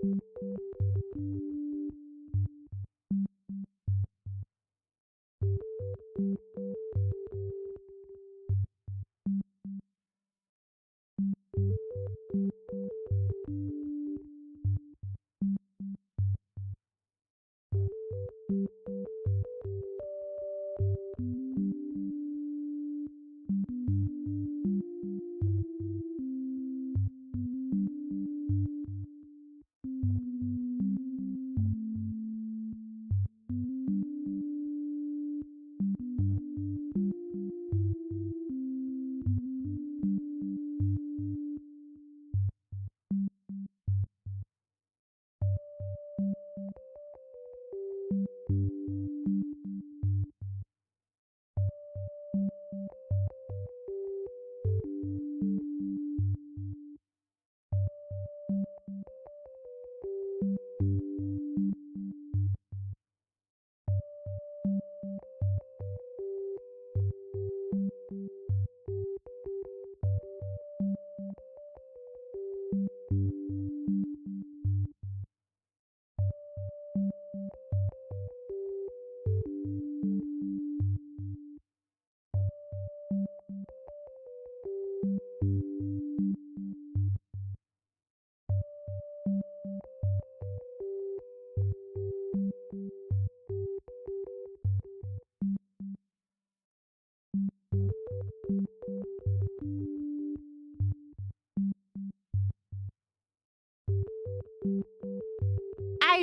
Oh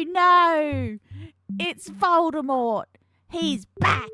no! It's Voldemort! He's back!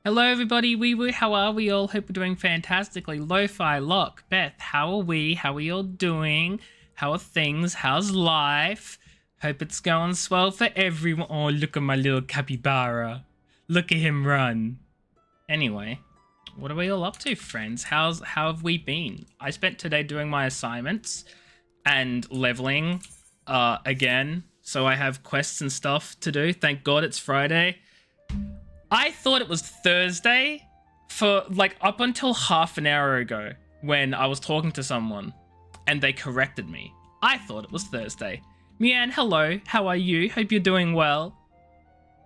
Hello everybody, wee woo, how are we all? Hope we're doing fantastically. Lo-Fi, Locke, Beth, how are we? How are you all doing? How are things? How's life? Hope it's going swell for everyone. Oh, look at my little capybara. Look at him run. Anyway, what are we all up to, friends? How have we been? I spent today doing my assignments and leveling again. So I have quests and stuff to do. Thank God it's Friday. I thought it was Thursday for like up until half an hour ago when I was talking to someone and they corrected me. I thought it was Thursday. Mian, hello. How are you? Hope you're doing well.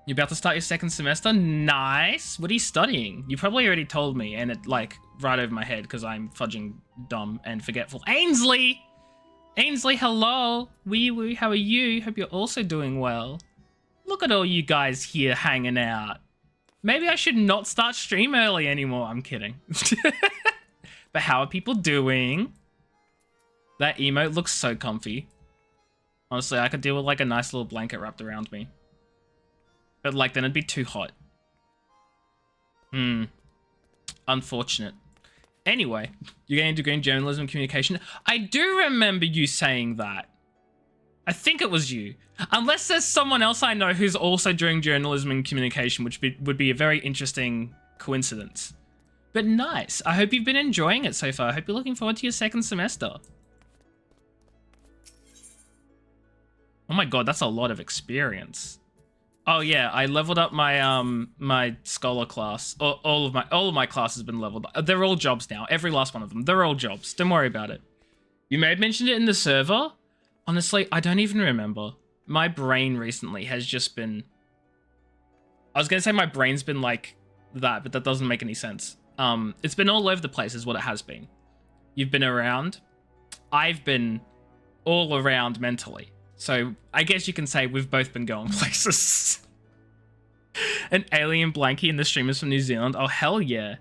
You're about to start your second semester? Nice. What are you studying? You probably already told me and it like right over my head because I'm fudging dumb and forgetful. Ainsley! Ainsley, hello. Wee woo, how are you? Hope you're also doing well. Look at all you guys here hanging out. Maybe I should not start stream early anymore. I'm kidding. But how are people doing? That emote looks so comfy. Honestly, I could deal with like a nice little blanket wrapped around me. But like, then it'd be too hot. Unfortunate. Anyway, you're getting a degree in journalism and communication. I do remember you saying that. I think it was you. Unless there's someone else I know who's also doing journalism and communication, which would be a very interesting coincidence. But nice. I hope you've been enjoying it so far. I hope you're looking forward to your second semester. Oh my god, that's a lot of experience. Oh yeah, I leveled up my my scholar class. All of my classes have been leveled. They're all jobs now. Every last one of them. They're all jobs. Don't worry about it. You may have mentioned it in the server. Honestly, I don't even remember. My brain recently has just been... I was going to say my brain's been like that, but that doesn't make any sense. It's been all over the place is what it has been. You've been around. I've been all around mentally. So I guess you can say we've both been going places. An alien blankie in the streamers from New Zealand. Oh, hell yeah.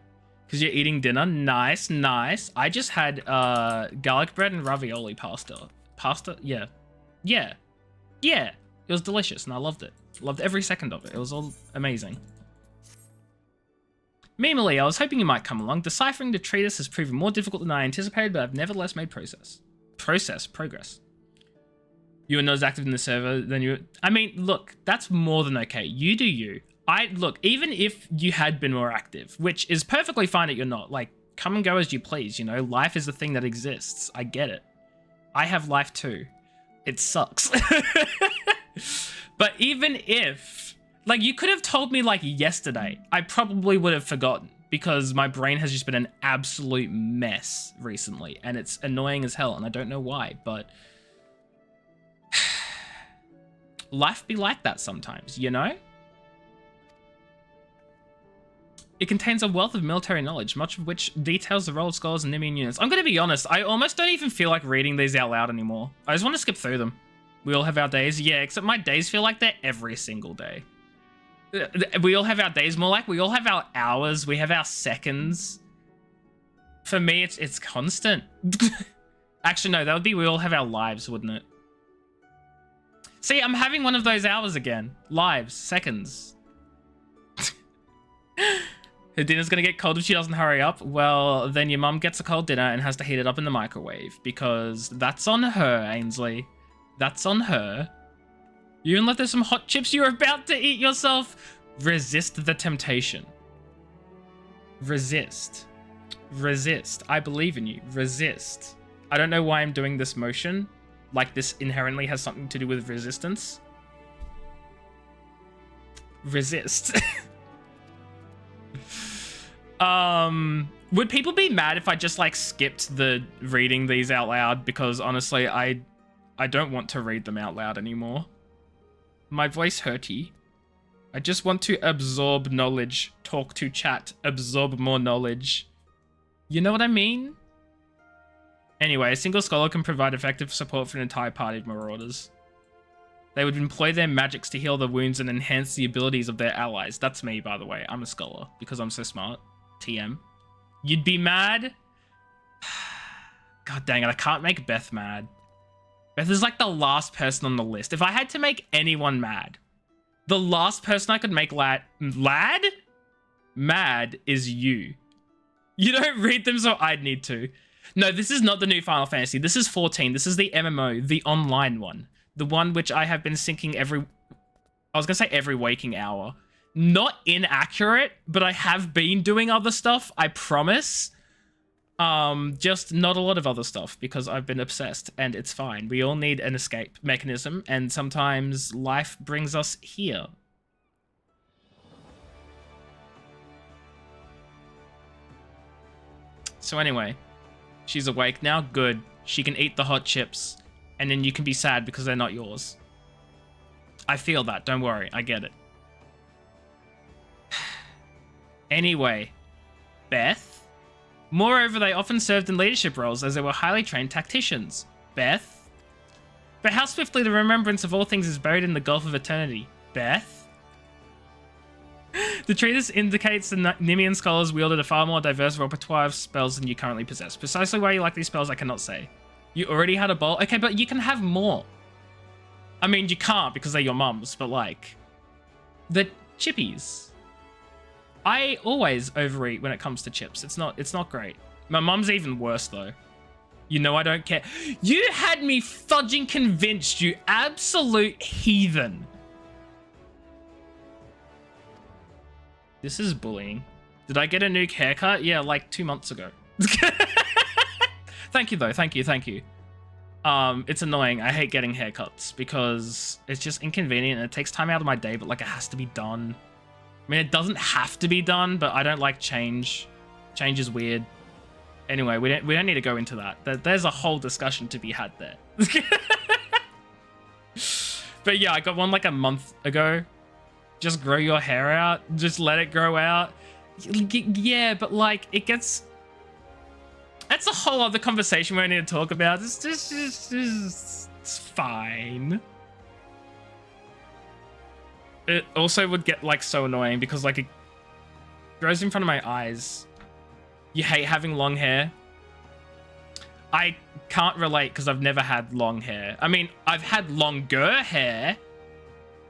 Because you're eating dinner. Nice, nice. I just had garlic bread and ravioli pasta. Pasta? Yeah. Yeah. Yeah. It was delicious and I loved it. Loved every second of it. It was all amazing. Meanwhile, I was hoping you might come along. Deciphering the treatise has proven more difficult than I anticipated, but I've nevertheless made progress. You are not as active in the server than you... I mean, look, that's more than okay. You do you. Look, even if you had been more active, which is perfectly fine that you're not, like, come and go as you please, you know? Life is the thing that exists. I get it. I have life too. It sucks. But even if... Like, you could have told me, like, yesterday. I probably would have forgotten because my brain has just been an absolute mess recently. And it's annoying as hell, and I don't know why, but... Life be like that sometimes, you know? It contains a wealth of military knowledge, much of which details the role of scholars and Nimian units. I'm going to be honest, I almost don't even feel like reading these out loud anymore. I just want to skip through them. We all have our days. Yeah, except my days feel like they're every single day. We all have our days more like we all have our hours. We have our seconds. For me, it's constant. Actually, no, that would be we all have our lives, wouldn't it? See, I'm having one of those hours again. Lives, seconds. Her dinner's gonna get cold if she doesn't hurry up. Well, then your mum gets a cold dinner and has to heat it up in the microwave because that's on her, Ainsley. That's on her. You even left there some hot chips you're about to eat yourself. Resist the temptation. Resist. Resist. I believe in you. Resist. I don't know why I'm doing this motion. Like this inherently has something to do with resistance. Resist. Would people be mad if I just like skipped the reading these out loud? Because honestly, I don't want to read them out loud anymore. My voice hurty. I just want to absorb knowledge, talk to chat, absorb more knowledge. You know what I mean? Anyway, a single scholar can provide effective support for an entire party of marauders. They would employ their magics to heal the wounds and enhance the abilities of their allies. That's me, by the way. I'm a scholar because I'm so smart. TM. You'd be mad? God dang it, I can't make Beth mad. Beth is like the last person on the list. If I had to make anyone mad, the last person I could make mad is you. You don't read them, so I'd need to. No, this is not the new Final Fantasy. This is 14. This is the MMO, the online one. The one which I have been syncing every waking hour. Not inaccurate, but I have been doing other stuff, I promise. Just not a lot of other stuff because I've been obsessed and it's fine. We all need an escape mechanism and sometimes life brings us here. So anyway, she's awake now. Good. She can eat the hot chips and then you can be sad because they're not yours. I feel that. Don't worry. I get it. Anyway, Beth. Moreover, they often served in leadership roles as they were highly trained tacticians. Beth. But how swiftly the remembrance of all things is buried in the gulf of eternity. Beth. The treatise indicates the Nimian scholars wielded a far more diverse repertoire of spells than you currently possess. Precisely why you like these spells, I cannot say. You already had a bowl? Okay, but you can have more. I mean, you can't because they're your mum's, but like... The chippies. I always overeat when it comes to chips. It's not great. My mum's even worse, though. You know I don't care. You had me fudging convinced, you absolute heathen. This is bullying. Did I get a new haircut? Yeah, like 2 months ago. Thank you, though. Thank you. It's annoying. I hate getting haircuts because it's just inconvenient and it takes time out of my day, but like it has to be done. I mean, it doesn't have to be done, but I don't like change. Change is weird. Anyway, we don't need to go into that. There's a whole discussion to be had there. But yeah, I got one like a month ago. Just grow your hair out. Just let it grow out. Yeah, but like it gets... That's a whole other conversation we need to talk about. It's fine. It also would get like so annoying because like it grows in front of my eyes. You hate having long hair. I can't relate because I've never had long hair. I mean, I've had longer hair,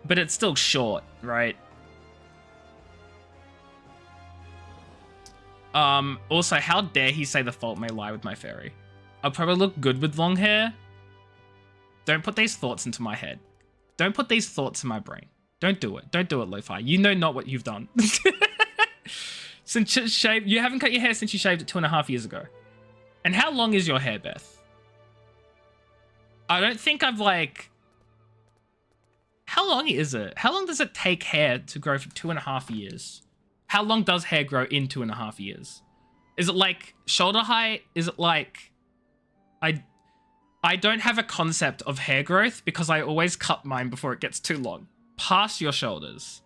but it's still short, right? Also, how dare he say the fault may lie with my fairy? I'll probably look good with long hair. Don't put these thoughts into my head. Don't put these thoughts in my brain. Don't do it. Don't do it, Lo-Fi. You know not what you've done. Since you shaved, you haven't cut your hair since you shaved it 2.5 years ago. And how long is your hair, Beth? I don't think I've like... How long is it? How long does it take hair to grow for 2.5 years? How long does hair grow in 2.5 years? Is it like shoulder height? Is it like... I don't have a concept of hair growth because I always cut mine before it gets too long. Past your shoulders.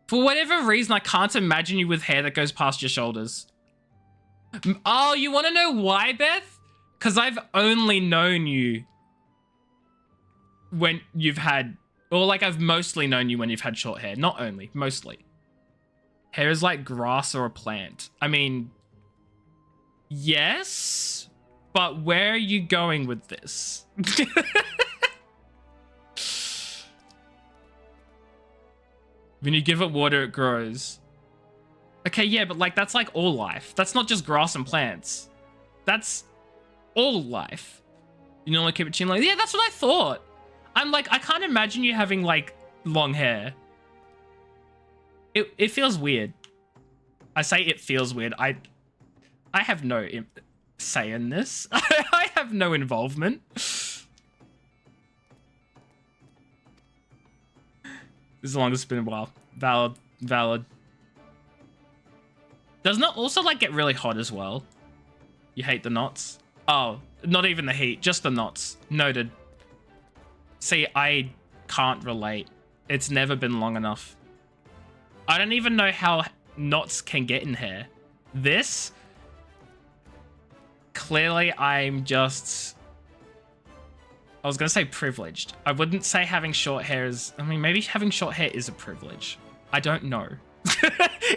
For whatever reason, I can't imagine you with hair that goes past your shoulders. Oh, you want to know why, Beth? Because I've only known you when you've had... Or like I've mostly known you when you've had short hair. Not only, mostly. Hair is like grass or a plant. I mean, yes, but where are you going with this? When you give it water, it grows. Okay, yeah, but like that's like all life. That's not just grass and plants. That's all life. You normally keep it chin like, yeah, that's what I thought. I'm like, I can't imagine you having like long hair. It feels weird. I say it feels weird. I have no say in this. I have no involvement. As long as it's been a while. Valid. Doesn't it also like get really hot as well? You hate the knots? Oh, not even the heat, just the knots. Noted. See, I can't relate. It's never been long enough. I don't even know how knots can get in hair. This? Clearly, I'm just... I was going to say privileged. I wouldn't say having short hair is... I mean, maybe having short hair is a privilege. I don't know.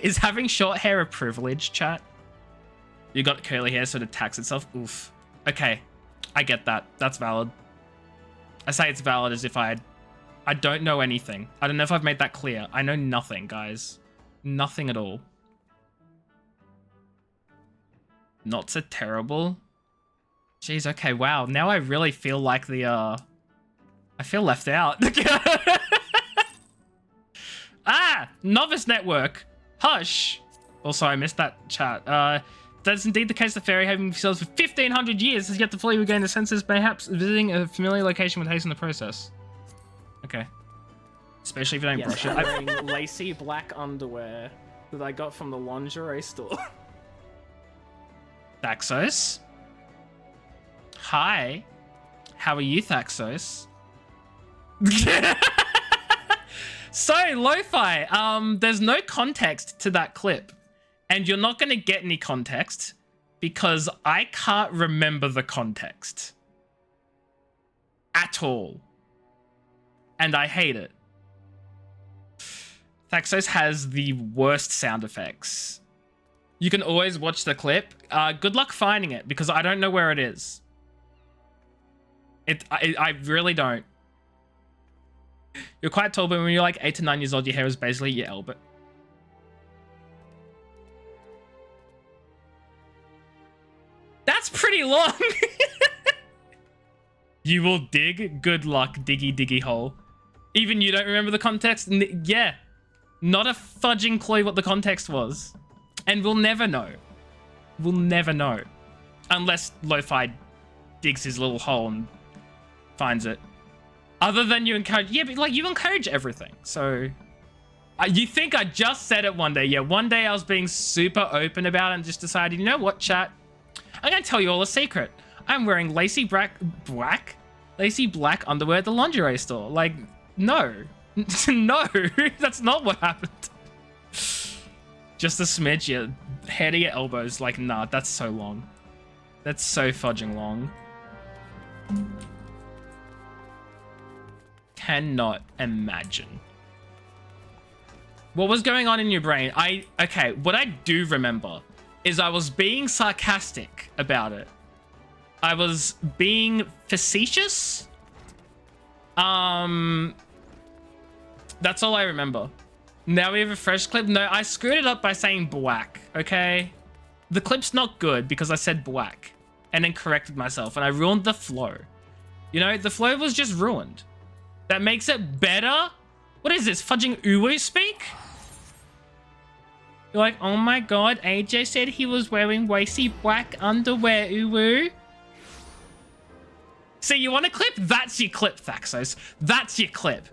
Is having short hair a privilege, chat? You got curly hair, so it attacks itself? Oof. Okay. I get that. That's valid. I say it's valid as if I don't know anything. I don't know if I've made that clear. I know nothing, guys. Nothing at all. Knots are terrible. Jeez, okay, wow. Now I really feel like the, I feel left out. Ah! Novice Network! Hush! Also, I missed that chat. That's indeed the case. The fairy, having themselves for 1,500 years, has yet to fully regain the senses, perhaps visiting a familiar location would hasten the process. Okay. Especially if you don't brush it. I'm wearing lacy black underwear that I got from the lingerie store. Thaxos? Hi. How are you, Thaxos? So, Lo-Fi, there's no context to that clip. And you're not going to get any context because I can't remember the context. At all. And I hate it. Thaxos has the worst sound effects. You can always watch the clip. Good luck finding it because I don't know where it is. I really don't. You're quite tall, but when you're like 8 to 9 years old, your hair is basically your elbow. That's pretty long. You will dig. Good luck, diggy diggy hole. Even you don't remember the context? Yeah. Not a fudging clue what the context was. And we'll never know. We'll never know. Unless Lo-Fi digs his little hole and finds it. Other than you encourage... Yeah, but like you encourage everything. So... you think I just said it one day. Yeah, one day I was being super open about it and just decided, you know what, chat? I'm going to tell you all a secret. I'm wearing lacy black underwear at the lingerie store. Like, no. No, that's not what happened. Just a smidge, yeah. Hair to your elbows. Like, nah, that's so long. That's so fudging long. Cannot imagine. What was going on in your brain? Okay, what I do remember is I was being sarcastic about it. I was being facetious. That's all I remember. Now we have a fresh clip. No, I screwed it up by saying black, okay? The clip's not good because I said black and then corrected myself and I ruined the flow. You know, the flow was just ruined. That makes it better? What is this, fudging uwu speak? You're like, oh my god, AJ said he was wearing waisty black underwear, uwu. See, you want a clip? That's your clip, Thaxos. That's your clip.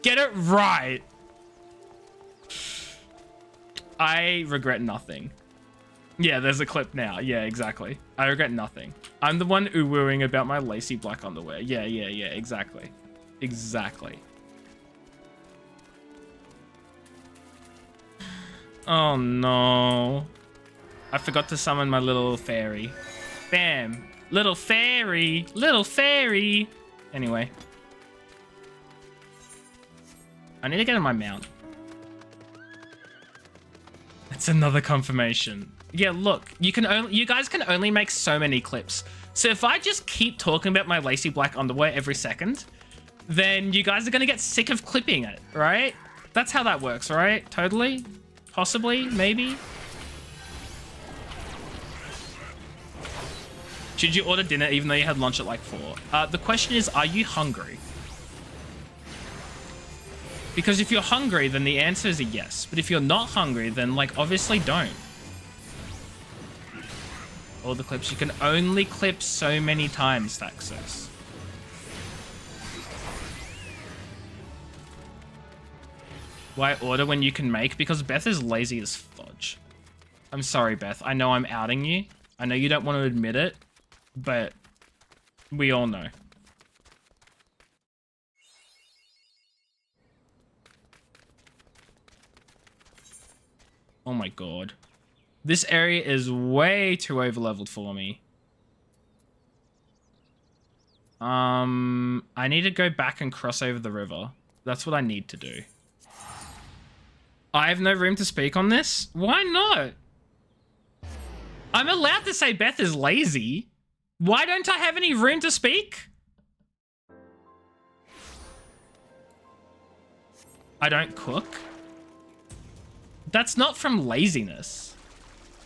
Get it right. I regret nothing. Yeah, there's a clip now. Yeah, exactly. I regret nothing. I'm the one uwooing about my lacy black underwear. Yeah, exactly. Exactly. Oh no. I forgot to summon my little fairy. Bam. Little fairy. Little fairy. Anyway. I need to get on my mount. That's another confirmation. Yeah, look, you guys can only make so many clips. So if I just keep talking about my lacy black underwear every second, then you guys are gonna get sick of clipping it, right? That's how that works, right? Totally? Possibly? Maybe? Should you order dinner even though you had lunch at like 4? The question is, are you hungry? Because if you're hungry, then the answer is a yes. But if you're not hungry, then like obviously don't. All the clips. You can only clip so many times, Thaxos. Why order when you can make? Because Beth is lazy as fudge. I'm sorry, Beth. I know I'm outing you. I know you don't want to admit it, but we all know. Oh my god. This area is way too overleveled for me. I need to go back and cross over the river. That's what I need to do. I have no room to speak on this? Why not? I'm allowed to say Beth is lazy. Why don't I have any room to speak? I don't cook? That's not from laziness.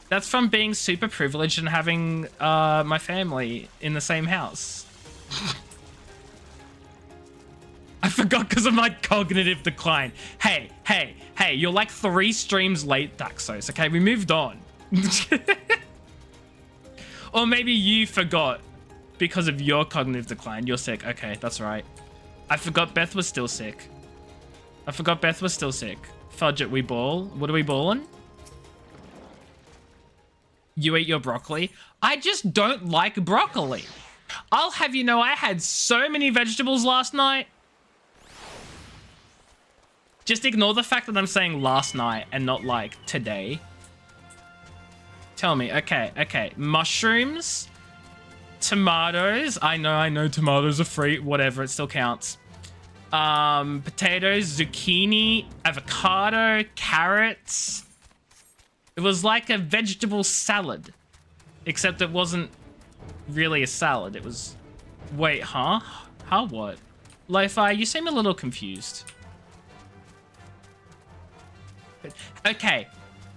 That's from being super privileged and having my family in the same house. I forgot because of my cognitive decline. Hey, you're like 3 streams late, Thaxos, okay? We moved on. Or maybe you forgot because of your cognitive decline. You're sick. Okay, that's right. I forgot Beth was still sick. Fudge it, we ball. What are we balling? You eat your broccoli? I just don't like broccoli. I'll have you know I had so many vegetables last night. Just ignore the fact that I'm saying last night and not like today. Tell me, okay. Mushrooms, Tomatoes. I know tomatoes are free. Whatever, it still counts. Potatoes, zucchini, avocado, carrots. It was like a vegetable salad. Except it wasn't really a salad. It was... Wait, huh? Huh, what? Lo-Fi, you seem a little confused. Okay.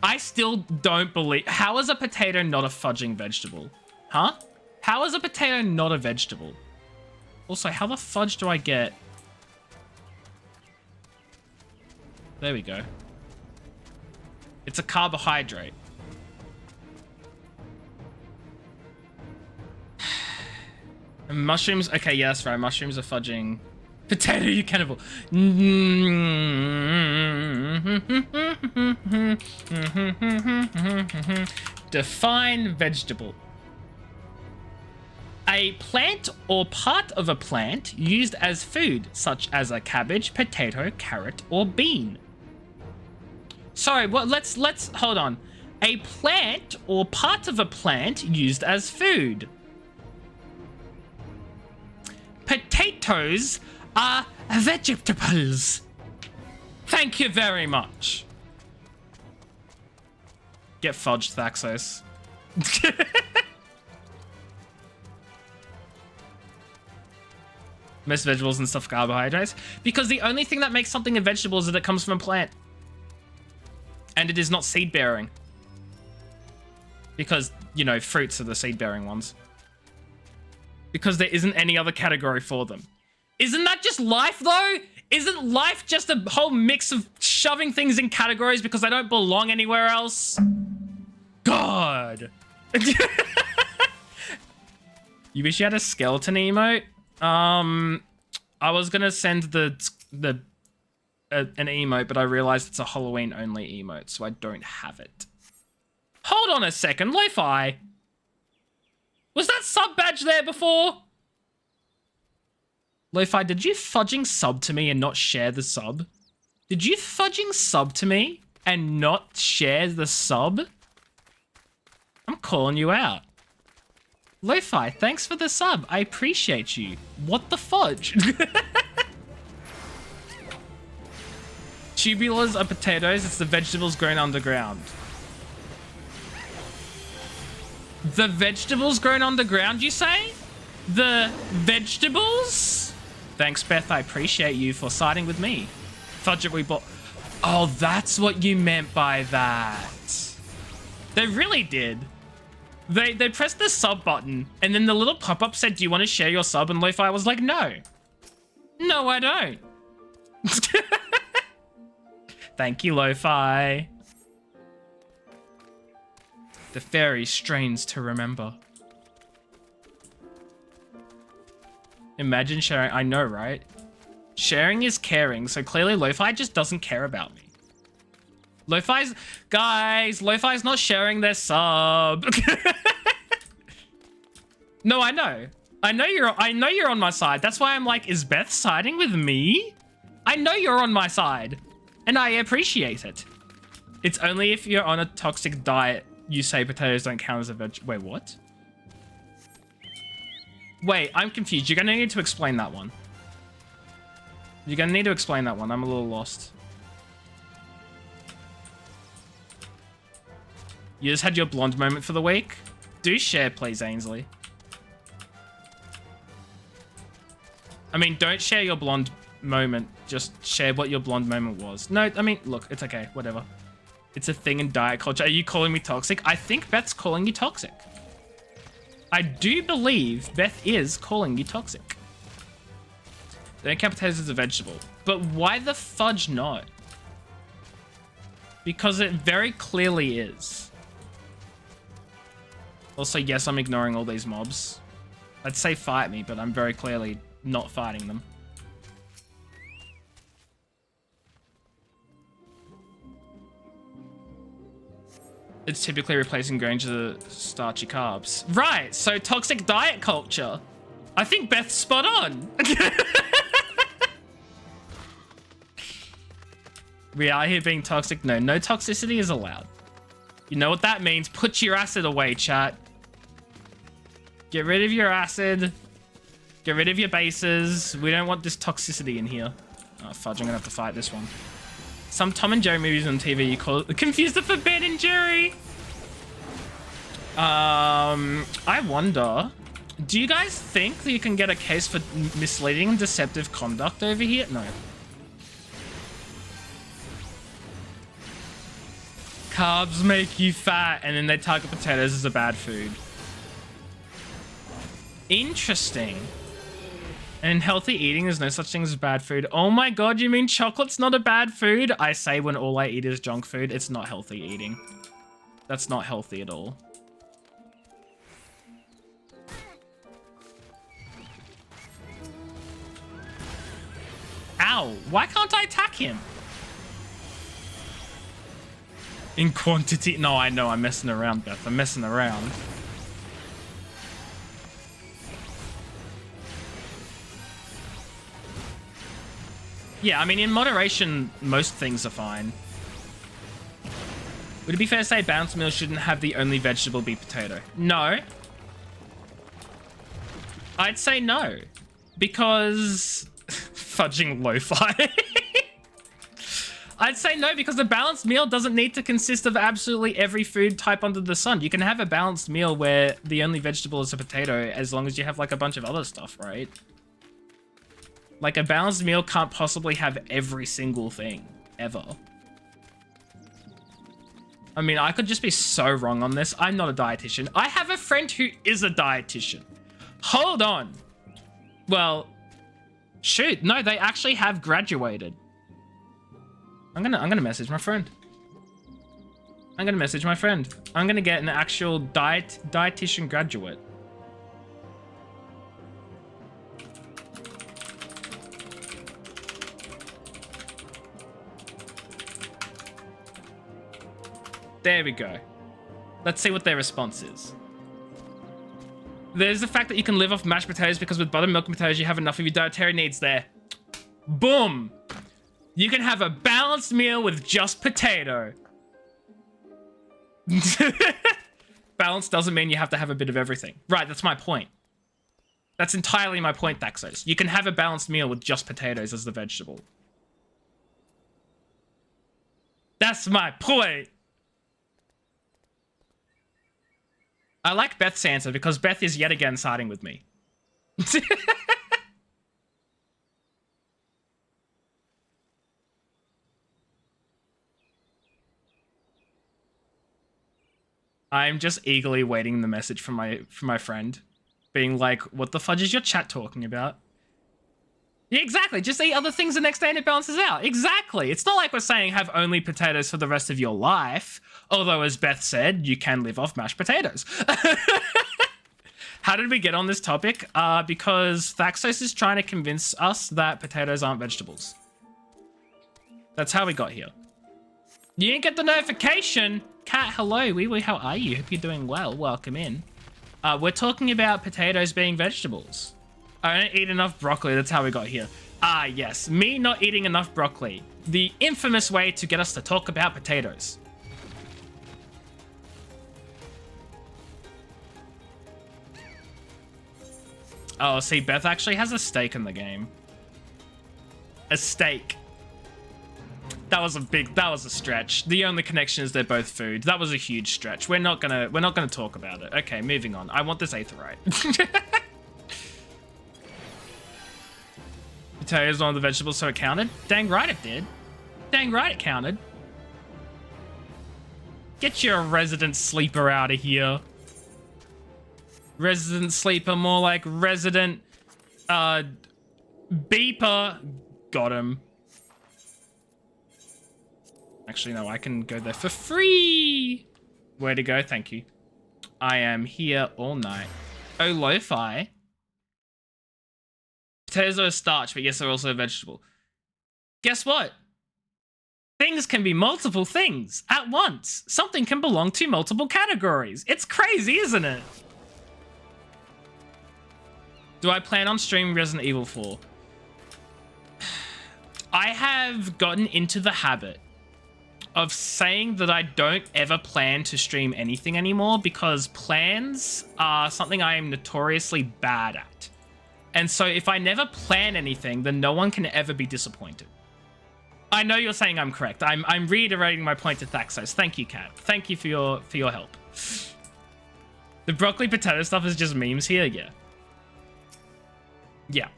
I still don't believe... How is a potato not a fudging vegetable? Huh? How is a potato not a vegetable? Also, how the fudge do I get... There we go. It's a carbohydrate. And mushrooms... Okay, yeah, that's right. Mushrooms are fudging... Potato, you cannibal. Define vegetable. A plant or part of a plant used as food, such as a cabbage, potato, carrot, or bean. Sorry, well, let's hold on. A plant or part of a plant used as food. Potatoes are vegetables. Thank you very much. Get fudged, Thaxos. Most vegetables and stuff carbohydrates. Because the only thing that makes something a vegetable is that it comes from a plant. And it is not seed-bearing. Because, you know, fruits are the seed-bearing ones. Because there isn't any other category for them. Isn't that just life, though? Isn't life just a whole mix of shoving things in categories because they don't belong anywhere else? God. You wish you had a skeleton emote? I was gonna send an emote, but I realized it's a Halloween-only emote, so I don't have it. Hold on a second, Lo-Fi. Was that sub badge there before? Lo-Fi, did you fudging sub to me and not share the sub? Did you fudging sub to me and not share the sub? I'm calling you out. Lo-Fi, thanks for the sub. I appreciate you. What the fudge? Tubulars are potatoes. It's the vegetables grown underground. The vegetables grown underground, you say? The vegetables? Thanks, Beth. I appreciate you for siding with me. Fudge it we bought. Oh, that's what you meant by that. They really did. They pressed the sub button, and then the little pop-up said, do you want to share your sub? And Lo-Fi was like, no. No, I don't. Thank you, Lo-Fi. The fairy strains to remember. Imagine sharing. I know, right? Sharing is caring, so clearly Lo-Fi just doesn't care about me. Lo-Fi's... Guys, Lo-Fi's not sharing their sub. No, I know. I know you're on my side. That's why I'm like, is Beth siding with me? I know you're on my side. And I appreciate it. It's only if you're on a toxic diet you say potatoes don't count as a veg. Wait, what? Wait, I'm confused. You're gonna need to explain that one. You're gonna need to explain that one. I'm a little lost. You just had your blonde moment for the week? Do share, please, Ainsley. I mean, don't share your blonde moment. Just share what your blonde moment was. No, I mean, look, it's okay. Whatever. It's a thing in diet culture. Are you calling me toxic? I think Beth's calling you toxic. I do believe Beth is calling you toxic. They don't count potatoes as a vegetable. But why the fudge not? Because it very clearly is. Also, yes, I'm ignoring all these mobs. I'd say fight me, but I'm very clearly not fighting them. It's typically replacing grains with starchy carbs. Right, so toxic diet culture. I think Beth's spot on. We are here being toxic. No toxicity is allowed. You know what that means. Put your acid away, chat. Get rid of your acid. Get rid of your bases. We don't want this toxicity in here. Oh, fudge, I'm gonna have to fight this one. Some Tom and Jerry movies on TV, you call it, confuse the for Ben and Jerry. I wonder, do you guys think that you can get a case for misleading and deceptive conduct over here? No. Carbs make you fat, and then they target potatoes as a bad food. Interesting. And in healthy eating, there's no such thing as bad food. Oh my god, you mean chocolate's not a bad food? I say when all I eat is junk food, it's not healthy eating. That's not healthy at all. Ow, why can't I attack him? In quantity? No, I know, I'm messing around, Beth. I'm messing around. Yeah, I mean, in moderation, most things are fine. Would it be fair to say balanced meal shouldn't have the only vegetable be potato? No. I'd say no. Because... fudging lo-fi. I'd say no, because a balanced meal doesn't need to consist of absolutely every food type under the sun. You can have a balanced meal where the only vegetable is a potato as long as you have, like, a bunch of other stuff, right? Like, a balanced meal can't possibly have every single thing, ever. I mean, I could just be so wrong on this. I'm not a dietitian. I have a friend who is a dietitian. Hold on. Well, shoot. No, they actually have graduated. I'm gonna message my friend. I'm gonna message my friend. I'm gonna get an actual dietitian graduate. There we go. Let's see what their response is. There's the fact that you can live off mashed potatoes because with buttermilk and potatoes you have enough of your dietary needs there. Boom! You can have a balanced meal with just potato. Balance doesn't mean you have to have a bit of everything. Right, that's my point. That's entirely my point, Thaxos. You can have a balanced meal with just potatoes as the vegetable. That's my point! I like Beth's answer because Beth is yet again siding with me. I'm just eagerly waiting the message from my friend, being like, "What the fudge is your chat talking about?" Yeah, exactly. Just eat other things the next day and it balances out. Exactly. It's not like we're saying have only potatoes for the rest of your life. Although, as Beth said, you can live off mashed potatoes. How did we get on this topic? Because Thaxos is trying to convince us that potatoes aren't vegetables. That's how we got here. You didn't get the notification. Kat, hello. Wee wee, how are you? Hope you're doing well. Welcome in. We're talking about potatoes being vegetables. I don't eat enough broccoli. That's how we got here. Ah, yes. Me not eating enough broccoli. The infamous way to get us to talk about potatoes. Oh, see, Beth actually has a steak in the game. A steak. That was a stretch. The only connection is they're both food. That was a huge stretch. We're not gonna talk about it. Okay, moving on. I want this aetheryte. Potatoes, one of the vegetables, so it counted? Dang right it did. Dang right it counted. Get your resident sleeper out of here. Resident sleeper, more like resident, beeper. Got him. Actually, no, I can go there for free. Way to go, thank you. I am here all night. Oh, lo-fi. Potatoes are a starch, but yes, they're also a vegetable. Guess what? Things can be multiple things at once. Something can belong to multiple categories. It's crazy, isn't it? Do I plan on streaming Resident Evil 4? I have gotten into the habit of saying that I don't ever plan to stream anything anymore, because plans are something I am notoriously bad at. And so if I never plan anything, then no one can ever be disappointed. I know you're saying I'm correct. I'm reiterating my point to Thaxos. Thank you, Kat. Thank you for your help. The broccoli potato stuff is just memes here? Yeah. Yeah.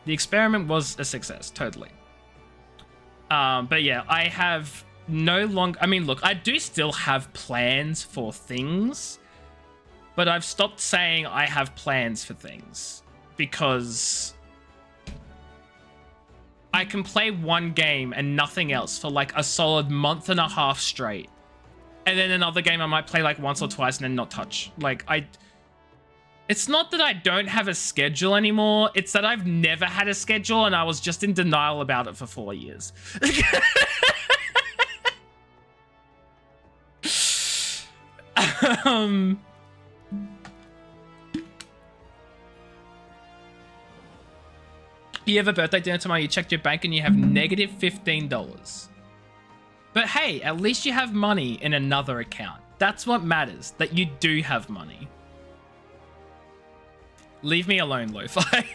The experiment was a success, totally. But yeah, I have no longer... I mean, look, I do still have plans for things, but I've stopped saying I have plans for things because I can play one game and nothing else for like a solid month and a half straight. And then another game I might play like once or twice and then not touch. Like, it's not that I don't have a schedule anymore. It's that I've never had a schedule and I was just in denial about it for 4 years. You have a birthday dinner tomorrow, you checked your bank and you have negative $15. But hey, at least you have money in another account. That's what matters, that you do have money. Leave me alone, Lo-Fi.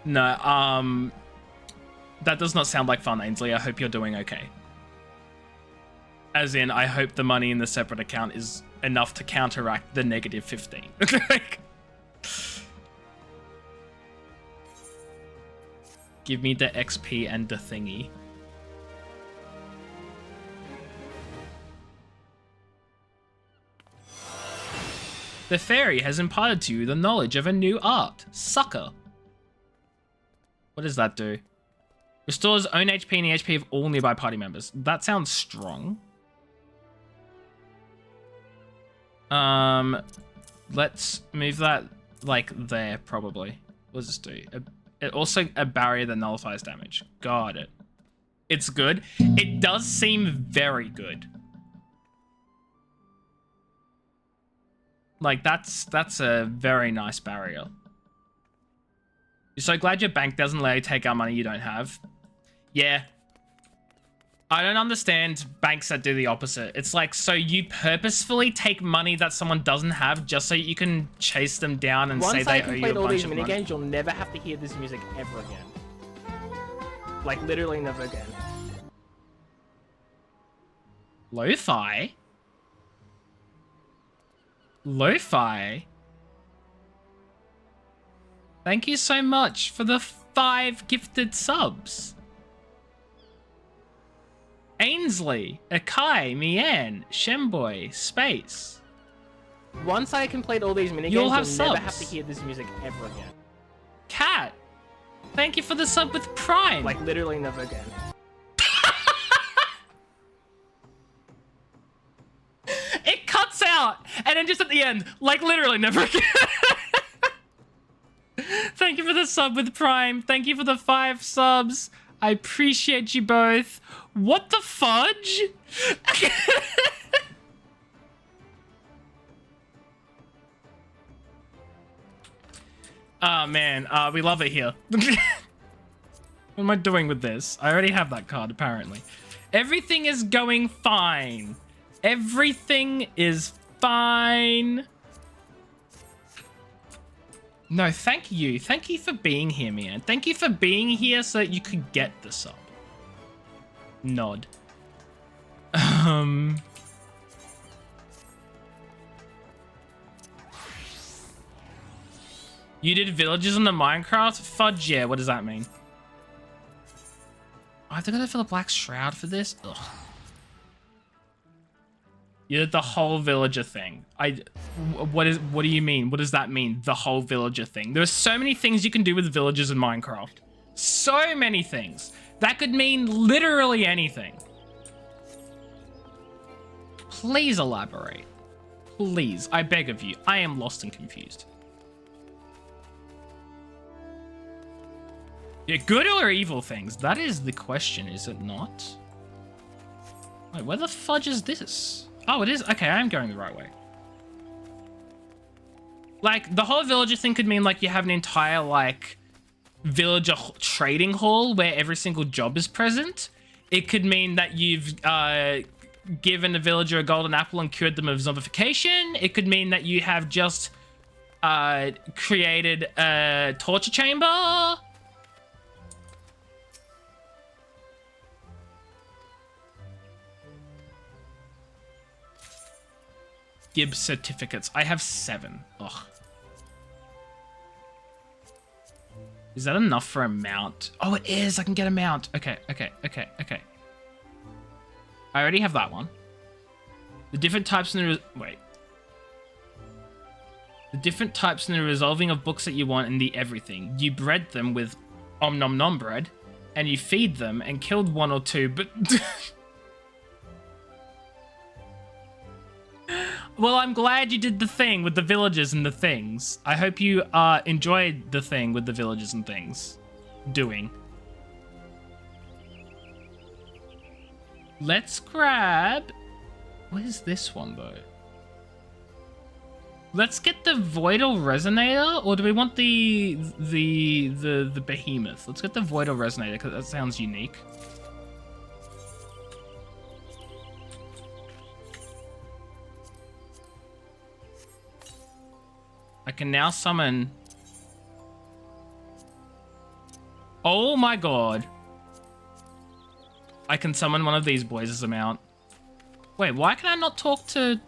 No, that does not sound like fun, Ainsley. I hope you're doing okay. As in, I hope the money in the separate account is enough to counteract the negative 15. Give me the XP and the thingy. The fairy has imparted to you the knowledge of a new art. Sucker. What does that do? Restores own HP and the HP of all nearby party members. That sounds strong. Let's move that like there, probably. What does this do? Also a barrier that nullifies damage. Got it. It's good. It does seem very good. Like, that's a very nice barrier. You're so glad your bank doesn't let you take out money you don't have. Yeah. I don't understand banks that do the opposite. It's like, so you purposefully take money that someone doesn't have just so you can chase them down and say they owe you a bunch of money. Once I complete all these minigames, you'll never have to hear this music ever again. Like, literally never again. Lo-Fi? Lo-Fi? Thank you so much for the 5 gifted subs. Ainsley, Akai, Mian, Shemboy, Space. Once I complete all these minigames, you'll never have to hear this music ever again. Cat, thank you for the sub with Prime. Like, literally never again. It cuts out, and then just at the end, like, literally never again. Thank you for the sub with Prime. Thank you for the 5 subs. I appreciate you both. What the fudge? Oh, man. We love it here. What am I doing with this? I already have that card, apparently. Everything is going fine. Everything is fine. No, thank you. Thank you for being here, man. Thank you for being here so that you could get the sub. Nod. You did villages on the Minecraft? Fudge, yeah. What does that mean? I have to go for the Black Shroud for this? Ugh. You did the whole villager thing. What do you mean? What does that mean? The whole villager thing. There are so many things you can do with villagers in Minecraft. So many things. That could mean literally anything. Please elaborate. Please, I beg of you. I am lost and confused. Yeah, good or evil things? That is the question, is it not? Wait, where the fudge is this? Oh, it is? Okay, I am going the right way. Like, the whole villager thing could mean, like, you have an entire, like, villager trading hall where every single job is present. It could mean that you've given a villager a golden apple and cured them of zombification. It could mean that you have just created a torture chamber. Gibbs certificates. I have 7. Ugh. Is that enough for a mount? Oh, it is. I can get a mount. Okay. I already have that one. The different types in the... Wait. The different types in the resolving of books that you want and the everything. You bred them with Om Nom Nom bread, and you feed them and killed 1 or 2, but... Well, I'm glad you did the thing with the villagers and the things. I hope you enjoyed the thing with the villagers and things. Doing. Let's grab... Where's this one, though? Let's get the Voidal Resonator, or do we want the Behemoth? Let's get the Voidal Resonator, because that sounds unique. I can now summon... Oh my god. I can summon one of these boys as a mount. Wait, why can I not talk to...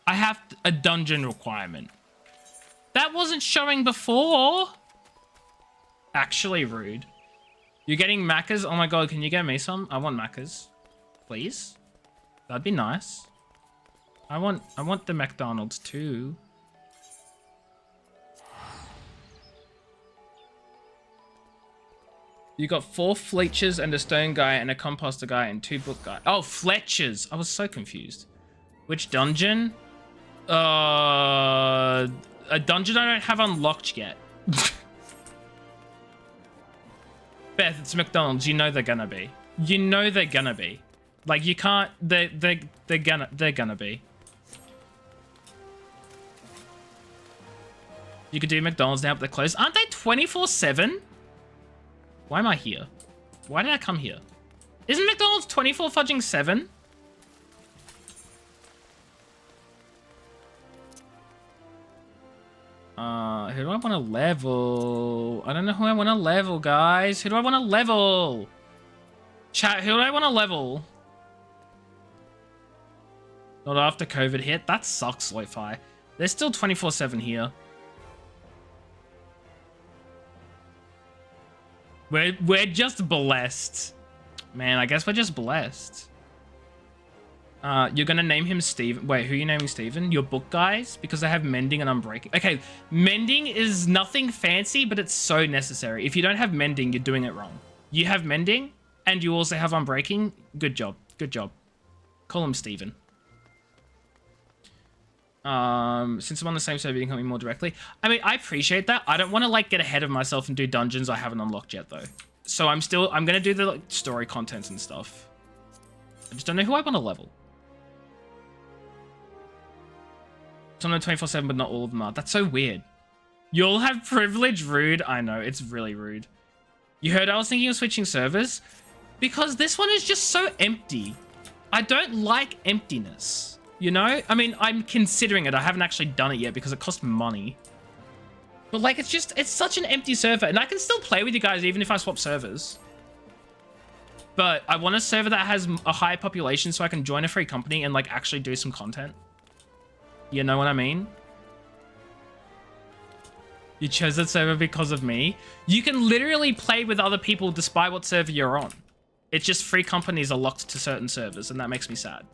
I have a dungeon requirement. That wasn't showing before. Actually rude. You're getting macas? Oh my god, can you get me some? I want macas. Please? That'd be nice. I want the McDonald's too. You got 4 Fletchers and a stone guy and a composter guy and 2 book guy. Oh, Fletchers. I was so confused. Which dungeon? A dungeon I don't have unlocked yet. Beth, it's McDonald's. You know they're gonna be. You know they're gonna be. Like, you can't... They're gonna be. You could do McDonald's now, but they're closed. Aren't they 24/7? Why am I here? Why did I come here? Isn't McDonald's 24/7? Who do I want to level? I don't know who I want to level, guys. Who do I want to level? Chat, who do I want to level? Not after COVID hit. That sucks, Lo-Fi. They're still 24/7 here. We're just blessed. Man, I guess we're just blessed. You're gonna name him Steven. Wait, who are you naming Steven? Your book guys? Because I have mending and unbreaking. Okay, mending is nothing fancy, but it's so necessary. If you don't have mending, you're doing it wrong. You have mending, and you also have unbreaking. Good job. Good job. Call him Steven. Since I'm on the same server, you can call me more directly. I mean, I appreciate that. I don't want to, like, get ahead of myself and do dungeons I haven't unlocked yet, though. So I'm gonna do the, like, story contents and stuff. I just don't know who I want to level. Some of them are 24/7, but not all of them are. That's so weird. You'll have privilege, rude. I know, it's really rude. You heard I was thinking of switching servers? Because this one is just so empty. I don't like emptiness. You know? I mean, I'm considering it. I haven't actually done it yet because it costs money. But, like, it's such an empty server. And I can still play with you guys even if I swap servers. But I want a server that has a high population so I can join a free company and, like, actually do some content. You know what I mean? You chose that server because of me. You can literally play with other people despite what server you're on. It's just free companies are locked to certain servers, and that makes me sad.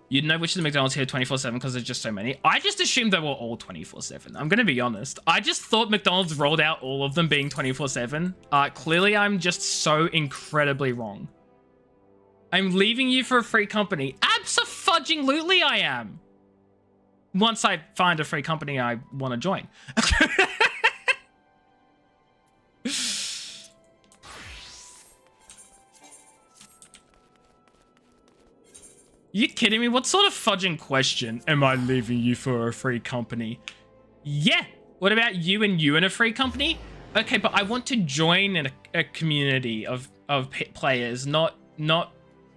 You'd know which of the McDonald's here 24/7 because there's just so many. I just assumed they were all 24/7. I'm going to be honest. I just thought McDonald's rolled out all of them being 24/7. Clearly, I'm just so incredibly wrong. I'm leaving you for a free company. Abso-fudging-lutely I am. Once I find a free company I want to join. You kidding me? What sort of fudging question? Am I leaving you for a free company? Yeah. What about you and you in a free company? Okay, but I want to join in a community of players, not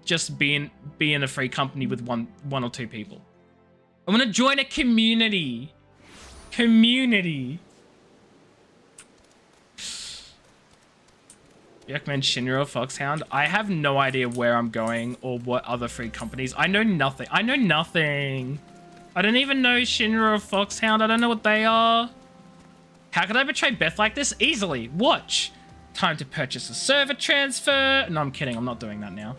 just be in a free company with one or two people. I want to join a community. Community. You recommend Shinra or Foxhound? I have no idea where I'm going or what other free companies. I know nothing. I know nothing. I don't even know Shinra or Foxhound. I don't know what they are. How could I betray Beth like this? Easily. Watch. Time to purchase a server transfer. No, I'm kidding. I'm not doing that now.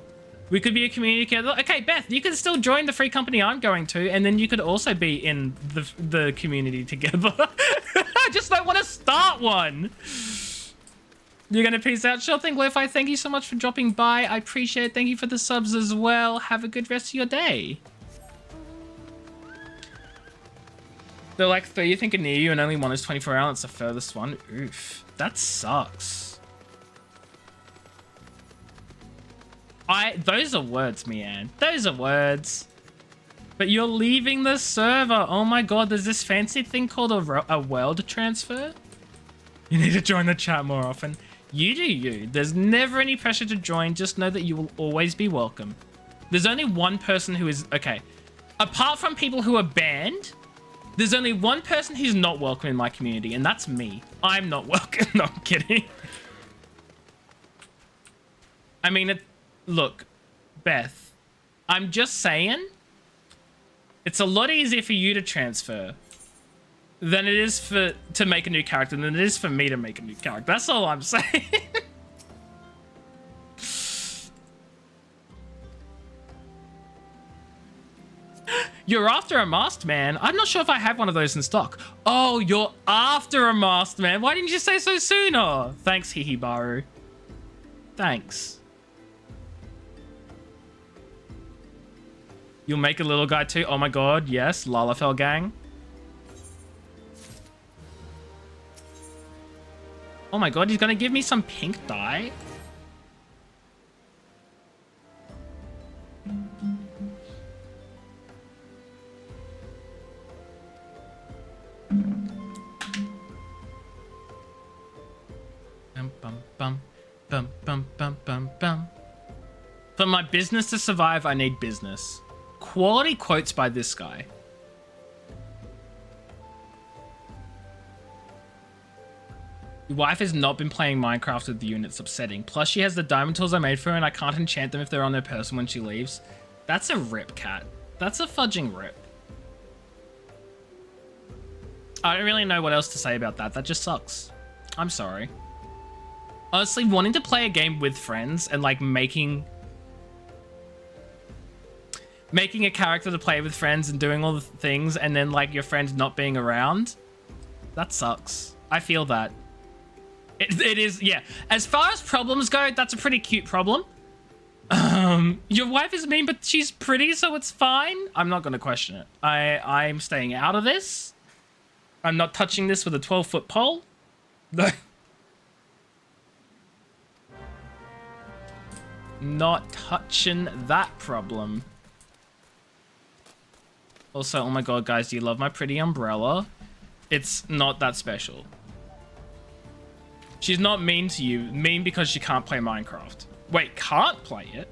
We could be a community together. Okay, Beth, you can still join the free company I'm going to, and then you could also be in the community together. I just don't want to start one. You're going to peace out? Sure thing, Lo-Fi. Thank you so much for dropping by. I appreciate it. Thank you for the subs as well. Have a good rest of your day. They're like 3 you think are near you and only one is 24 hours. It's the furthest one. Oof. That sucks. Those are words, Mian. Those are words. But you're leaving the server. Oh my god, there's this fancy thing called a world transfer. You need to join the chat more often. You do you. There's never any pressure to join. Just know that you will always be welcome. There's only one person who is... Okay. Apart from people who are banned, there's only one person who's not welcome in my community, and that's me. I'm not welcome. No, I'm kidding. I mean, look, Beth, I'm just saying, it's a lot easier for you to transfer than it is to make a new character than it is for me to make a new character. That's all I'm saying. You're after a masked man? I'm not sure if I have one of those in stock. Oh, you're after a masked man. Why didn't you say so sooner? Thanks, Hihibaru. Thanks. You'll make a little guy too? Oh my god, yes. Lalafell gang. Oh my god, he's gonna give me some pink dye? Bum, bum, bum, bum, bum, bum, bum, bum. For my business to survive, I need business. Quality quotes by this guy. Your wife has not been playing Minecraft with you and it's upsetting. Plus she has the diamond tools I made for her and I can't enchant them if they're on their person when she leaves. That's a rip, cat. That's a fudging rip. I don't really know what else to say about that. That just sucks. I'm sorry. Honestly, wanting to play a game with friends and like making a character to play with friends and doing all the things and then like your friends not being around, that sucks. I feel that. It is, yeah. As far as problems go, that's a pretty cute problem. Your wife is mean, but she's pretty, so it's fine. I'm not going to question it. I'm staying out of this. I'm not touching this with a 12-foot pole. No. Not touching that problem. Also, oh my god, guys, do you love my pretty umbrella? It's not that special. She's not mean to you. Mean because she can't play Minecraft. Wait, can't play it?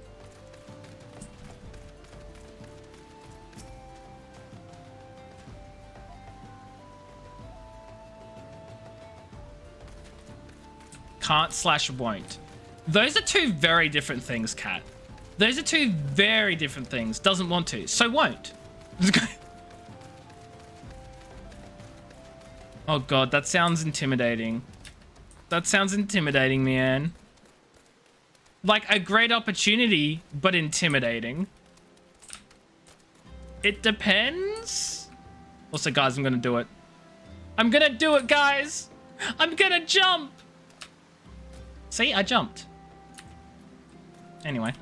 Can't/won't. Those are two very different things, Kat. Those are two very different things. Doesn't want to, so won't. Oh god, that sounds intimidating. That sounds intimidating, man. Like a great opportunity, but intimidating. It depends. Also, guys, I'm gonna do it. I'm gonna do it, guys. I'm gonna jump. See, I jumped. Anyway.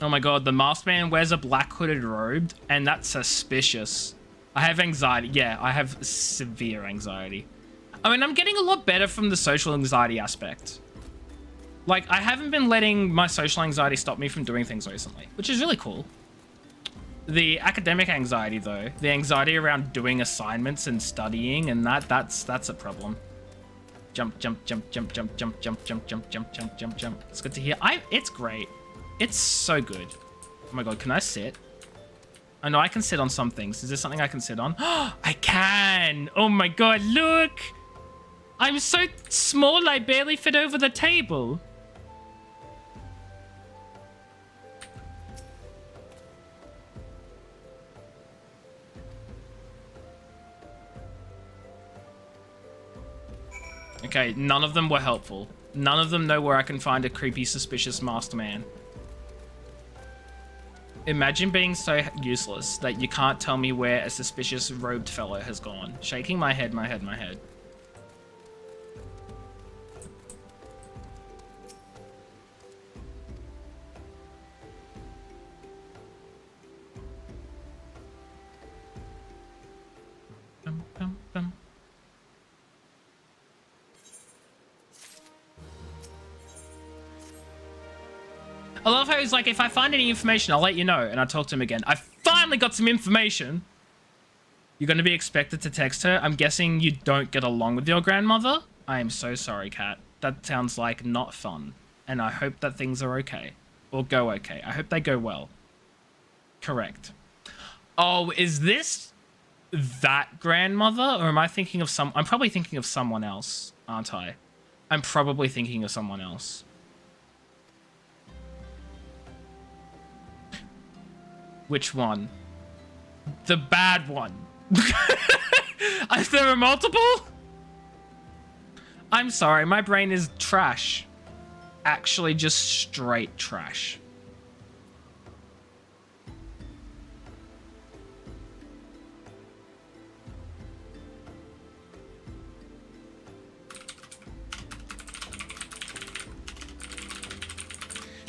Oh my god, the masked man wears a black hooded robe, and that's suspicious. I have anxiety. Yeah, I have severe anxiety. I mean, I'm getting a lot better from the social anxiety aspect. Like, I haven't been letting my social anxiety stop me from doing things recently, which is really cool. The academic anxiety, though, the anxiety around doing assignments and studying and that's a problem. Jump, jump, jump, jump, jump, jump, jump, jump, jump, jump, jump, jump, jump. It's good to hear. It's great. It's so good. Oh my god, can I sit? I know I can sit on some things. Is there something I can sit on? I can! Oh my god, look! I'm so small I barely fit over the table. Okay, none of them were helpful. None of them know where I can find a creepy, suspicious masked man. Imagine being so useless that you can't tell me where a suspicious robed fellow has gone. Shaking my head, my head, my head. Bum, bum, bum. I love how he's like, if I find any information, I'll let you know. And I talk to him again. I finally got some information. You're going to be expected to text her. I'm guessing you don't get along with your grandmother. I am so sorry, Kat. That sounds like not fun. And I hope that things are okay. Or go okay. I hope they go well. Correct. Oh, is this that grandmother? Or am I thinking of I'm probably thinking of someone else, aren't I? I'm probably thinking of someone else. Which one? The bad one. If there are multiple? I'm sorry, my brain is trash. Actually, just straight trash.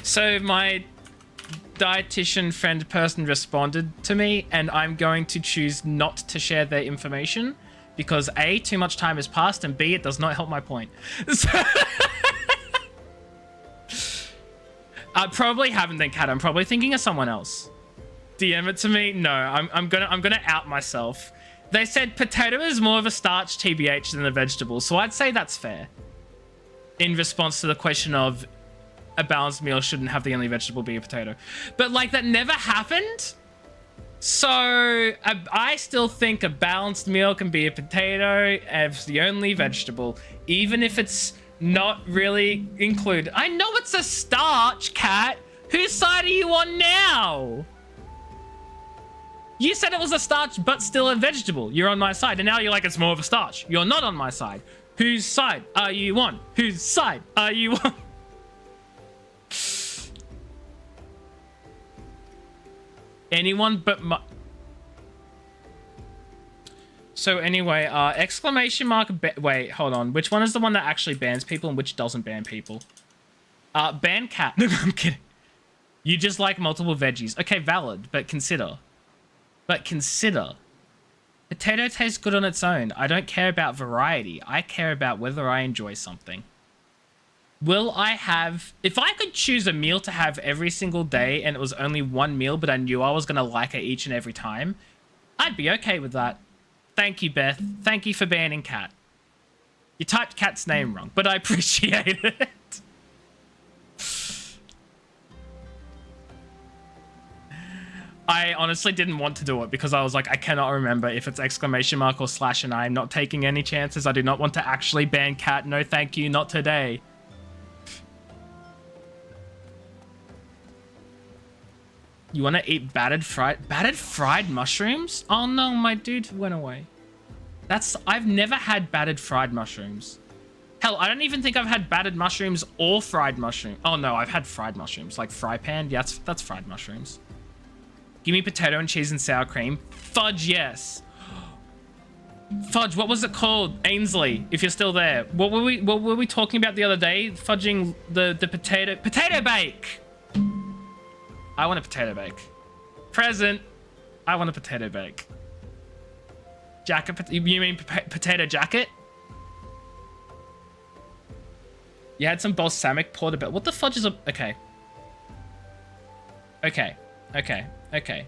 So my dietitian friend person responded to me, and I'm going to choose not to share their information because A, too much time has passed, and B, it does not help my point. So I probably haven't then, Kat. I'm probably thinking of someone else. DM it to me. No, I'm gonna out myself. They said potato is more of a starch TBH than a vegetable, so I'd say that's fair. In response to the question of a balanced meal shouldn't have the only vegetable be a potato. But, like, that never happened. So, I still think a balanced meal can be a potato as the only vegetable, even if it's not really included. I know it's a starch, Kat. Whose side are you on now? You said it was a starch, but still a vegetable. You're on my side, and now you're like, it's more of a starch. You're not on my side. Whose side are you on? Whose side are you on? Anyone but my... So anyway, exclamation mark... Wait, hold on. Which one is the one that actually bans people and which doesn't ban people? Ban cat. No, I'm kidding. You just like multiple veggies. Okay, valid, but consider. Potato tastes good on its own. I don't care about variety. I care about whether I enjoy something. Will I have... If I could choose a meal to have every single day and it was only one meal, but I knew I was going to like it each and every time, I'd be okay with that. Thank you, Beth. Thank you for banning Cat. You typed Cat's name wrong, but I appreciate it. I honestly didn't want to do it because I was like, I cannot remember if it's exclamation mark or slash, and I'm not taking any chances. I do not want to actually ban Cat. No, thank you. Not today. You want to eat battered fried mushrooms? Oh no, my dude went away. I've never had battered fried mushrooms. Hell, I don't even think I've had battered mushrooms or fried mushroom. Oh no, I've had fried mushrooms, like fry pan. Yeah, that's fried mushrooms. Give me potato and cheese and sour cream. Fudge, yes. Fudge, what was it called? Ainsley, if you're still there. What were we talking about the other day? Fudging the potato bake. I want a potato bake. Present. I want a potato bake. Jacket. You mean potato jacket? You had some balsamic portobello. What the fudge is a... Okay. Okay. Okay. Okay.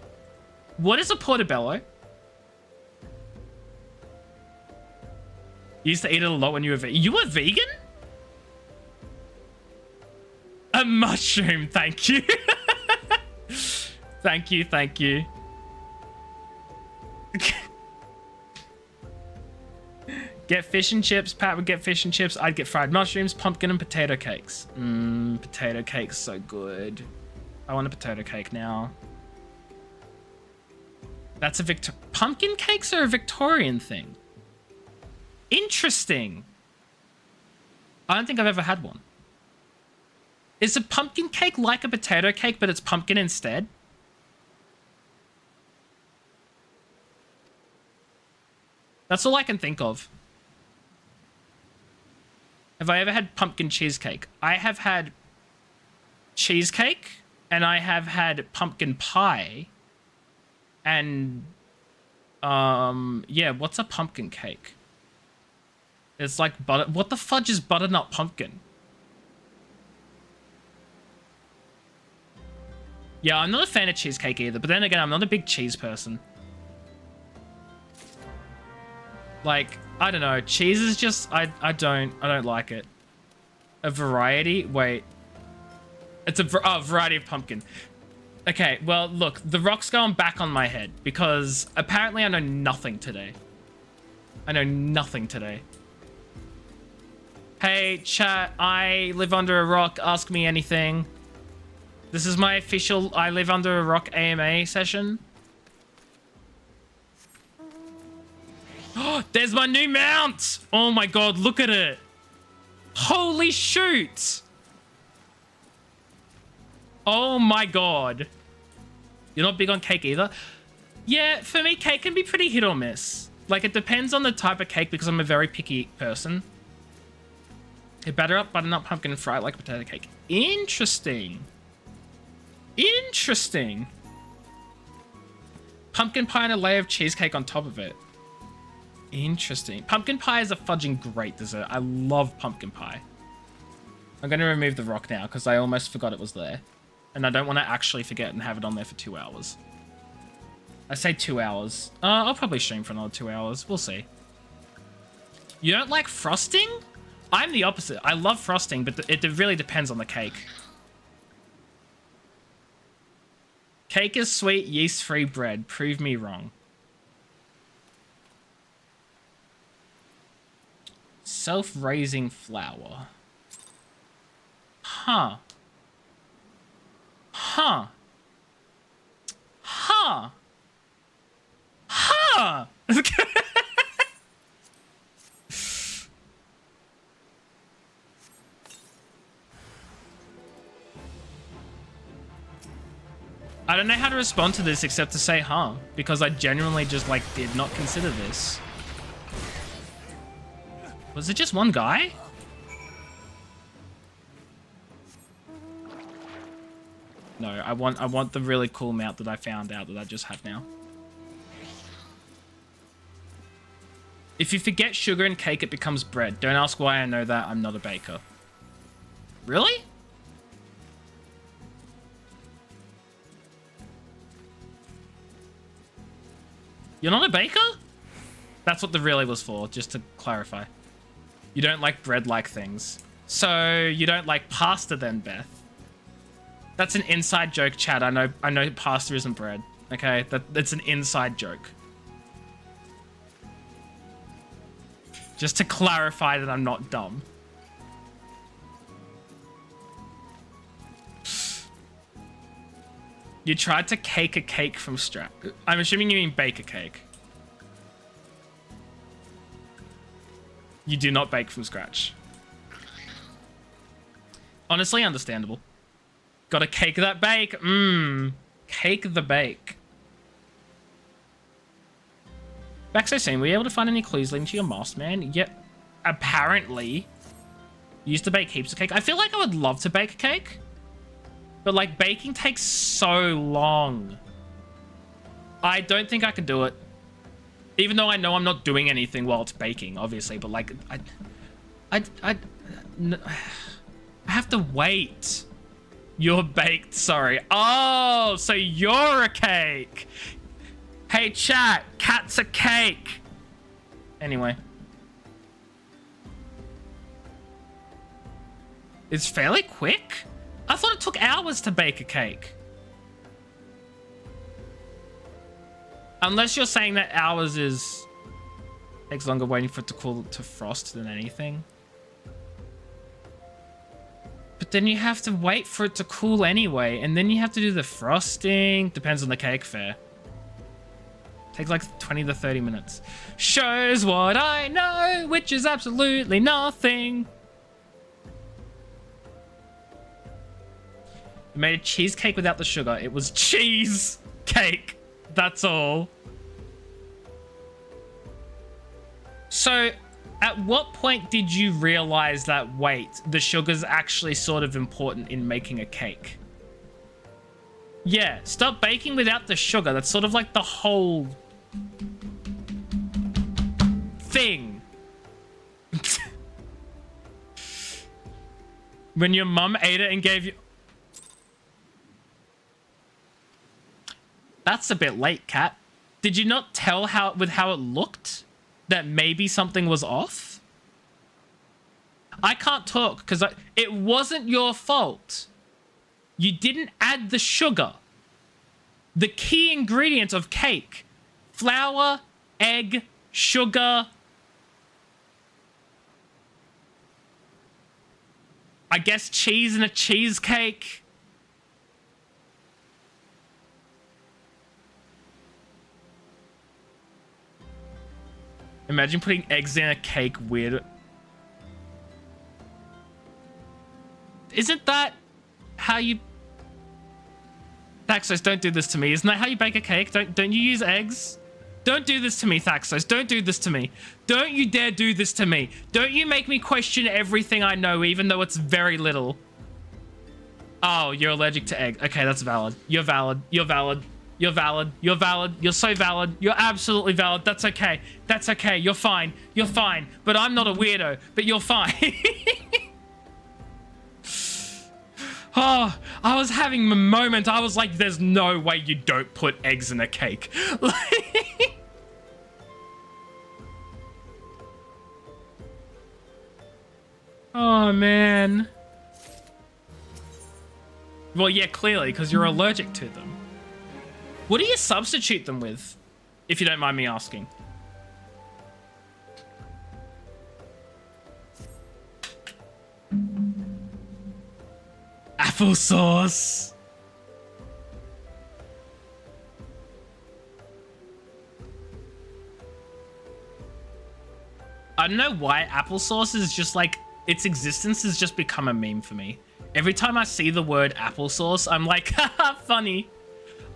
What is a portobello? You used to eat it a lot when you were vegan. You were vegan? A mushroom, thank you. Thank you, thank you. Get fish and chips. Pat would get fish and chips. I'd get fried mushrooms, pumpkin, and potato cakes. Potato cakes, so good. I want a potato cake now. That's a pumpkin cakes are a Victorian thing. Interesting. I don't think I've ever had one. Is a pumpkin cake like a potato cake, but it's pumpkin instead? That's all I can think of. Have I ever had pumpkin cheesecake? I have had cheesecake, and I have had pumpkin pie. And, yeah, what's a pumpkin cake? It's like butter. What the fudge is butternut pumpkin? Yeah, I'm not a fan of cheesecake either, but then again, I'm not a big cheese person. Like, I don't know. Cheese is just, I don't like it. A variety? Wait. It's a variety of pumpkin. Okay, well, look, the rock's going back on my head because apparently I know nothing today. I know nothing today. Hey, chat, I live under a rock. Ask me anything. This is my official I live under a rock AMA session. Oh, there's my new mount! Oh my god, look at it! Holy shoot! Oh my god. You're not big on cake either? Yeah, for me, cake can be pretty hit or miss. Like, it depends on the type of cake because I'm a very picky person. You batter up butternut pumpkin and fry it like a potato cake. Interesting. Interesting. Pumpkin pie and a layer of cheesecake on top of it. Interesting. Pumpkin pie is a fudging great dessert. I love pumpkin pie. I'm going to remove the rock now because I almost forgot it was there. And I don't want to actually forget and have it on there for 2 hours. I say 2 hours. I'll probably stream for another 2 hours. We'll see. You don't like frosting? I'm the opposite. I love frosting, but it really depends on the cake. Cake is sweet, yeast-free bread. Prove me wrong. Self-raising flour. Huh. Huh. Huh. Huh. I don't know how to respond to this except to say huh, because I genuinely just like did not consider this. Was it just one guy? No, I want the really cool mount that I found out that I just have now. If you forget sugar in cake, it becomes bread. Don't ask why I know that. I'm not a baker. Really? You're not a baker? That's what the really was for, just to clarify. You don't like bread-like things. So you don't like pasta then, Beth? That's an inside joke, Chad. I know pasta isn't bread. Okay, that's an inside joke. Just to clarify that I'm not dumb. You tried to cake a cake from scratch. I'm assuming you mean bake a cake. You do not bake from scratch. Honestly, understandable. Gotta cake that bake. Cake the bake. Back so soon, were you able to find any clues leading to your moss, man? Yep. Apparently. You used to bake heaps of cake. I feel like I would love to bake a cake. But like baking takes so long. I don't think I could do it. Even though I know I'm not doing anything while it's baking, obviously, but like I have to wait. You're baked, sorry. Oh, so you're a cake. Hey chat, cat's a cake. Anyway. It's fairly quick. I thought it took hours to bake a cake. Unless you're saying that hours takes longer waiting for it to cool to frost than anything. But then you have to wait for it to cool anyway, and then you have to do the frosting. Depends on the cake fair. Takes like 20 to 30 minutes. Shows what I know, which is absolutely nothing. You made a cheesecake without the sugar. It was cheese cake. That's all. So, at what point did you realize that, wait, the sugar's actually sort of important in making a cake? Yeah, stop baking without the sugar. That's sort of like the whole thing. When your mum ate it and gave you... That's a bit late, Kat. Did you not tell with how it looked that maybe something was off? I can't talk because it wasn't your fault. You didn't add the sugar. The key ingredient of cake. Flour, egg, sugar. I guess cheese in a cheesecake. Imagine putting eggs in a cake weird. Isn't that how you... Thaxos, don't do this to me. Isn't that how you bake a cake? Don't you use eggs? Don't do this to me, Thaxos. Don't do this to me. Don't you dare do this to me. Don't you make me question everything I know, even though it's very little. Oh, you're allergic to egg. Okay, that's valid. You're valid. You're valid. You're valid. You're valid. You're so valid. You're absolutely valid. That's okay. That's okay. You're fine. You're fine. But I'm not a weirdo. But you're fine. Oh, I was having a moment. I was like, there's no way you don't put eggs in a cake. Oh, man. Well, yeah, clearly, because you're allergic to them. What do you substitute them with, if you don't mind me asking? Applesauce. I don't know why applesauce is just like, its existence has just become a meme for me. Every time I see the word applesauce, I'm like, haha, funny.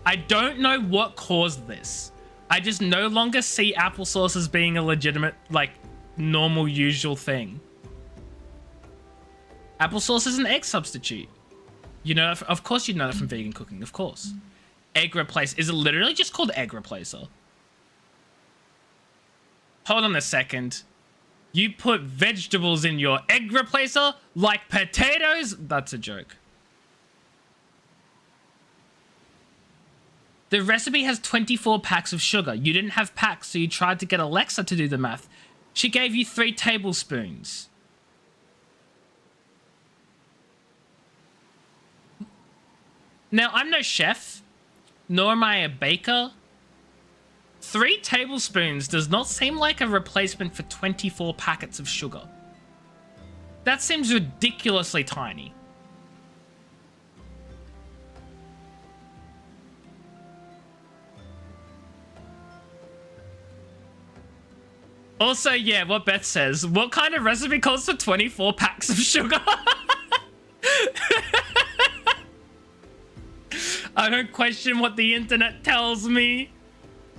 I don't know what caused this. I just no longer see applesauce as being a legitimate, like, normal, usual thing. Applesauce is an egg substitute. You know, of course you know that from vegan cooking, of course. Egg replace. Is it literally just called egg replacer? Hold on a second. You put vegetables in your egg replacer like potatoes? That's a joke. The recipe has 24 packs of sugar. You didn't have packs, so you tried to get Alexa to do the math. She gave you 3 tablespoons. Now, I'm no chef, nor am I a baker. 3 tablespoons does not seem like a replacement for 24 packets of sugar. That seems ridiculously tiny. Also, yeah, what Beth says. What kind of recipe calls for 24 packs of sugar? I don't question what the internet tells me.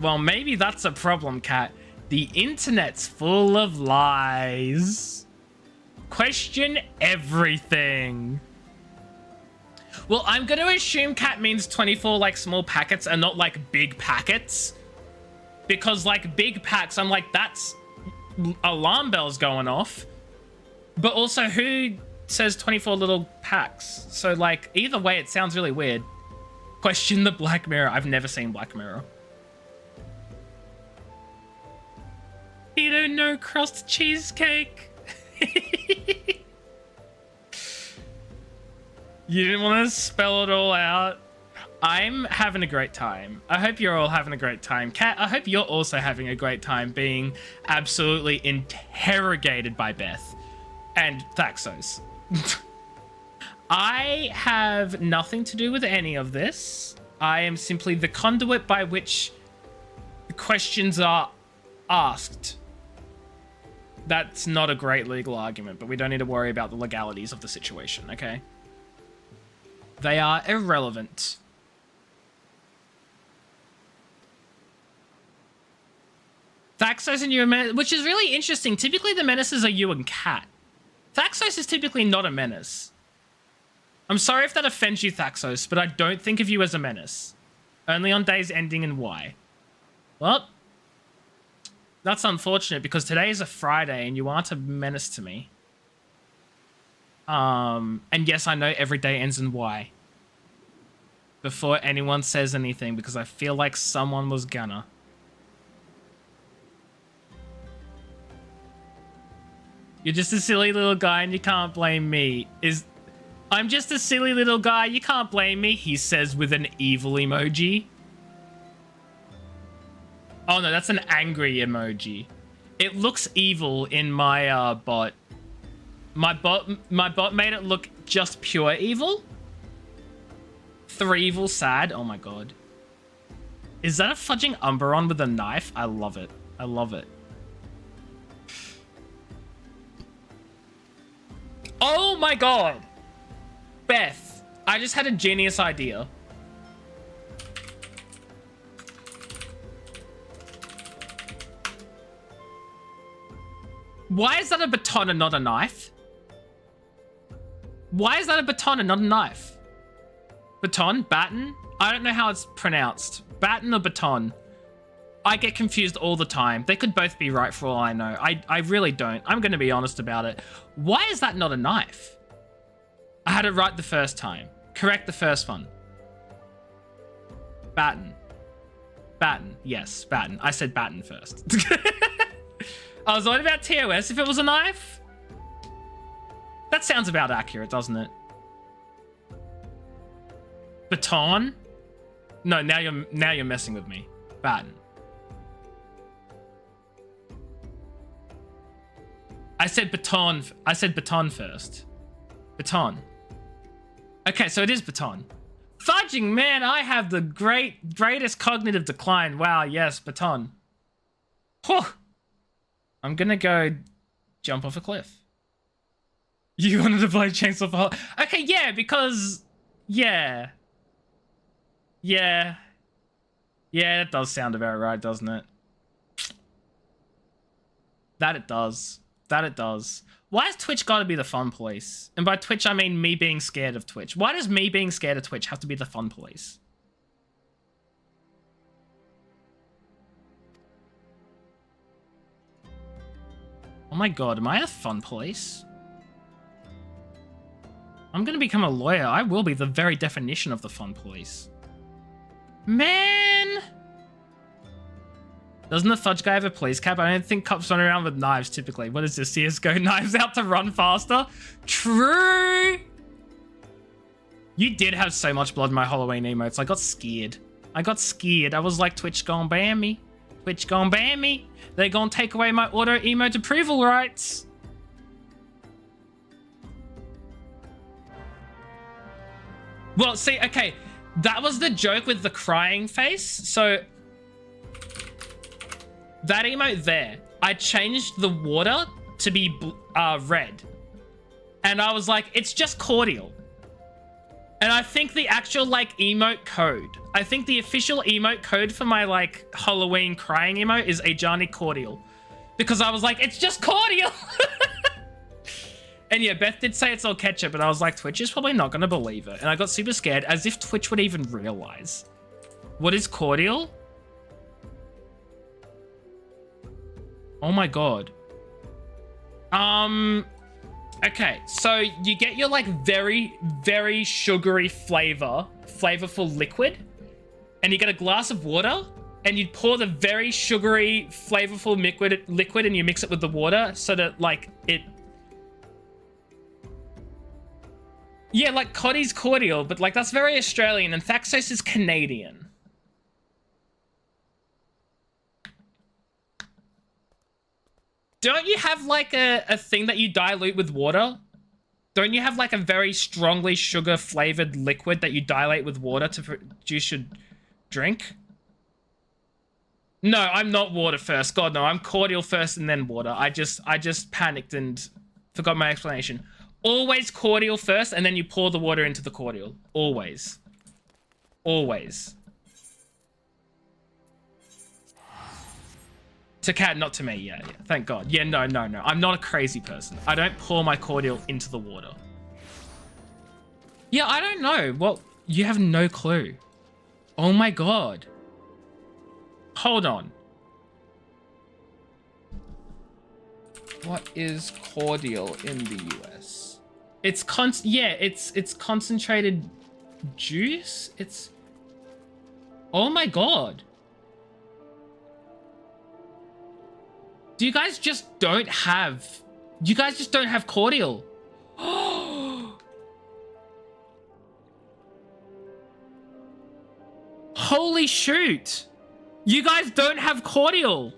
Well, maybe that's a problem, Kat. The internet's full of lies. Question everything. Well, I'm going to assume cat means 24 like small packets and not like big packets. Because like big packs, I'm like, that's alarm bells going off. But also, who says 24 little packs? So like, either way, it sounds really weird. Question the Black Mirror. I've never seen Black Mirror. You don't know crust cheesecake. You didn't want to spell it all out. I'm having a great time. I hope you're all having a great time. Kat, I hope you're also having a great time being absolutely interrogated by Beth and Thaxos. I have nothing to do with any of this. I am simply the conduit by which the questions are asked. That's not a great legal argument, but we don't need to worry about the legalities of the situation, okay? They are irrelevant. Thaxos and you, which is really interesting. Typically, the menaces are you and Kat. Thaxos is typically not a menace. I'm sorry if that offends you, Thaxos, but I don't think of you as a menace. Only on days ending in Y. Well, that's unfortunate because today is a Friday and you aren't a menace to me. And yes, I know every day ends in Y. Before anyone says anything, because I feel like someone was gonna. You're just a silly little guy and you can't blame me. I'm just a silly little guy, you can't blame me, he says with an evil emoji. Oh no, that's an angry emoji. It looks evil in my bot. My bot made it look just pure evil. 3 evil sad. Oh my god. Is that a fudging Umberon with a knife? I love it. I love it. Oh my god. Beth, I just had a genius idea. Why is that a baton and not a knife? Why is that a baton and not a knife? Baton? Baton? I don't know how it's pronounced. Baton or baton? I get confused all the time. They could both be right for all I know. I really don't. I'm going to be honest about it. Why is that not a knife? I had it right the first time. Correct the first one. Baton. Baton. Yes, baton. I said baton first. I was worried about TOS if it was a knife. That sounds about accurate, doesn't it? Baton? No, now you're messing with me. Baton. I said baton. I said baton first. Baton. Okay, so it is baton. Fudging, man, I have the greatest cognitive decline. Wow, yes, baton. Whew. I'm gonna go jump off a cliff. You wanted to play Chainsaw for... Okay, yeah, because... Yeah. Yeah. Yeah, that does sound about right, doesn't it? That it does. That it does. Why has Twitch got to be the fun police? And by Twitch, I mean me being scared of Twitch. Why does me being scared of Twitch have to be the fun police? Oh my god, am I a fun police? I'm gonna become a lawyer. I will be the very definition of the fun police. Man! Doesn't the fudge guy have a police cap? I don't think cops run around with knives typically. What is this? CSGO knives out to run faster? True! You did have so much blood in my Halloween emotes. I got scared. I was like, Twitch gon' ban me. Twitch gon' ban me. They're gonna take away my auto emote approval rights. Well, see, okay. That was the joke with the crying face. So that emote there, I changed the water to be red. And I was like, it's just cordial. And I think the actual, like, emote code, I think the official emote code for my, like, Halloween crying emote is Ajani Cordial. Because I was like, it's just cordial. And yeah, Beth did say it's all ketchup, but I was like, Twitch is probably not going to believe it. And I got super scared, as if Twitch would even realize. What is cordial? Oh my god. Okay, so you get your like very, very sugary flavorful liquid, and you get a glass of water, and you pour the very sugary, flavorful liquid, and you mix it with the water so that like it. Yeah, like Coddy's cordial, but like that's very Australian, and Thaxos is Canadian. Don't you have like a thing that you dilute with water? Don't you have like a very strongly sugar flavored liquid that you dilate with water to produce your drink? No, I'm not water first. God, no, I'm cordial first and then water. I just panicked and forgot my explanation. Always cordial first, and then you pour the water into the cordial. Always. Always. To Cat, not to me. Yeah. Thank God. Yeah, no. I'm not a crazy person. I don't pour my cordial into the water. Yeah, I don't know. Well, you have no clue. Oh my God. Hold on. What is cordial in the US? It's it's concentrated juice. It's. Oh my God. You guys just don't have cordial. Holy shoot. You guys don't have cordial.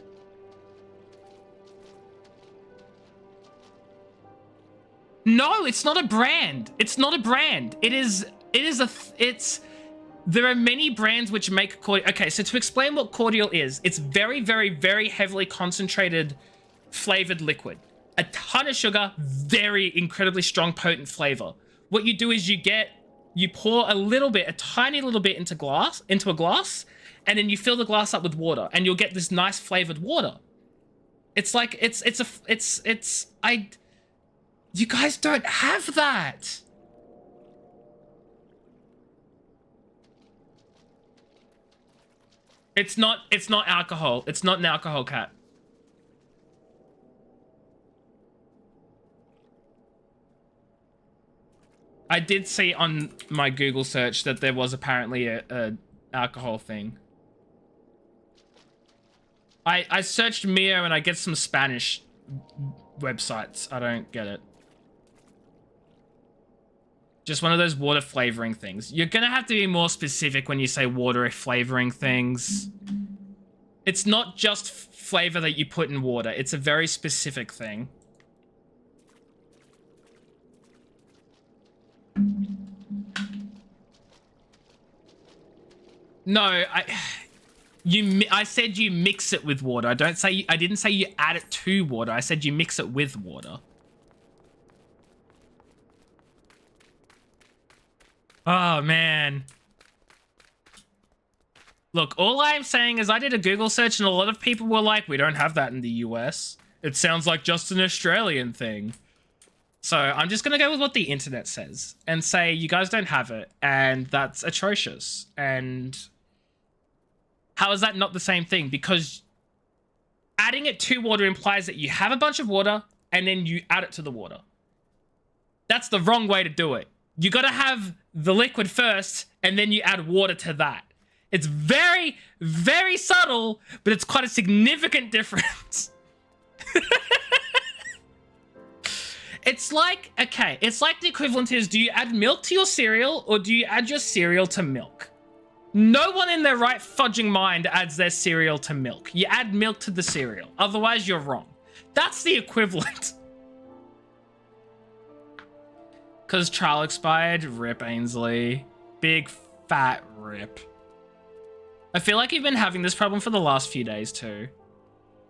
No, it's not a brand. It's not a brand. There are many brands which make cordial. Okay, so to explain what cordial is, it's very, very, very heavily concentrated flavored liquid. A ton of sugar, very incredibly strong, potent flavor. What you do is you pour a tiny little bit into a glass, and then you fill the glass up with water, and you'll get this nice flavored water. It's like, you guys don't have that. It's not alcohol. It's not an alcohol, Cat. I did see on my Google search that there was apparently a alcohol thing. I searched Mio and I get some Spanish websites. I don't get it. Just one of those water flavoring things. You're gonna have to be more specific when you say water flavoring things. It's not just flavor that you put in water. It's a very specific thing. No, I said you mix it with water. I didn't say you add it to water. I said you mix it with water. Oh, man. Look, all I'm saying is I did a Google search and a lot of people were like, we don't have that in the US. It sounds like just an Australian thing. So I'm just going to go with what the internet says and say you guys don't have it, and that's atrocious. And how is that not the same thing? Because adding it to water implies that you have a bunch of water and then you add it to the water. That's the wrong way to do it. You got to have the liquid first, and then you add water to that. It's very, very subtle, but it's quite a significant difference. It's like, okay, it's like the equivalent is, do you add milk to your cereal, or do you add your cereal to milk? No one in their right fudging mind adds their cereal to milk. You add milk to the cereal. Otherwise, you're wrong. That's the equivalent. Because trial expired. Rip, Ainsley. Big fat rip. I feel like you've been having this problem for the last few days too.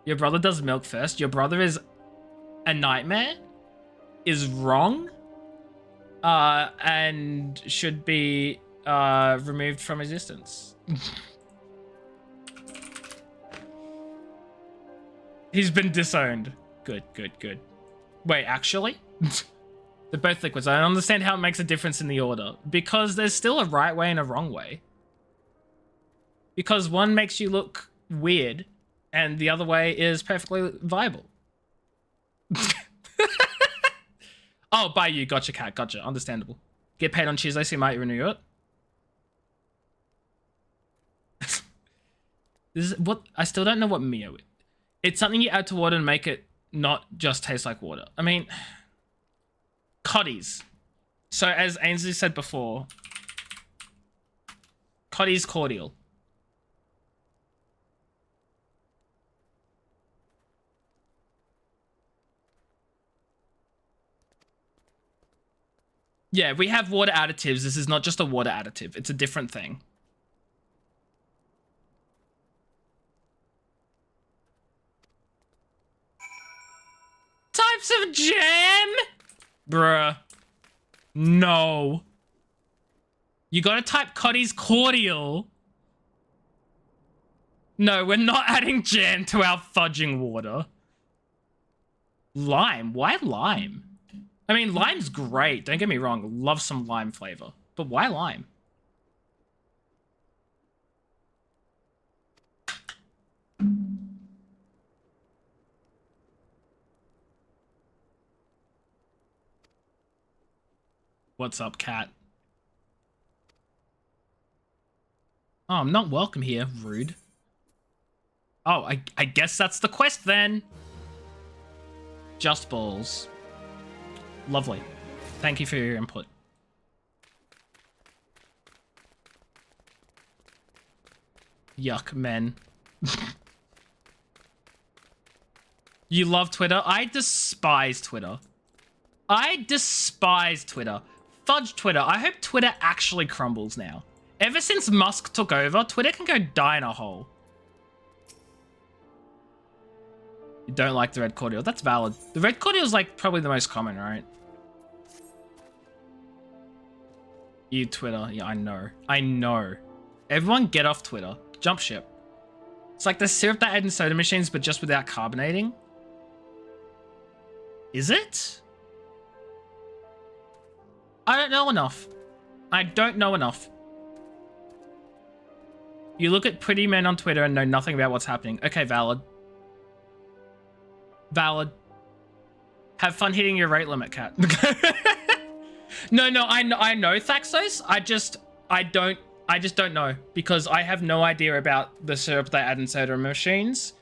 Your brother does milk first. Your brother is a nightmare. Is wrong. And should be removed from existence. He's been disowned. Good, good, good. Wait, actually? They're both liquids. I don't understand how it makes a difference in the order. Because there's still a right way and a wrong way. Because one makes you look weird, and the other way is perfectly viable. Oh, by you. Gotcha, cat. Gotcha. Understandable. Get paid on Tuesday, so you might renew it. This is what I still don't know what Mio is. It's something you add to water and make it not just taste like water. I mean, Coddies. So as Ainsley said before, Coddies cordial. Yeah, we have water additives. This is not just a water additive. It's a different thing. Types of jam? Bruh. No. You gotta type Coddy's cordial. No, we're not adding jam to our fudging water. Lime? Why lime? I mean, lime's great. Don't get me wrong. Love some lime flavor. But why lime? What's up, cat? Oh, I'm not welcome here. Rude. Oh, I guess that's the quest then. Just balls. Lovely. Thank you for your input. Yuck, men. You love Twitter? I despise Twitter. I despise Twitter. Fudge Twitter. I hope Twitter actually crumbles now. Ever since Musk took over, Twitter can go die in a hole. You don't like the red cordial. That's valid. The red cordial is like probably the most common, right? You Twitter. Yeah, I know. I know. Everyone get off Twitter. Jump ship. It's like the syrup that add in soda machines, but just without carbonating. Is it? I don't know enough. I don't know enough. You look at pretty men on Twitter and know nothing about what's happening. Okay, valid. Valid. Have fun hitting your rate limit, cat. No, I know Thaxos. I just don't know because I have no idea about the syrup they add in soda machines,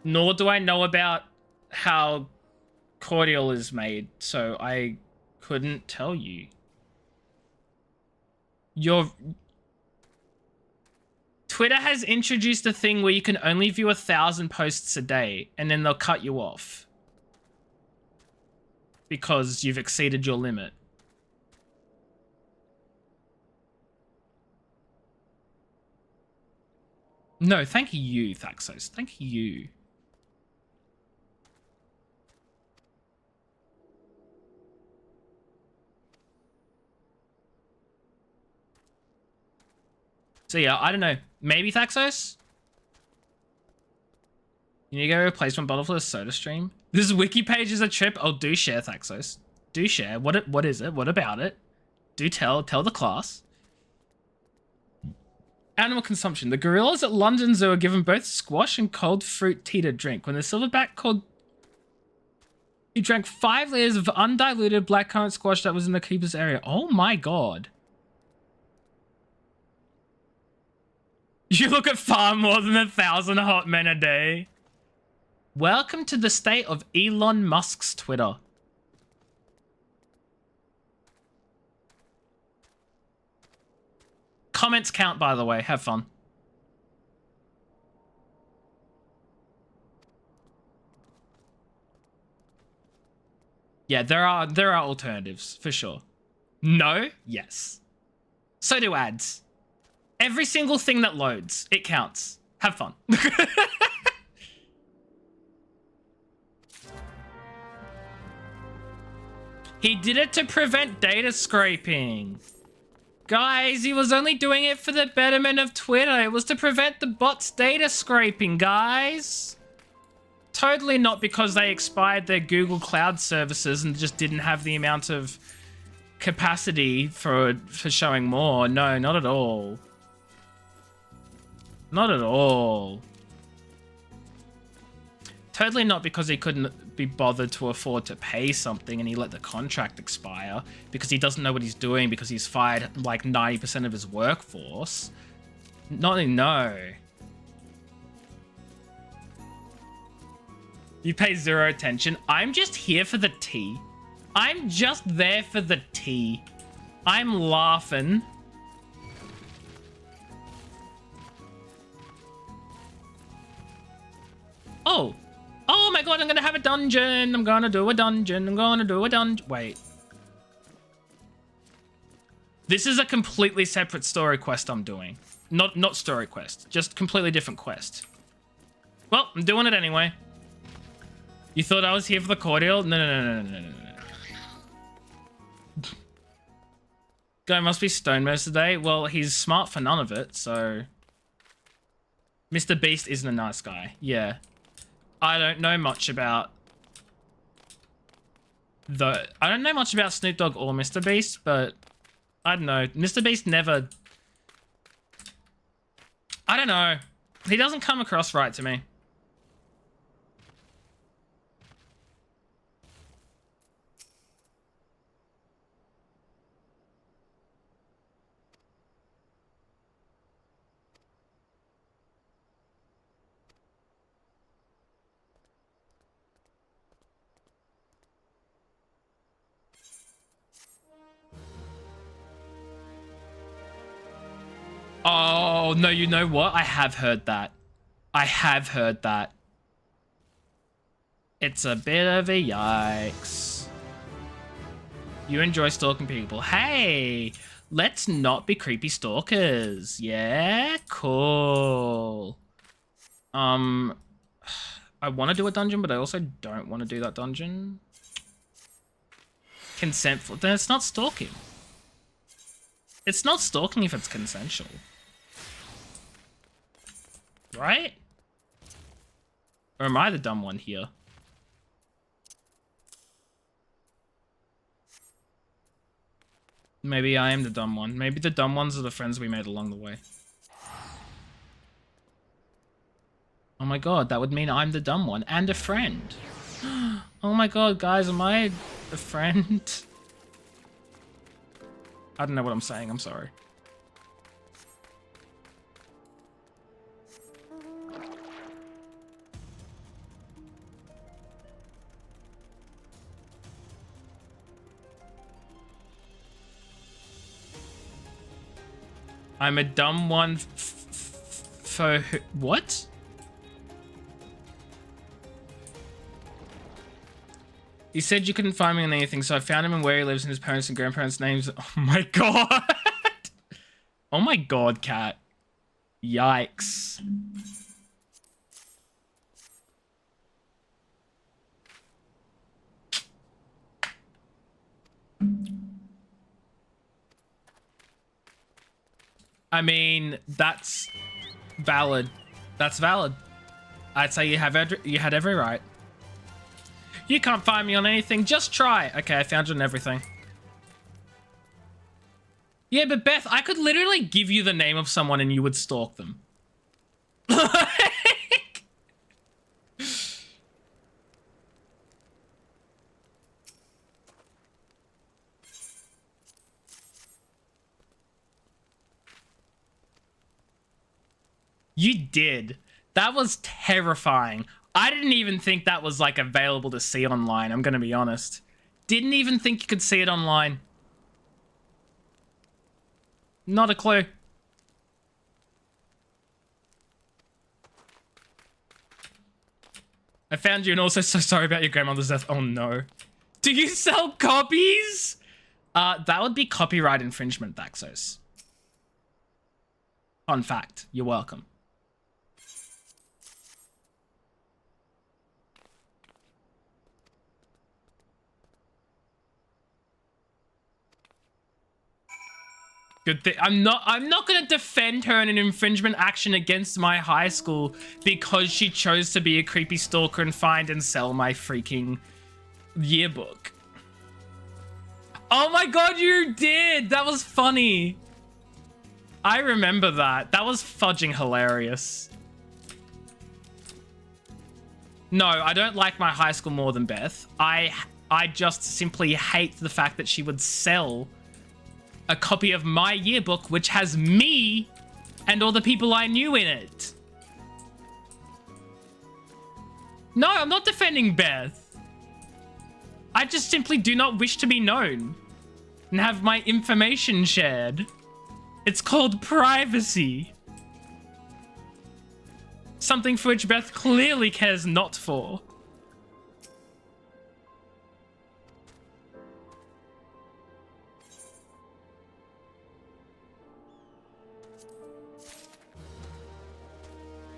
nor do I know about how cordial is made, so I couldn't tell you. Twitter has introduced a thing where you can only view 1,000 posts a day, and then they'll cut you off because you've exceeded your limit. No, thank you, Thaxos. Thank you. So yeah, I don't know. Maybe Thaxos? You need to get a replacement bottle for the soda stream? This wiki page is a trip. Oh, do share, Thaxos. Do share. What is it? What about it? Do tell the class. Animal consumption. The gorillas at London Zoo are given both squash and cold fruit tea to drink. When the silverback called... He drank 5 liters of undiluted blackcurrant squash that was in the keeper's area. Oh my god. You look at far more than 1,000 hot men a day. Welcome to the state of Elon Musk's Twitter. Comments count, by the way. Have fun. Yeah, there are alternatives, for sure. No? Yes. So do ads. Every single thing that loads, it counts. Have fun. He did it to prevent data scraping. Guys, he was only doing it for the betterment of Twitter. It was to prevent the bots data scraping, guys. Totally not because they expired their Google Cloud services and just didn't have the amount of capacity for showing more. No, not at all. Not at all. Totally not because he couldn't be bothered to afford to pay something and he let the contract expire because he doesn't know what he's doing because he's fired like 90% of his workforce. No. You pay zero attention. I'm just here for the tea. I'm just there for the tea. I'm laughing. Oh. Oh my god, I'm gonna have a dungeon. I'm gonna do a dungeon. Wait. This is a completely separate story quest I'm doing. Not story quest. Just completely different quest. Well, I'm doing it anyway. You thought I was here for the cordial? No. Guy must be stoned most of the day. Well, he's smart for none of it, so... Mr. Beast isn't a nice guy. Yeah. I don't know much about... I don't know much about Snoop Dogg or Mr. Beast, but... I don't know. Mr. Beast never... I don't know. He doesn't come across right to me. Oh, no, you know what? I have heard that. It's a bit of a yikes. You enjoy stalking people. Hey, let's not be creepy stalkers. Yeah, cool. I want to do a dungeon, but I also don't want to do that dungeon. Consentful. Then it's not stalking. It's not stalking if it's consensual. Right? Or am I the dumb one here? Maybe I am the dumb one. Maybe the dumb ones are the friends we made along the way. Oh my god, that would mean I'm the dumb one and a friend. Oh my god, guys, am I a friend? I don't know what I'm saying, I'm sorry. I'm a dumb one for who? What? He said you couldn't find me on anything, so I found him and where he lives and his parents and grandparents' names. Oh my god. Oh my god, cat. Yikes. I mean, that's valid. That's valid. I'd say you had every right. You can't find me on anything. Just try. Okay, I found you on everything. Yeah, but Beth, I could literally give you the name of someone and you would stalk them. You did. That was terrifying. I didn't even think that was like available to see online, I'm gonna be honest. Didn't even think you could see it online. Not a clue. I found you and also so sorry about your grandmother's death. Oh no. Do you sell copies? That would be copyright infringement, Daxos. Fun fact. You're welcome. Good thing. I'm not gonna defend her in an infringement action against my high school because she chose to be a creepy stalker and find and sell my freaking yearbook. Oh my god, you did! That was funny. I remember that. That was fudging hilarious. No, I don't like my high school more than Beth. I just simply hate the fact that she would sell a copy of my yearbook, which has me and all the people I knew in it. No, I'm not defending Beth. I just simply do not wish to be known and have my information shared. It's called privacy. Something for which Beth clearly cares not for.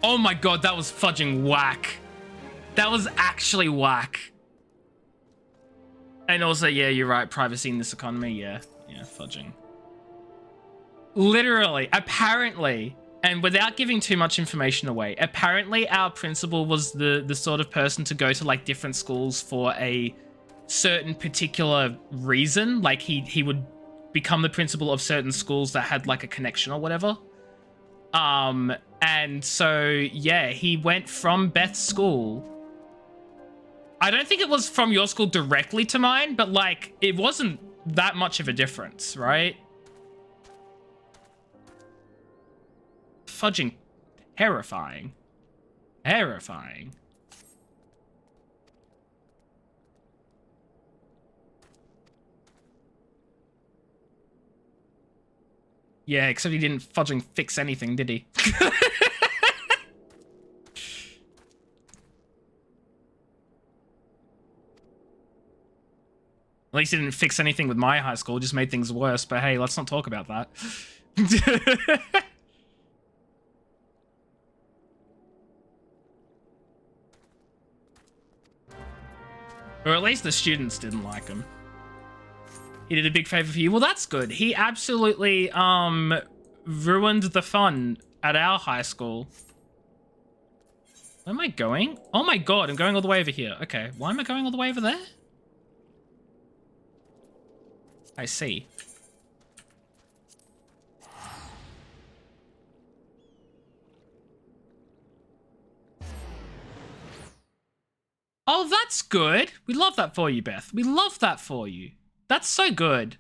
Oh my god, that was fudging whack. That was actually whack. And also, yeah, you're right, privacy in this economy, yeah, fudging. Literally, apparently, and without giving too much information away, apparently our principal was the sort of person to go to like different schools for a certain particular reason. Like he would become the principal of certain schools that had like a connection or whatever. And so, yeah, he went from Beth's school. I don't think it was from your school directly to mine, but like it wasn't that much of a difference, right? Fudging terrifying. Terrifying. Yeah, except he didn't fudging fix anything, did he? At least he didn't fix anything with my high school, just made things worse, but hey, let's not talk about that. Or at least the students didn't like him. He did a big favor for you. Well, that's good. He absolutely ruined the fun at our high school. Where am I going? Oh my god, I'm going all the way over here. Okay, why am I going all the way over there? I see. Oh, that's good. We love that for you, Beth. We love that for you. That's so good.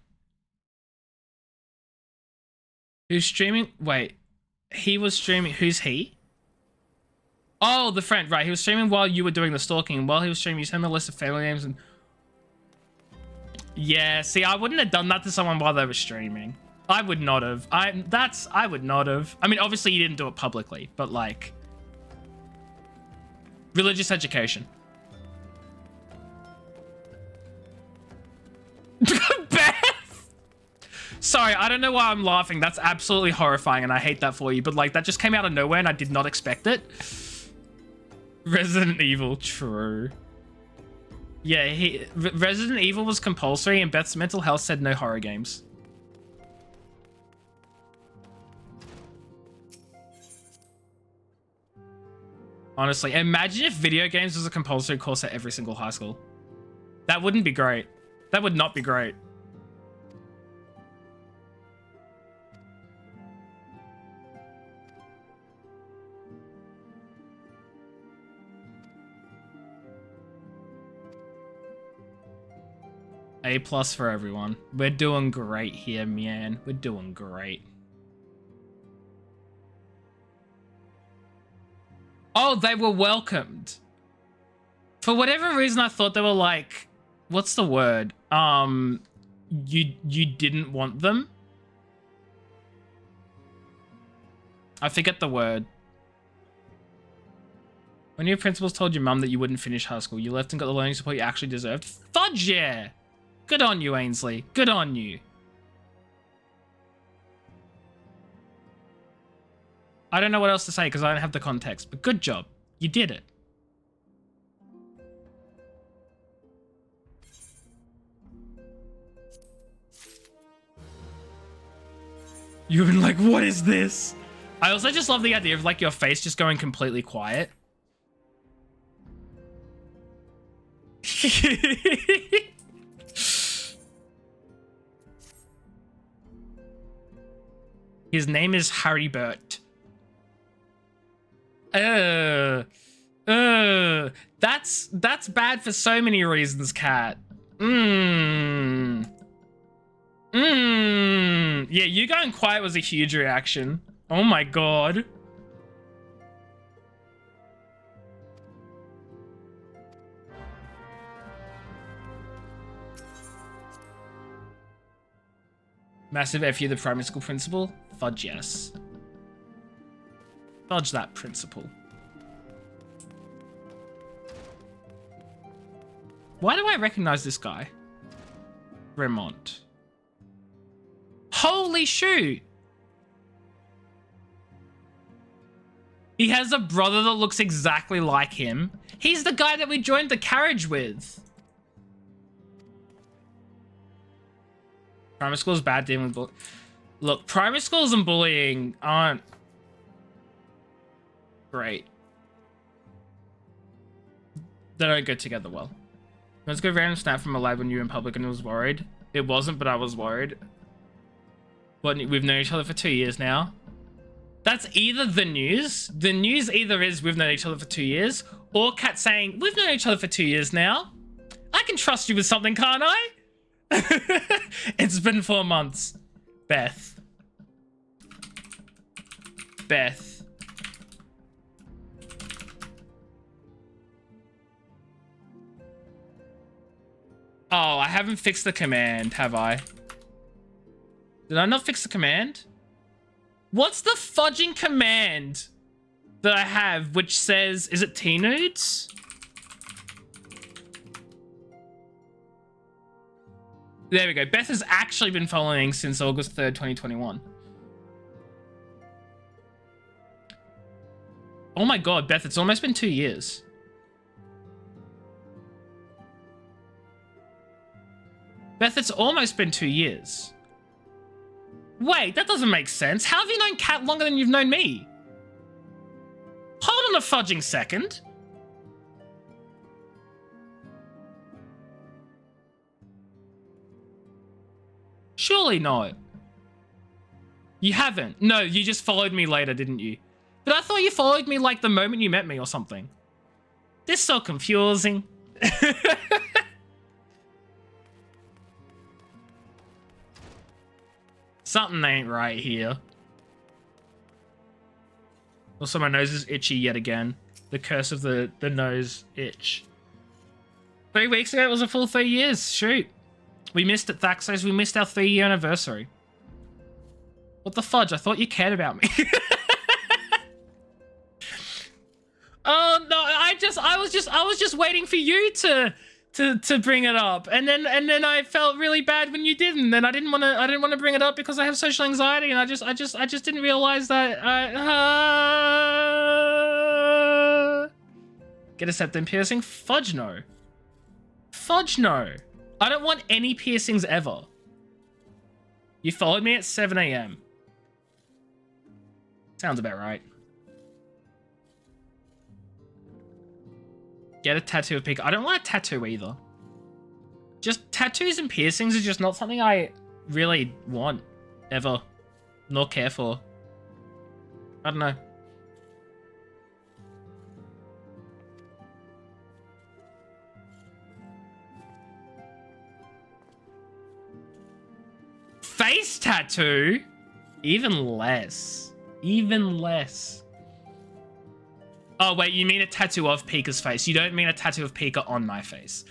Who's streaming? Wait, he was streaming. Who's he? Oh, the friend. Right, he was streaming while you were doing the stalking. While he was streaming, you sent him a list of family names and... Yeah, see, I wouldn't have done that to someone while they were streaming. I would not have. I would not have. I mean, obviously you didn't do it publicly, but like... Religious education. Beth! Sorry, I don't know why I'm laughing. That's absolutely horrifying and I hate that for you. But like, that just came out of nowhere and I did not expect it. Resident Evil, true. Yeah, Resident Evil was compulsory and Beth's mental health said no horror games. Honestly, imagine if video games was a compulsory course at every single high school. That wouldn't be great. That would not be great. A+ for everyone. We're doing great here, man. We're doing great. Oh, they were welcomed. For whatever reason, I thought they were like, what's the word? You didn't want them? I forget the word. When your principals told your mum that you wouldn't finish high school, you left and got the learning support you actually deserved. Fudge yeah! Good on you, Ainsley. Good on you. I don't know what else to say because I don't have the context, but good job. You did it. You've been like, what is this? I also just love the idea of like your face just going completely quiet. His name is Harry Burt. That's bad for so many reasons, Cat. Yeah, you going quiet was a huge reaction. Oh my god. Massive F you, the primary school principal? Fudge yes. Fudge that principal. Why do I recognize this guy? Vermont. Holy shoot! He has a brother that looks exactly like him. He's the guy that we joined the carriage with. Primary school is bad dealing with bullying. Look, primary schools and bullying aren't great. They don't go together well. Let's go random snap from a lab when you were in public and I was worried. It wasn't, but I was worried. What, we've known each other for 2 years now. That's either the news. The news either is we've known each other for 2 years, or Kat saying, we've known each other for 2 years now. I can trust you with something, can't I? It's been 4 months. Beth. Beth. Oh, I haven't fixed the command, have I? Did I not fix the command? What's the fudging command that I have which says, is it T-nudes? There we go. Beth has actually been following since August 3rd, 2021. Oh my god, Beth, it's almost been 2 years. Beth, it's almost been 2 years. Wait, that doesn't make sense. How have you known Kat longer than you've known me? Hold on a fudging second. Surely not. You haven't. No, you just followed me later, didn't you? But I thought you followed me like the moment you met me or something. This is so confusing. Something ain't right here. Also, my nose is itchy yet again. The curse of the nose itch. 3 weeks ago, it was a full 3 years. Shoot. We missed it, Thaxos. We missed our 3-year anniversary. What the fudge? I thought you cared about me. Oh no! I was just waiting for you to bring it up, and then I felt really bad when you didn't. And I didn't want to bring it up because I have social anxiety, and I just didn't realize that. Get a septum piercing? Fudge no. Fudge no. I don't want any piercings ever. You followed me at 7 a.m. Sounds about right. Get a tattoo of Pika. I don't want a tattoo either. Just tattoos and piercings are just not something I really want ever, nor care for. I don't know. Face tattoo? Even less. Even less. Oh, wait, you mean a tattoo of Pika's face. You don't mean a tattoo of Pika on my face.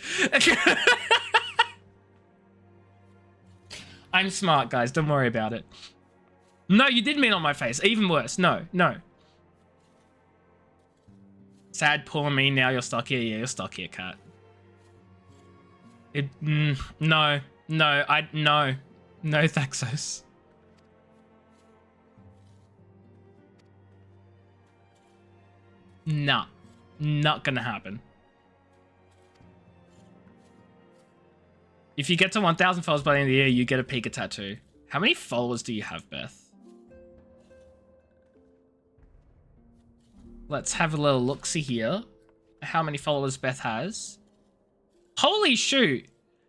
I'm smart, guys. Don't worry about it. No, you did mean on my face. Even worse. No, no. Sad, poor me. Now you're stuck here. Yeah, you're stuck here, Cat. No. No, no. No, Thaxos. Nah. Not gonna happen. If you get to 1,000 followers by the end of the year, you get a Pika tattoo. How many followers do you have, Beth? Let's have a little look-see here. How many followers Beth has. Holy shoot.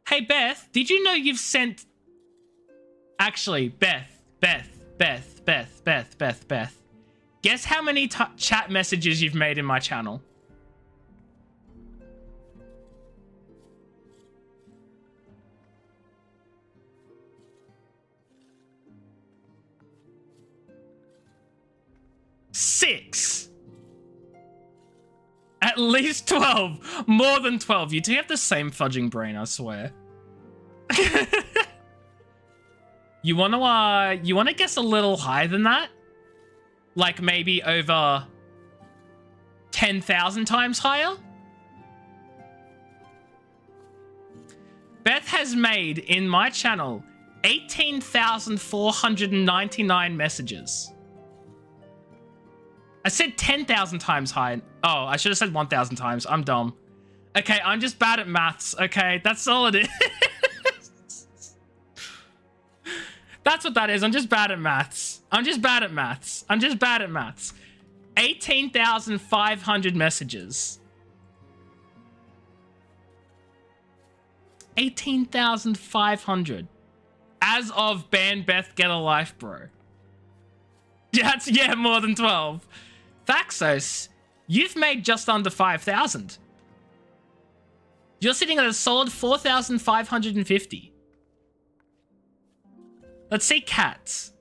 Hey, Beth, did you know you've sent... Actually, Beth. Guess how many chat messages you've made in my channel? Six. At least 12. More than 12. You two have the same fudging brain, I swear. You wanna guess a little higher than that? Like maybe over 10,000 times higher? Beth has made in my channel 18,499 messages. I said 10,000 times high. Oh, I should have said 1,000 times. I'm dumb. Okay, I'm just bad at maths. Okay, that's all it is. That's what that is. I'm just bad at maths. 18,500 messages. 18,500. As of ban Beth, get a life, bro. Yeah, more than 12. Thaxos, you've made just under 5,000. You're sitting at a solid 4,550. Let's see cats.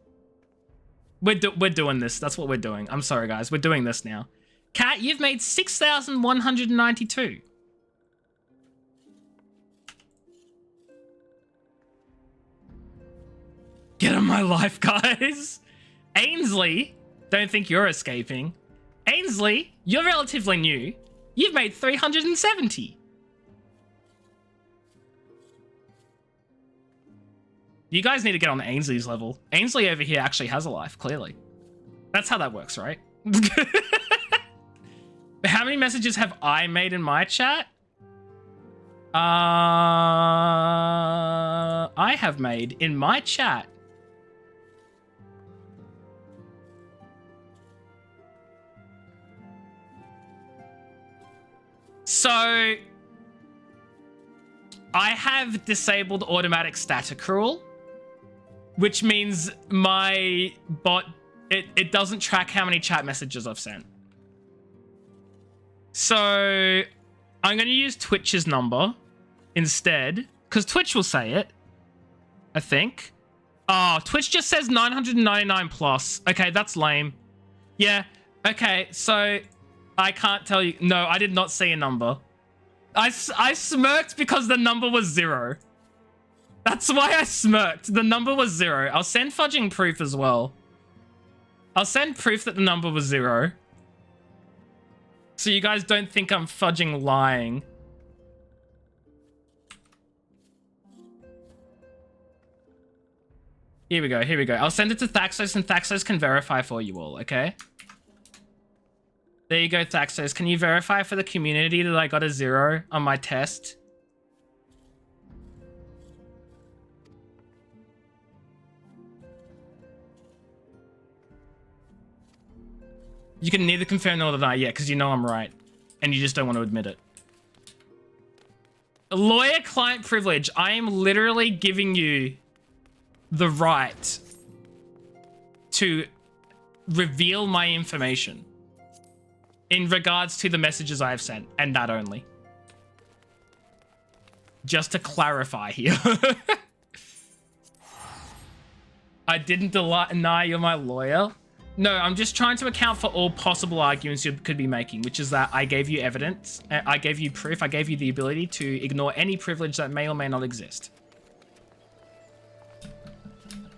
We're doing this. That's what we're doing. I'm sorry, guys. We're doing this now. Cat, you've made 6,192. Get on my life, guys. Ainsley, don't think you're escaping. Ainsley, you're relatively new. You've made 370. You guys need to get on Ainsley's level. Ainsley over here actually has a life, clearly. That's how that works, right? How many messages have I made in my chat? I have made in my chat. So, I have disabled automatic stat accrual, which means my bot, it doesn't track how many chat messages I've sent. So, I'm going to use Twitch's number instead, because Twitch will say it, I think. Oh, Twitch just says 999 plus. Okay, that's lame. Yeah, okay, so... I can't tell you. No, I did not see a number. I smirked because the number was 0. That's why I smirked. The number was 0. I'll send fudging proof as well. I'll send proof that the number was 0. So you guys don't think I'm fudging lying. Here we go. I'll send it to Thaxos and Thaxos can verify for you all, okay? There you go, Thaxos. Can you verify for the community that I got a 0 on my test? You can neither confirm nor deny yet, because you know I'm right. And you just don't want to admit it. Lawyer-client privilege. I am literally giving you the right to reveal my information. In regards to the messages I have sent, and that only. Just to clarify here. I didn't deny you're my lawyer. No, I'm just trying to account for all possible arguments you could be making, which is that I gave you evidence, I gave you proof, I gave you the ability to ignore any privilege that may or may not exist.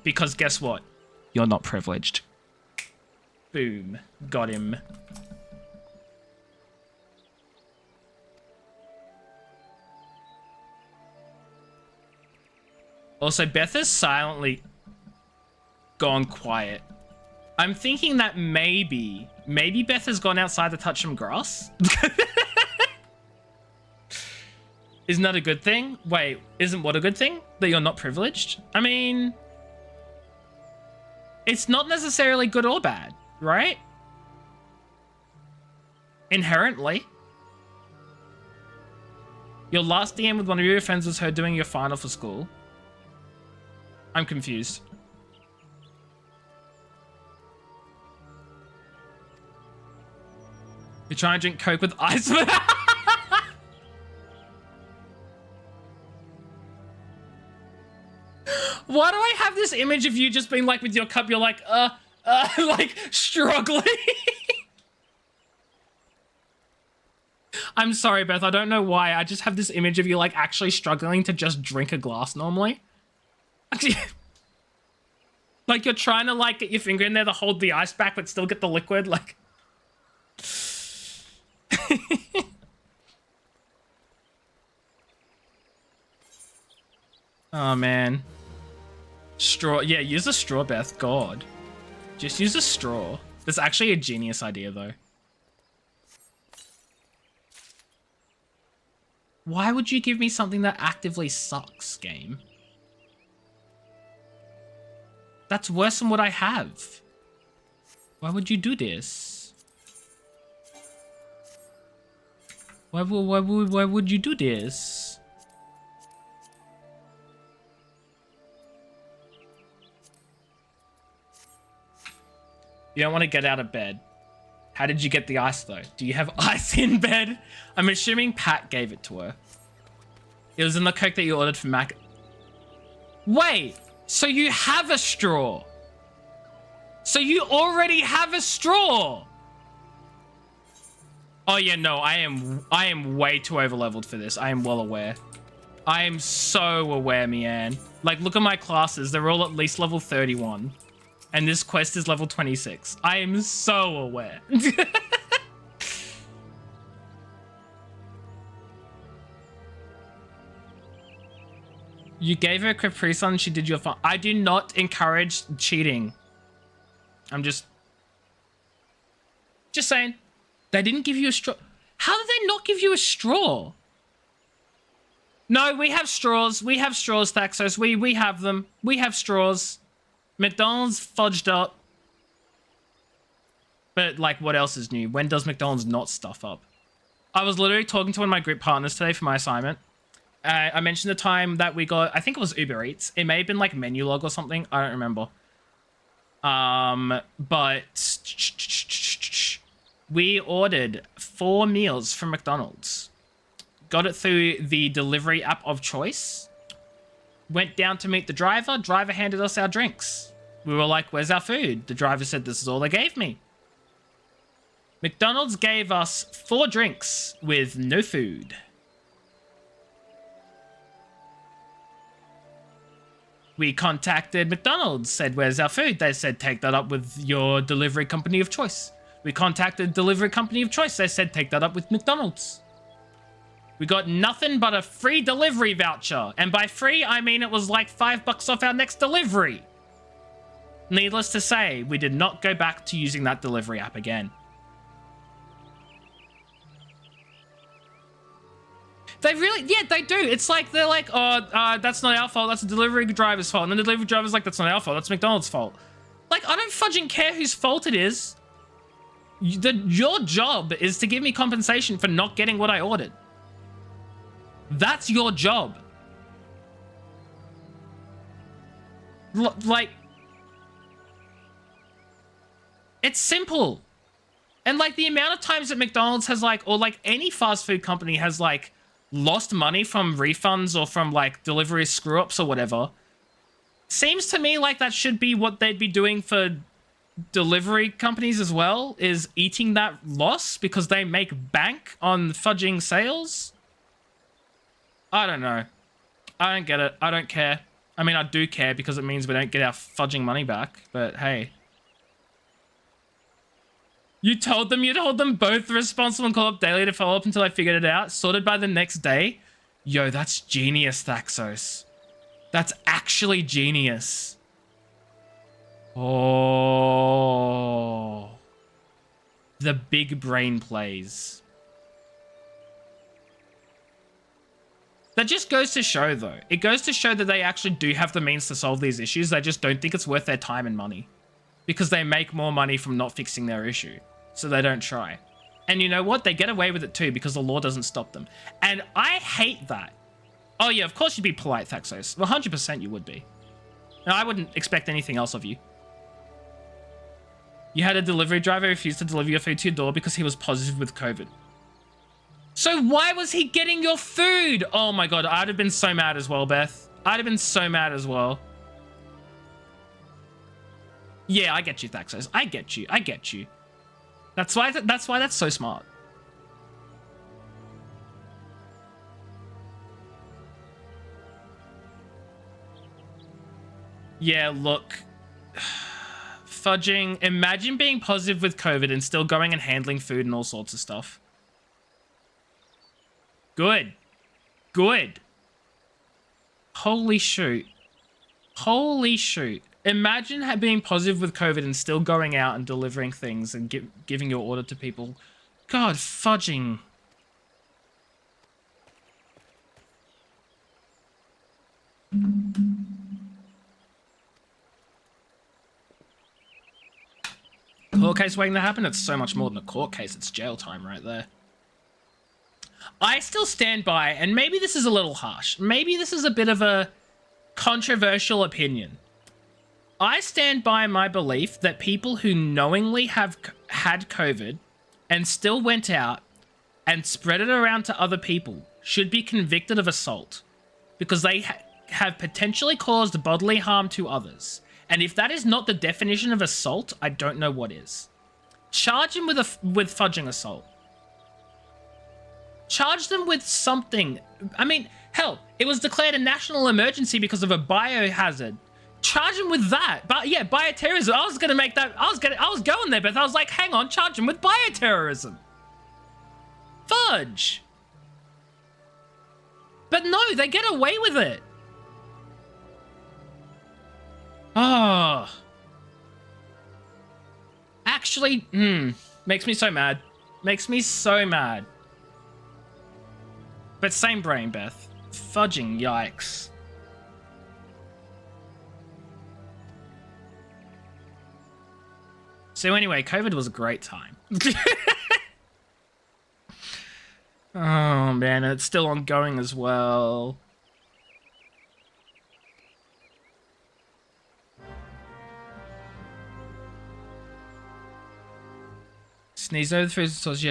Because guess what? You're not privileged. Boom. Got him. Also, Beth has silently gone quiet. I'm thinking that maybe Beth has gone outside to touch some grass. Isn't that a good thing? Wait, isn't what a good thing? That you're not privileged? I mean, it's not necessarily good or bad, right? Inherently. Your last DM with one of your friends was her doing your final for school. I'm confused. You're trying to drink Coke with ice. Why do I have this image of you just being like with your cup, you're like, like struggling? I'm sorry, Beth, I don't know why. I just have this image of you like actually struggling to just drink a glass normally. Like you're trying to like get your finger in there to hold the ice back but still get the liquid, like. Oh man. Straw. Yeah, use a straw, Beth. God. Just use a straw. That's actually a genius idea, though. Why would you give me something that actively sucks, game? That's worse than what I have. Why would you do this? Why would you do this? You don't want to get out of bed. How did you get the ice, though? Do you have ice in bed? I'm assuming Pat gave it to her. It was in the Coke that you ordered from Mac. Wait, so you have a straw? So you already have a straw? Oh yeah, no, I am way too overleveled for this. I am well aware. I am so aware, Mian. Like, look at my classes. They're all at least level 31. And this quest is level 26. I am so aware. You gave her a Capri Sun, she did your fun. I do not encourage cheating. I'm just saying. They didn't give you a straw. How did they not give you a straw? No, we have straws. We have straws, Thaxos. We have them. We have straws. McDonald's fudged up. But, like, what else is new? When does McDonald's not stuff up? I was literally talking to one of my group partners today for my assignment. I mentioned the time that we got, I think it was Uber Eats. It may have been, like, Menulog or something. I don't remember. But we ordered 4 meals from McDonald's. Got it through the delivery app of choice. Went down to meet the driver. Driver handed us our drinks. We were like, where's our food? The driver said, this is all they gave me. McDonald's gave us 4 drinks with no food. We contacted McDonald's, said, where's our food? They said, take that up with your delivery company of choice. We contacted delivery company of choice. They said, take that up with McDonald's. We got nothing but a free delivery voucher. And by free, I mean it was like $5 off our next delivery. Needless to say, we did not go back to using that delivery app again. They really, yeah, they do. It's like, they're like, oh, that's not our fault. That's the delivery driver's fault. And then the delivery driver's like, that's not our fault. That's McDonald's fault. Like, I don't fudging care whose fault it is. Your job is to give me compensation for not getting what I ordered. That's your job. Like, it's simple. And like the amount of times that McDonald's has like, or like any fast food company has like lost money from refunds or from like delivery screw ups or whatever, seems to me like that should be what they'd be doing for delivery companies as well, is eating that loss because they make bank on fudging sales. I don't know. I don't get it. I don't care. I mean, I do care because it means we don't get our fudging money back, but hey. You told them both responsible and call up daily to follow up until I figured it out. Sorted by the next day. Yo, that's genius, Thaxos. That's actually genius. Oh. The big brain plays. That just goes to show, though. It goes to show that they actually do have the means to solve these issues. They just don't think it's worth their time and money. Because they make more money from not fixing their issue. So they don't try. And you know what? They get away with it too because the law doesn't stop them. And I hate that. Oh yeah, of course you'd be polite, Thaxos. 100% you would be. No, I wouldn't expect anything else of you. You had a delivery driver refuse to deliver your food to your door because he was positive with COVID. So why was he getting your food? Oh my god, I'd have been so mad as well, Beth. I'd have been so mad as well. Yeah, I get you, Thaxos. I get you. I get you. That's why that's so smart. Yeah, look. Fudging. Imagine being positive with COVID and still going and handling food and all sorts of stuff. Good. Good. Holy shoot. Holy shoot. Imagine being positive with COVID and still going out and delivering things and giving your order to people. God, fudging. Court case waiting to happen? It's so much more than a court case. It's jail time right there. I still stand by, and maybe this is a little harsh. Maybe this is a bit of a controversial opinion. I stand by my belief that people who knowingly have had COVID and still went out and spread it around to other people should be convicted of assault because they have potentially caused bodily harm to others. And if that is not the definition of assault, I don't know what is. Charge them with fudging assault. Charge them with something. I mean, hell, it was declared a national emergency because of a biohazard. Charge him with that. But yeah, bioterrorism. I was gonna make that. I was going there, but I was like, hang on, charge him with bioterrorism. Fudge. But no, they get away with it. Oh. Actually, makes me so mad. Makes me so mad. But same brain, Beth. Fudging, yikes. So anyway, COVID was a great time. Oh man, and it's still ongoing as well. Sneeze over the food sauce.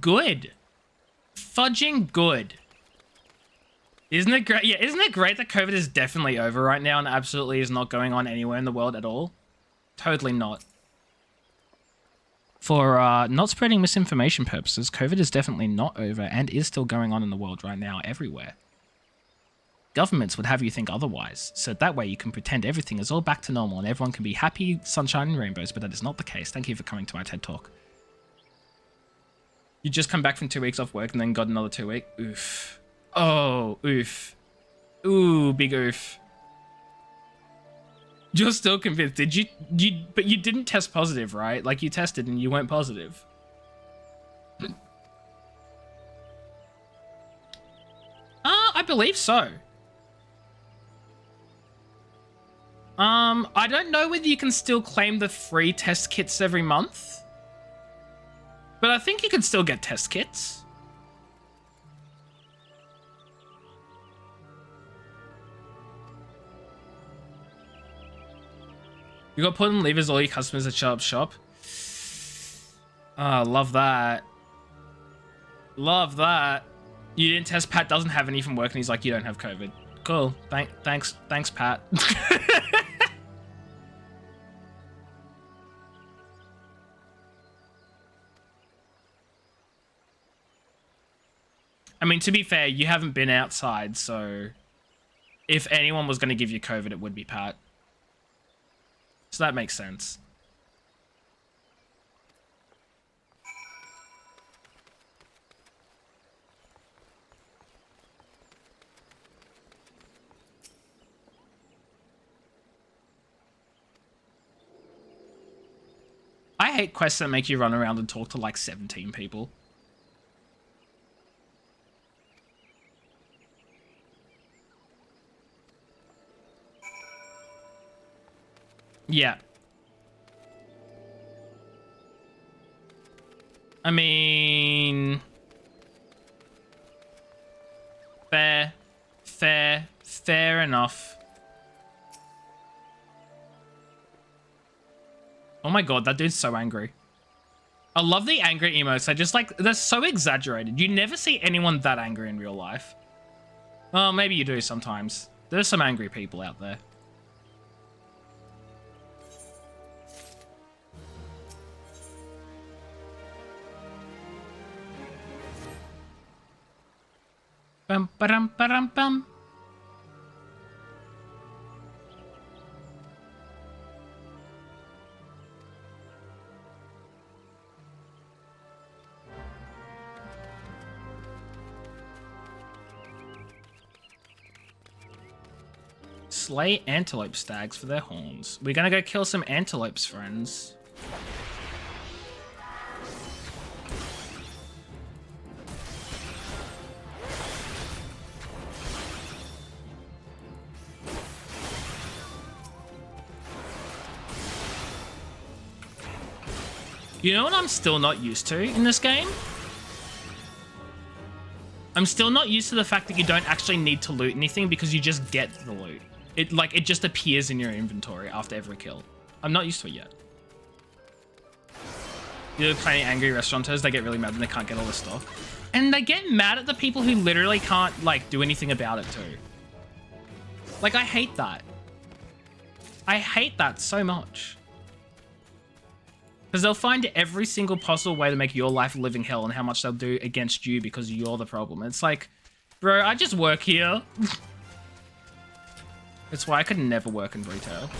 Good. Fudging good. Isn't it great? Yeah, isn't it great that COVID is definitely over right now and absolutely is not going on anywhere in the world at all? Totally not. For not spreading misinformation purposes, COVID is definitely not over and is still going on in the world right now everywhere. Governments would have you think otherwise, so that way you can pretend everything is all back to normal and everyone can be happy, sunshine and rainbows, but that is not the case. Thank you for coming to my TED Talk. You just come back from 2 weeks off work and then got another 2 weeks? Oof. Oh, oof. Ooh, big oof. You're still convinced. But you didn't test positive, right? Like you tested and you weren't positive. I believe so. I don't know whether you can still claim the free test kits every month. But I think you can still get test kits. You got put in levers all your customers that show up shop. Ah, love that. Love that. You didn't test. Pat doesn't have any from work and he's like, you don't have COVID. Cool. Thanks, Pat. I mean, to be fair, you haven't been outside, so if anyone was going to give you COVID, it would be Pat. So that makes sense. I hate quests that make you run around and talk to like 17 people. Yeah. I mean... Fair. Fair enough. Oh my god, that dude's so angry. I love the angry emotes. I just like, they're so exaggerated. You never see anyone that angry in real life. Well, maybe you do sometimes. There's some angry people out there. Bum ba-dum ba-dum bum. Slay antelope stags for their horns. We're gonna go kill some antelopes, friends. You know what I'm still not used to in this game? I'm still not used to the fact that you don't actually need to loot anything because you just get the loot. It just appears in your inventory after every kill. I'm not used to it yet. You know, plenty angry restaurateurs, they get really mad when they can't get all this stuff. And they get mad at the people who literally can't, like, do anything about it too. Like, I hate that. I hate that so much. Because they'll find every single possible way to make your life a living hell and how much they'll do against you because you're the problem. It's like, bro, I just work here. That's why I could never work in retail.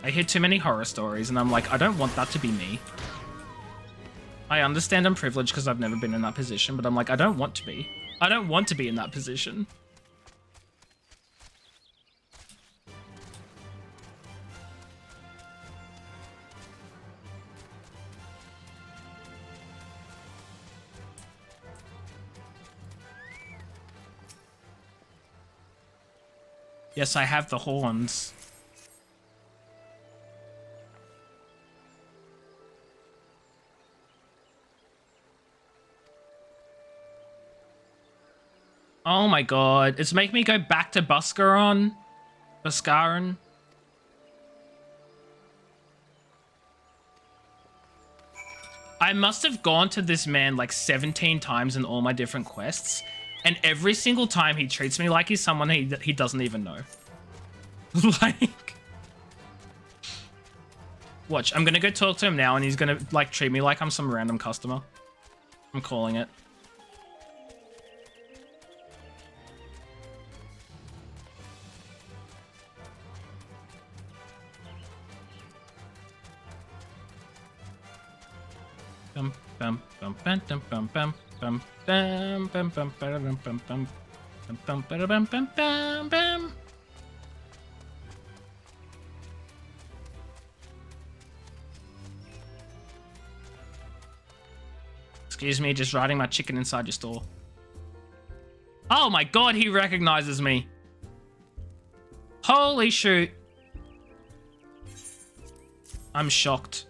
I hear too many horror stories and I'm like, I don't want that to be me. I understand I'm privileged because I've never been in that position, but I'm like, I don't want to be. I don't want to be in that position. Yes, I have the horns. Oh my god, it's making me go back to Buscaron. I must have gone to this man like 17 times in all my different quests. And every single time he treats me like he's someone he doesn't even know. Like... Watch, I'm gonna go talk to him now and he's gonna like treat me like I'm some random customer. I'm calling it. Bum bum bum bum bum bum bum bum bum bum bum bum bum bum bum bum bum bum bum. Excuse me, just riding my chicken inside your store. Oh my god, he recognizes me. Holy shoot. I'm shocked.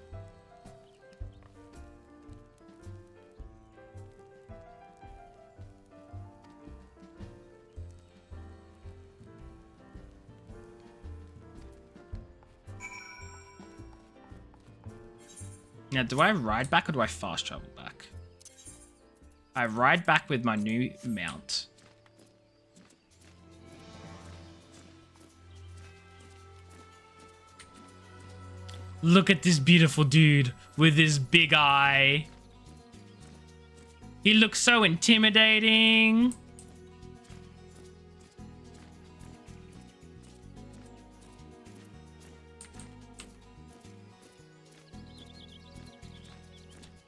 Now, do I ride back or do I fast travel back? I ride back with my new mount. Look at this beautiful dude with his big eye. He looks so intimidating.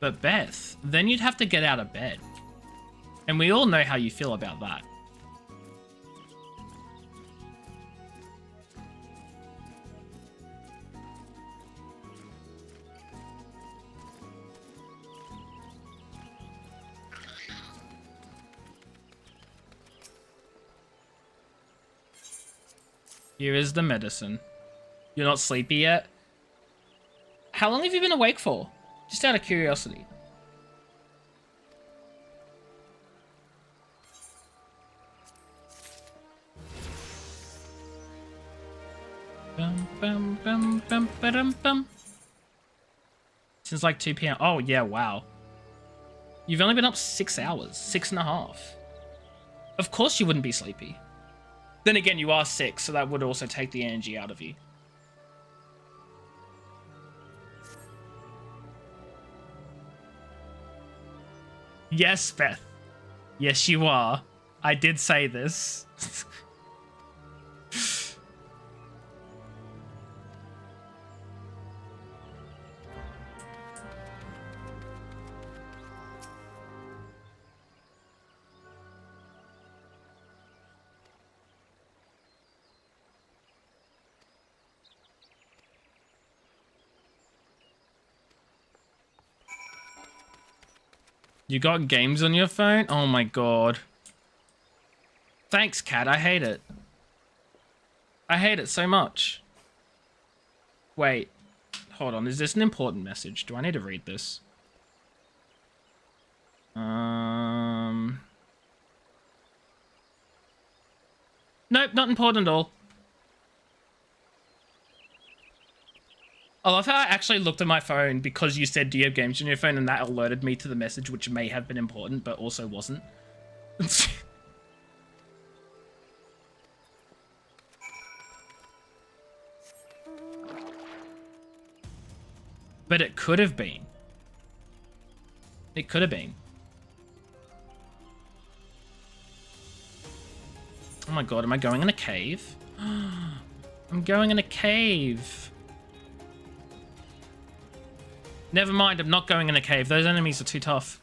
But Beth, then you'd have to get out of bed. And we all know how you feel about that. Here is the medicine. You're not sleepy yet? How long have you been awake for? Just out of curiosity. Bum, bum, bum, bum, ba-dum, bum. Since like 2 p.m. Oh, yeah, wow. You've only been up 6 hours. 6.5. Of course you wouldn't be sleepy. Then again, you are sick, so that would also take the energy out of you. Yes, Beth. Yes, you are. I did say this. You got games on your phone? Oh my god. Thanks, Cat. I hate it. I hate it so much. Wait. Hold on. Is this an important message? Do I need to read this? Nope, not important at all. I love how I actually looked at my phone because you said, do you have games on your phone? And that alerted me to the message, which may have been important, but also wasn't. But it could have been. It could have been. Oh my god, am I going in a cave? I'm going in a cave. Never mind, I'm not going in a cave. Those enemies are too tough.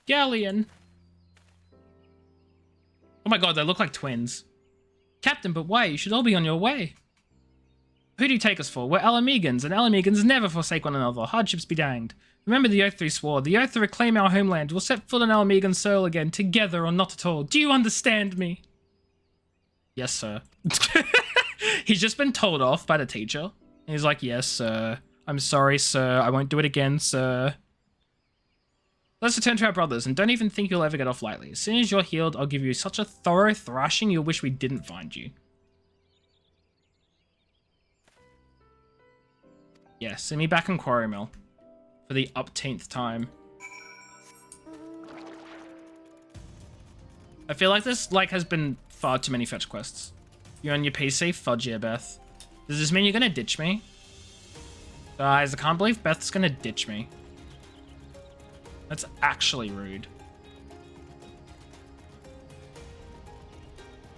Galleon. Oh my god, they look like twins. Captain, but why? You should all be on your way. Who do you take us for? We're Alamegans, and Alamegans never forsake one another. Hardships be danged. Remember the oath we swore, the oath to reclaim our homeland. We'll set foot on Alamegan soil again, together or not at all. Do you understand me? Yes, sir. He's just been told off by the teacher. He's like, yes, sir. I'm sorry, sir. I won't do it again, sir. Let's return to our brothers, and don't even think you'll ever get off lightly. As soon as you're healed, I'll give you such a thorough thrashing you'll wish we didn't find you. Yeah, send me back in Quarry Mill. For the upteenth time. I feel like this, has been far too many fetch quests. You're on your PC? Fudge yeah, Beth. Does this mean you're gonna ditch me? Guys, I can't believe Beth's gonna ditch me. That's actually rude.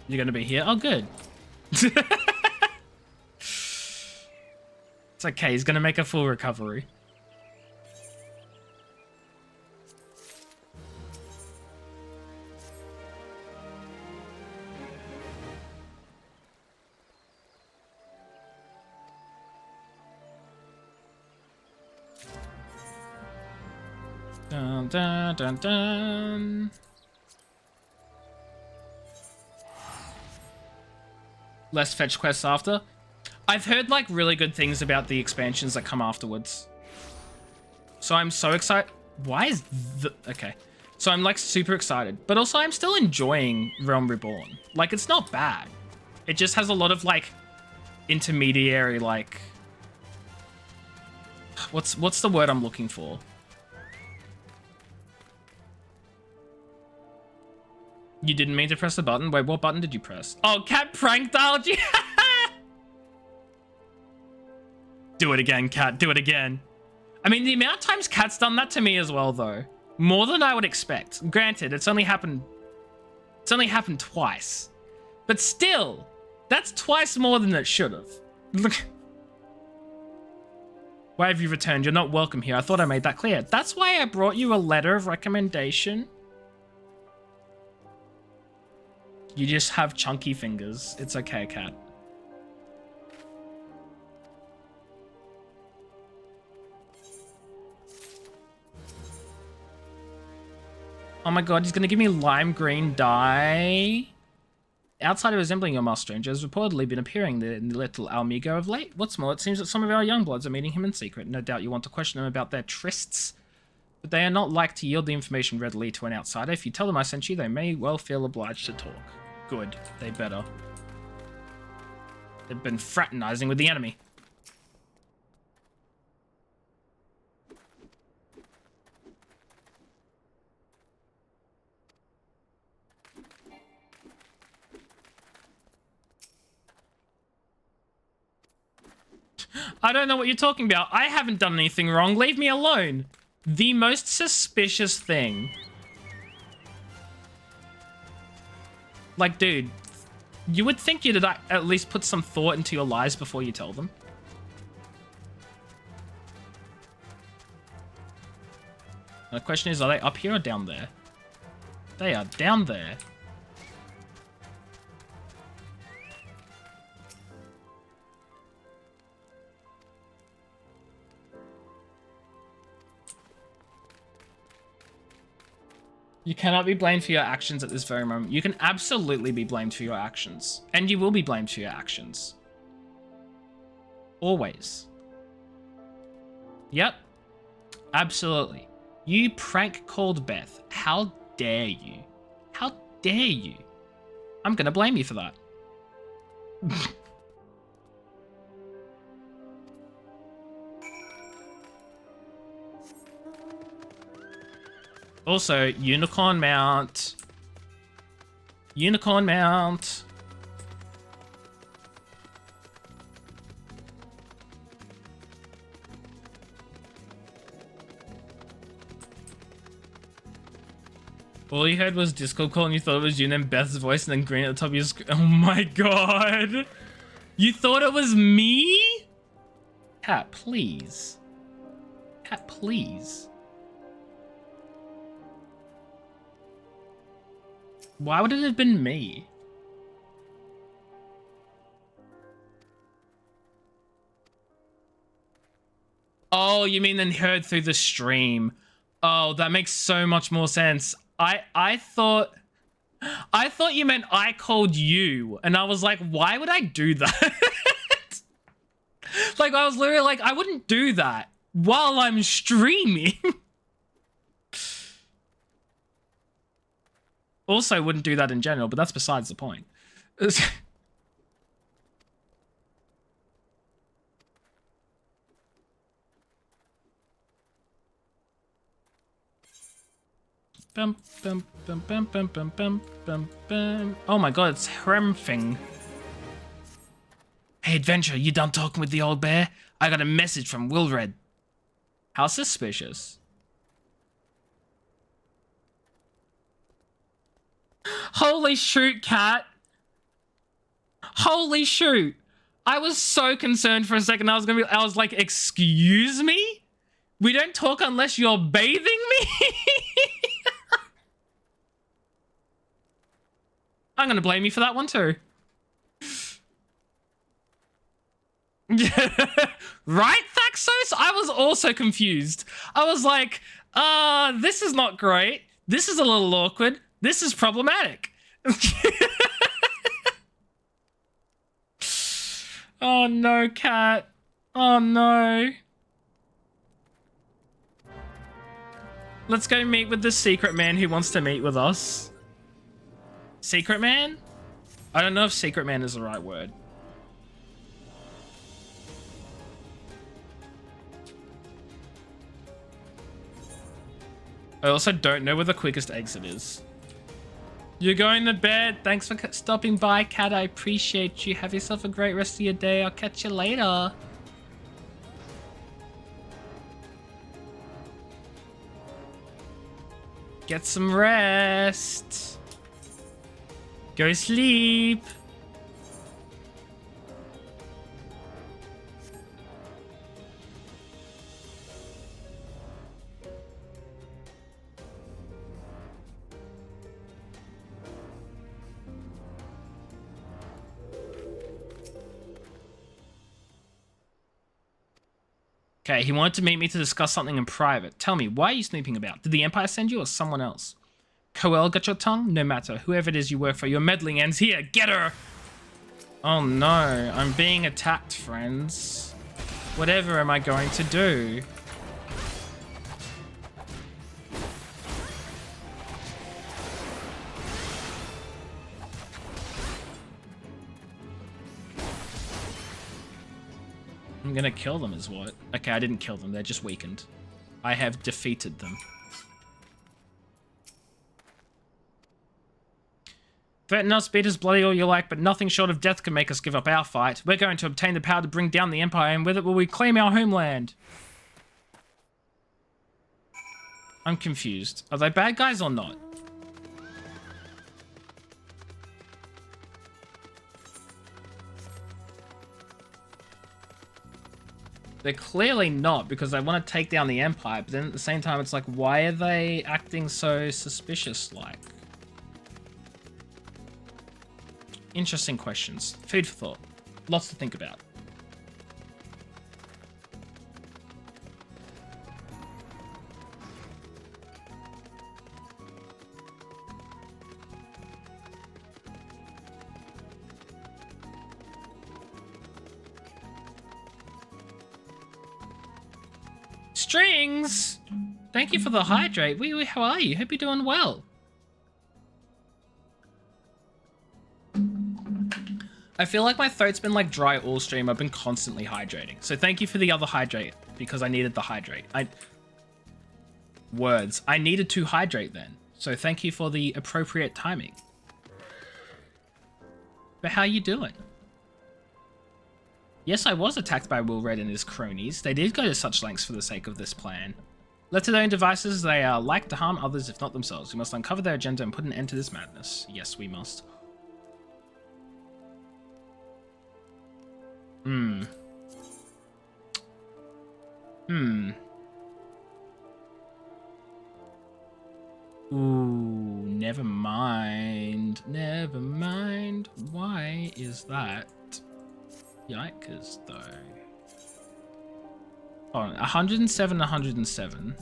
You're gonna be here? Oh, good. It's okay, he's gonna make a full recovery. Dun, dun, dun, dun. Less fetch quests after. I've heard really good things about the expansions that come afterwards. So I'm so excited. Why is the... Okay. So I'm super excited. But also I'm still enjoying Realm Reborn. It's not bad. It just has a lot of intermediary What's the word I'm looking for? You didn't mean to press the button? Wait, what button did you press? Oh, Cat prank dialed you! Do it again, Cat. Do it again. I mean, the amount of times Cat's done that to me as well, though. More than I would expect. Granted, it's only happened twice. But still, that's twice more than it should have. Look. Why have you returned? You're not welcome here. I thought I made that clear. That's why I brought you a letter of recommendation. You just have chunky fingers. It's okay, cat. Oh my god, he's gonna give me lime green dye. Outside resembling your mouse stranger has reportedly been appearing in the little Almigo of late. What's more, it seems that some of our young bloods are meeting him in secret. No doubt you want to question them about their trysts, but they are not like to yield the information readily to an outsider. If you tell them I sent you, they may well feel obliged to talk. Good. They better. They've been fraternizing with the enemy. I don't know what you're talking about. I haven't done anything wrong. Leave me alone. The most suspicious thing. Like, dude, you would think you'd at least put some thought into your lies before you tell them. And the question is, are they up here or down there? They are down there. You cannot be blamed for your actions at this very moment. You can absolutely be blamed for your actions. And you will be blamed for your actions. Always. Yep. Absolutely. You prank called Beth. How dare you? How dare you? I'm gonna blame you for that. Also, unicorn mount. Unicorn mount. All you heard was Discord call and you thought it was you and then Beth's voice and then green at the top of your screen. Oh my god. You thought it was me? Cat, please. Cat, please. Why would it have been me? Oh, you mean then heard through the stream. Oh, that makes so much more sense. I thought you meant I called you, and I was like, why would I do that? Like, I was literally like, I wouldn't do that while I'm streaming. Also, wouldn't do that in general, but that's besides the point. Bum, bum, bum, bum, bum, bum, bum, bum, bum. Oh my god, it's Hremfing. Hey, Adventure, you done talking with the old bear? I got a message from Wilred. How suspicious. Holy shoot, cat. Holy shoot. I was so concerned for a second. I was like, excuse me? We don't talk unless you're bathing me? I'm gonna blame you for that one too. Right, Thaxos? I was also confused. I was like, this is not great. This is a little awkward. This is problematic. Oh no, cat. Oh no. Let's go meet with the secret man who wants to meet with us. Secret man? I don't know if secret man is the right word. I also don't know where the quickest exit is. You're going to bed. Thanks for stopping by, cat. I appreciate you. Have yourself a great rest of your day. I'll catch you later. Get some rest. Go sleep. Okay, he wanted to meet me to discuss something in private. Tell me, why are you snooping about? Did the Empire send you or someone else? Coel got your tongue? No matter. Whoever it is you work for, your meddling ends here. Get her! Oh no, I'm being attacked, friends. Whatever am I going to do? I'm gonna kill them is what? Okay, I didn't kill them, they're just weakened. I have defeated them. Threaten us, beat us bloody all you like, but nothing short of death can make us give up our fight. We're going to obtain the power to bring down the Empire, and with it will we claim our homeland. I'm confused. Are they bad guys or not? They're clearly not, because they want to take down the Empire, but then at the same time, it's like, why are they acting so suspicious-like? Interesting questions. Food for thought. Lots to think about. Strings! Thank you for the hydrate. Wee wee, how are you? Hope you're doing well. I feel like my throat's been like dry all stream. I've been constantly hydrating. So thank you for the other hydrate, because I needed the hydrate. Words. I needed to hydrate then. So thank you for the appropriate timing. But how you doing? Yes, I was attacked by Will Red and his cronies. They did go to such lengths for the sake of this plan. Left to their own devices, they are like to harm others if not themselves. We must uncover their agenda and put an end to this madness. Yes, we must. Ooh, never mind. Never mind. Why is that? Yikers, though. Hold on, 107, 107.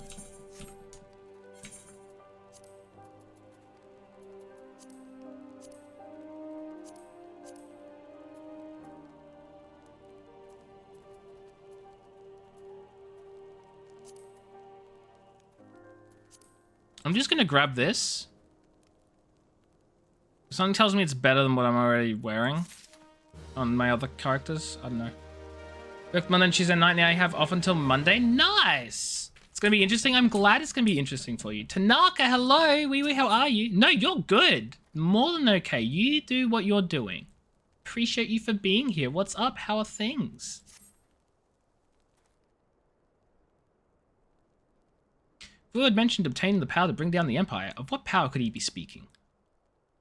I'm just gonna grab this. Something tells me it's better than what I'm already wearing on my other characters. I don't know. Booked Monday and Tuesday night. Now I have off until Monday. Nice. It's gonna be interesting. I'm glad it's gonna be interesting for you. Tanaka, hello. Wee wee, how are you? No, you're good. More than okay. You do what you're doing. Appreciate you for being here. What's up? How are things? Will had mentioned obtaining the power to bring down the Empire. Of what power could he be speaking?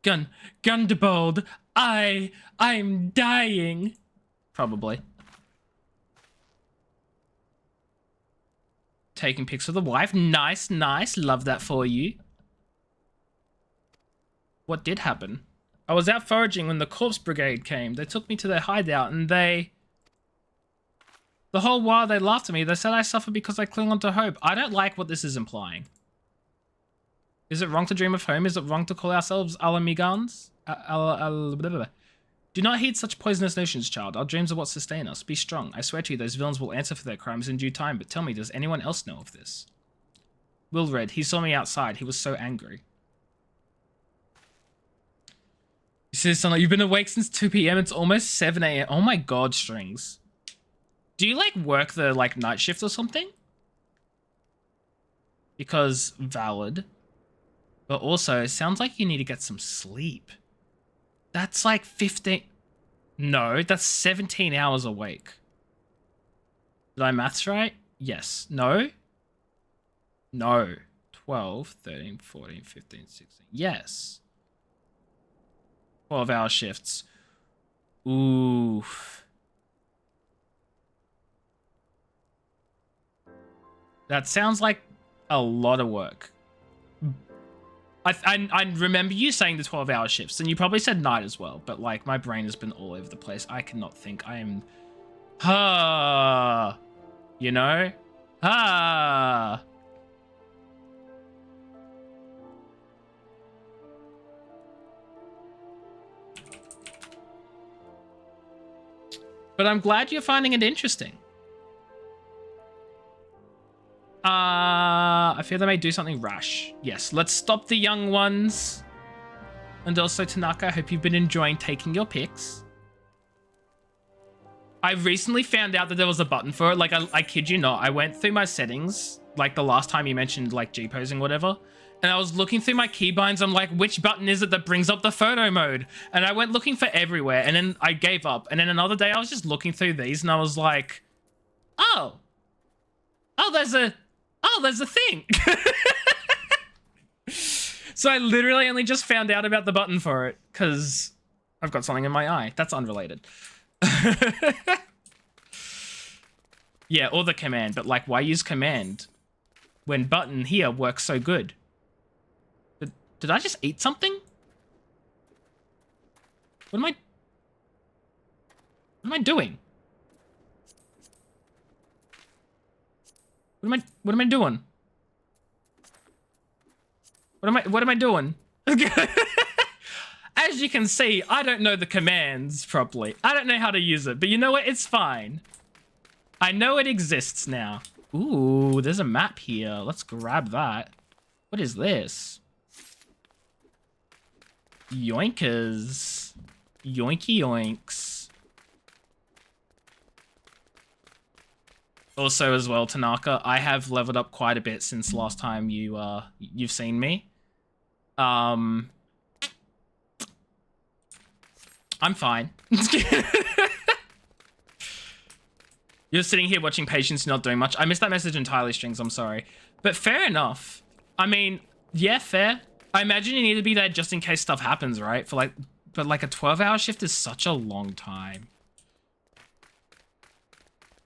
Gundebold, I'm dying. Probably. Taking pics of the wife. Nice, nice. Love that for you. What did happen? I was out foraging when the corpse brigade came. They took me to their hideout and they... The whole while they laughed at me. They said I suffer because I cling on to hope. I don't like what this is implying. Is it wrong to dream of home? Is it wrong to call ourselves alamigans? Do not heed such poisonous notions, child. Our dreams are what sustain us. Be strong. I swear to you, those villains will answer for their crimes in due time. But tell me, does anyone else know of this? Wilred, he saw me outside. He was so angry. He says something like, you've been awake since 2 p.m. It's almost 7 a.m. Oh my god, Strings. Do you, like, work the, like, night shift or something? Because valid. But also, it sounds like you need to get some sleep. That's like 15... No, that's 17 hours awake. Did I maths right? Yes. No? No. 12, 13, 14, 15, 16. Yes. 12-hour shifts. Oof. That sounds like a lot of work. I remember you saying the 12-hour shifts, and you probably said night as well, but like my brain has been all over the place. I cannot think. I am... You know? Ah. But I'm glad you're finding it interesting. I fear they may do something rash. Yes, let's stop the young ones. And also, Tanaka, I hope you've been enjoying taking your pics. I recently found out that there was a button for it. Like, I kid you not, I went through my settings, like the last time you mentioned, like, G-posing, whatever. And I was looking through my keybinds. I'm like, which button is it that brings up the photo mode? And I went looking for everywhere. And then I gave up. And then another day, I was just looking through these. And I was like, oh, there's a thing. So I literally only just found out about the button for it because I've got something in my eye. That's unrelated. Yeah, or the command. But like, why use command when button here works so good? Did I just eat something? What am I doing? What am I doing? What am I doing? As you can see, I don't know the commands properly. I don't know how to use it, but you know what? It's fine. I know it exists now. Ooh, there's a map here. Let's grab that. What is this? Yoinkers. Yoinky yoinks. Also, as well, Tanaka, I have leveled up quite a bit since last time you've seen me. I'm fine. You're sitting here watching Patience, not doing much. I missed that message entirely, Strings. I'm sorry. But fair enough. I mean, yeah, fair. I imagine you need to be there just in case stuff happens, right? But like a 12-hour shift is such a long time.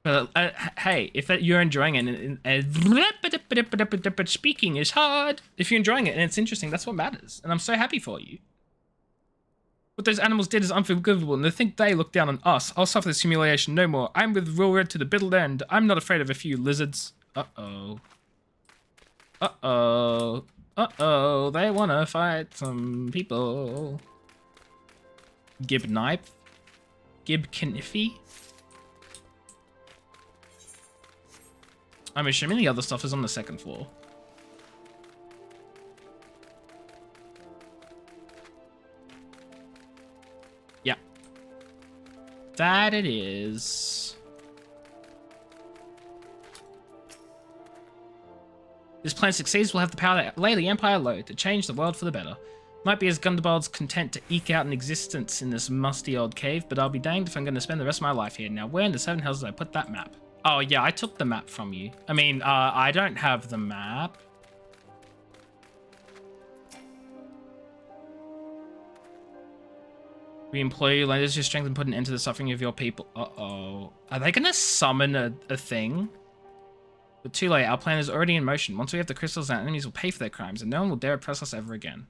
But hey, if you're enjoying it, and speaking is hard. If you're enjoying it and it's interesting, that's what matters. And I'm so happy for you. What those animals did is unforgivable, and to think they look down on us. I'll suffer this humiliation no more. I'm with Real Red to the bitter end. I'm not afraid of a few lizards. Uh-oh. Uh-oh. Uh-oh. They want to fight some people. Gib Knife? Gib Kniffy? I'm assuming the other stuff is on the second floor. Yeah. That it is. This plan succeeds, we'll have the power to lay the Empire low, to change the world for the better. Might be as Gundabald's content to eke out an existence in this musty old cave, but I'll be danged if I'm going to spend the rest of my life here. Now, where in the seven hells did I put that map? Oh, yeah, I took the map from you. I mean, I don't have the map. We employ you, lend us your strength and put an end to the suffering of your people. Uh-oh. Are they going to summon a thing? But too late, our plan is already in motion. Once we have the crystals, our enemies will pay for their crimes, and no one will dare oppress us ever again.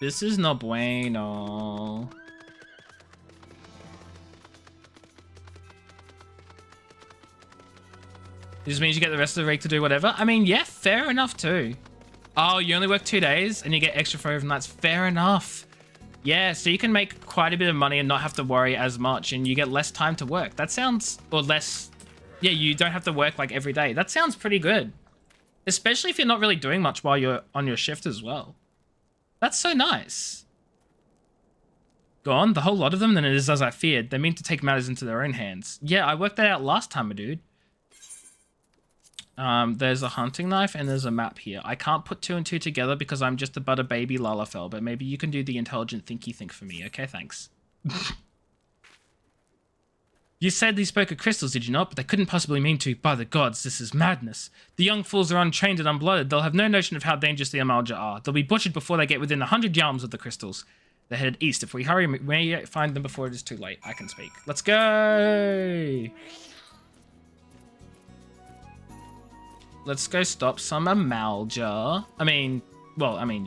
This is no bueno. It just means you get the rest of the week to do whatever. I mean, yeah, fair enough too. Oh, you only work 2 days and you get extra for overnights. Fair enough. Yeah, so you can make quite a bit of money and not have to worry as much, and you get less time to work. That sounds, or less, yeah, you don't have to work like every day. That sounds pretty good. Especially if you're not really doing much while you're on your shift as well. That's so nice. Gone? The whole lot of them? Then it is as I feared. They mean to take matters into their own hands. Yeah, I worked that out last time, my dude. There's a hunting knife and there's a map here. I can't put 2 and 2 together because I'm just about a baby lalafell, but maybe you can do the intelligent thinky think for me. Okay, thanks. You said they spoke of crystals, did you not? But they couldn't possibly mean to. By the gods, this is madness. The young fools are untrained and unblooded. They'll have no notion of how dangerous the Amalja are. They'll be butchered before they get within 100 yards of the crystals. They're headed east. If we hurry, we may find them before it is too late. I can speak. Let's go! Let's go stop some Amalja.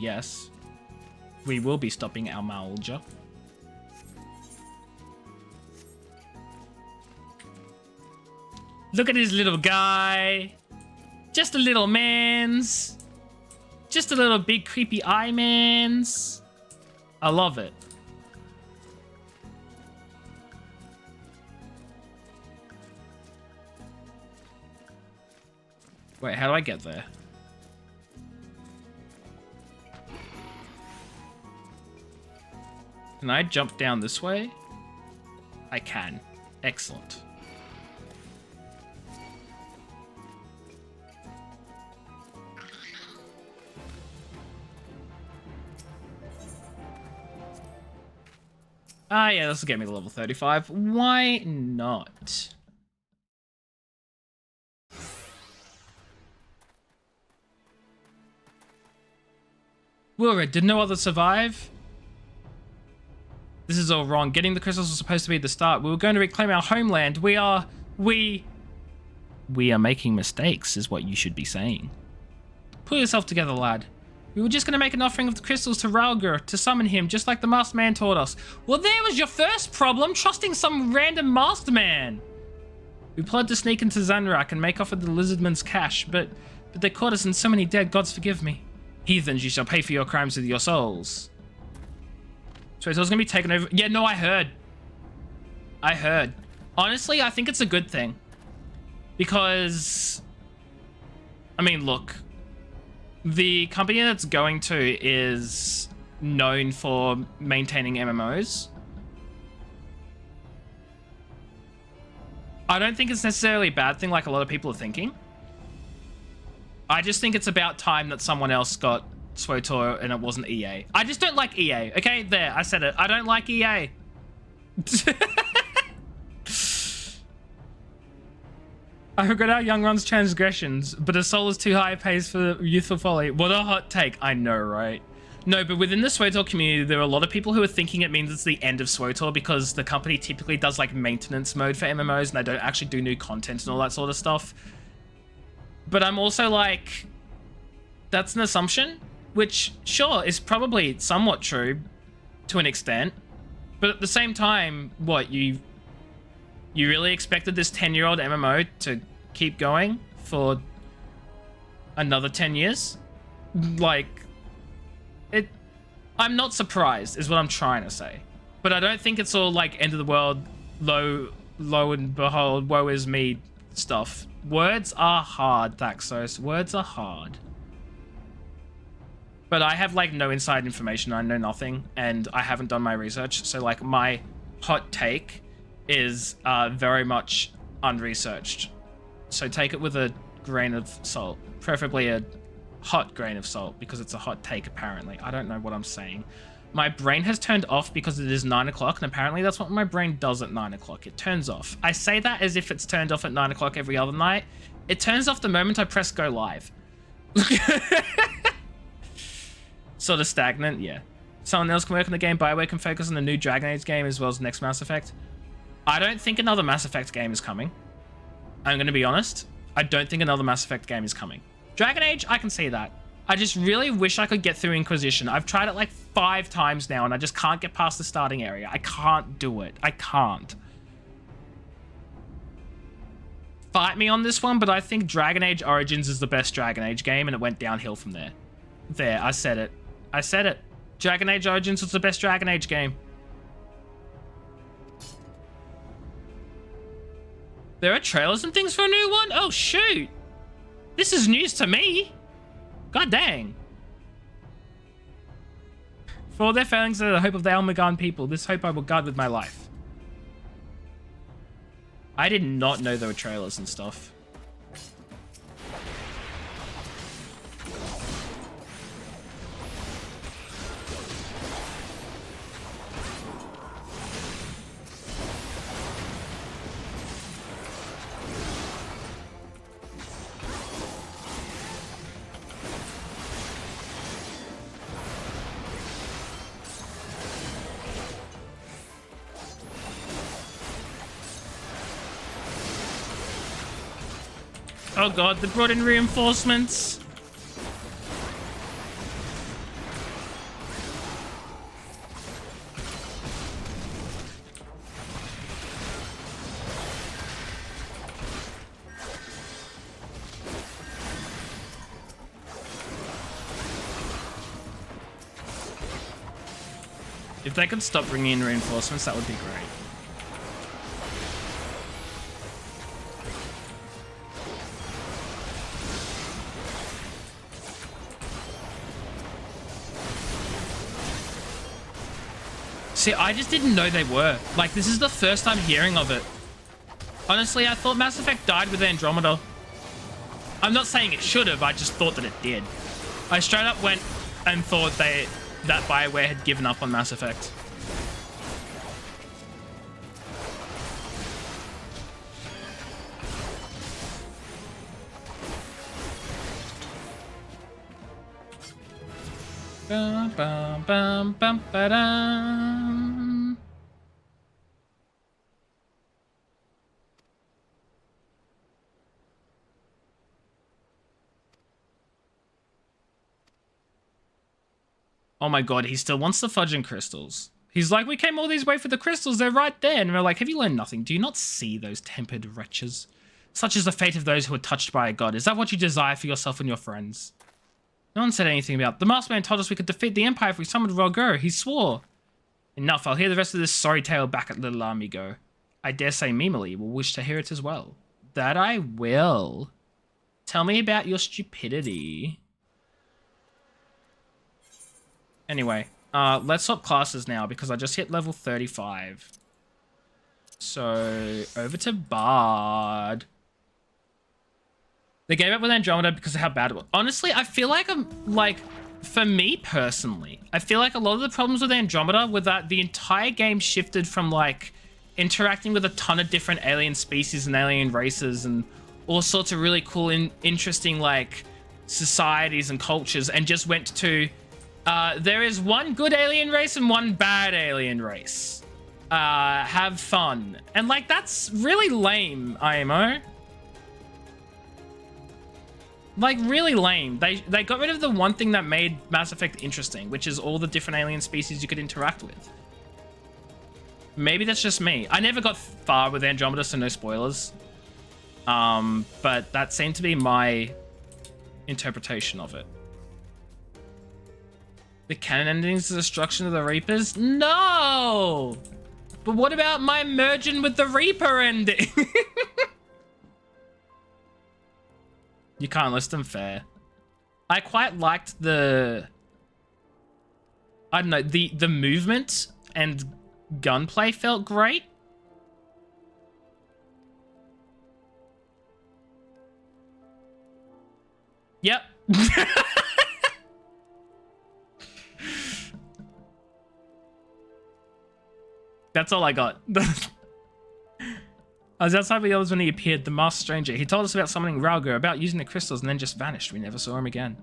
Yes. We will be stopping Amalja. Look at his little guy. Just a little man's. Just a little big creepy eye man's. I love it. Wait, how do I get there? Can I jump down this way? I can. Excellent. Ah, yeah, this will get me to level 35. Why not? Wilred, did no other survive? This is all wrong. Getting the crystals was supposed to be the start. We were going to reclaim our homeland. We are making mistakes, is what you should be saying. Pull yourself together, lad. We were just going to make an offering of the crystals to Ralgur to summon him, just like the masked man taught us. Well, there was your first problem, trusting some random masked man. We planned to sneak into Zanrak and make off with the lizardman's cash, but they caught us, and so many dead. Gods forgive me. Heathens, you shall pay for your crimes with your souls. So it's gonna be taken over. Yeah, no, I heard. Honestly, I think it's a good thing. Because, I mean, look. The company that's going to is known for maintaining MMOs. I don't think it's necessarily a bad thing like a lot of people are thinking. I just think it's about time that someone else got SWTOR and it wasn't EA. I just don't like EA. Okay, there, I said it. I don't like EA. I regret our young one's transgressions, but a soul is too high pays for youthful folly. What a hot take. I know, right? No, but within the SWTOR community, there are a lot of people who are thinking it means it's the end of SWTOR because the company typically does like maintenance mode for MMOs and they don't actually do new content and all that sort of stuff. But I'm also like, that's an assumption, which sure is probably somewhat true to an extent. But at the same time, what, you really expected this 10-year-old MMO to keep going for another 10 years? Like, I'm not surprised, is what I'm trying to say. But I don't think it's all like end of the world, lo and behold, woe is me stuff. Words are hard, Thaxos. Words are hard. But I have like no inside information. I know nothing, and I haven't done my research. So like my hot take is very much unresearched. So take it with a grain of salt, preferably a hot grain of salt, because it's a hot take apparently. I don't know what I'm saying. My brain has turned off because it is 9 o'clock, and apparently that's what my brain does at 9 o'clock. It turns off. I say that as if it's turned off at 9 o'clock every other night. It turns off the moment I press go live. Sort of stagnant, yeah. Someone else can work on the game. BioWare can focus on the new Dragon Age game as well as the next Mass Effect. I don't think another Mass Effect game is coming. I'm going to be honest. I don't think another Mass Effect game is coming. Dragon Age, I can see that. I just really wish I could get through Inquisition. I've tried it like 5 times now and I just can't get past the starting area. I can't do it. I can't. Fight me on this one, but I think Dragon Age Origins is the best Dragon Age game and it went downhill from there. There, I said it. I said it. Dragon Age Origins was the best Dragon Age game. There are trailers and things for a new one? Oh, shoot. This is news to me. God dang. For all their failings are the hope of the Almagan people. This hope I will guard with my life. I did not know there were trailers and stuff. Oh god, they brought in reinforcements. If they could stop bringing in reinforcements, that would be great. See, I just didn't know they were. Like, this is the first time hearing of it. Honestly, I thought Mass Effect died with Andromeda. I'm not saying it should have, I just thought that it did. I straight up went and thought that BioWare had given up on Mass Effect. Bum, bum, bum, bum, ba-dum. Oh my god, he still wants the fudge and crystals. He's like, we came all this way for the crystals, they're right there. And we're like, have you learned nothing? Do you not see those tempered wretches? Such is the fate of those who are touched by a god. Is that what you desire for yourself and your friends? No one said anything about... The masked man told us we could defeat the Empire if we summoned Rogger. He swore. Enough, I'll hear the rest of this sorry tale back at Little Amigo. I dare say Mimily will wish to hear it as well. That I will. Tell me about your stupidity. Anyway, let's swap classes now because I just hit level 35. So, over to Bard. They gave up with Andromeda because of how bad it was. Honestly, I feel like for me personally, I feel like a lot of the problems with Andromeda were that the entire game shifted from like interacting with a ton of different alien species and alien races and all sorts of really cool and interesting like societies and cultures, and just went to there is one good alien race and one bad alien race. Have fun. And like, that's really lame, IMO. Like, really lame. They got rid of the one thing that made Mass Effect interesting, which is all the different alien species you could interact with. Maybe that's just me. I never got far with Andromeda, so no spoilers. But that seemed to be my interpretation of it. The canon ending is the destruction of the Reapers? No! But what about my merging with the Reaper ending? You can't list them, fair. I quite liked the... I don't know, the movement and gunplay felt great. Yep. That's all I got. I was outside with the others when he appeared, the masked stranger. He told us about summoning Raugo, about using the crystals, and then just vanished. We never saw him again.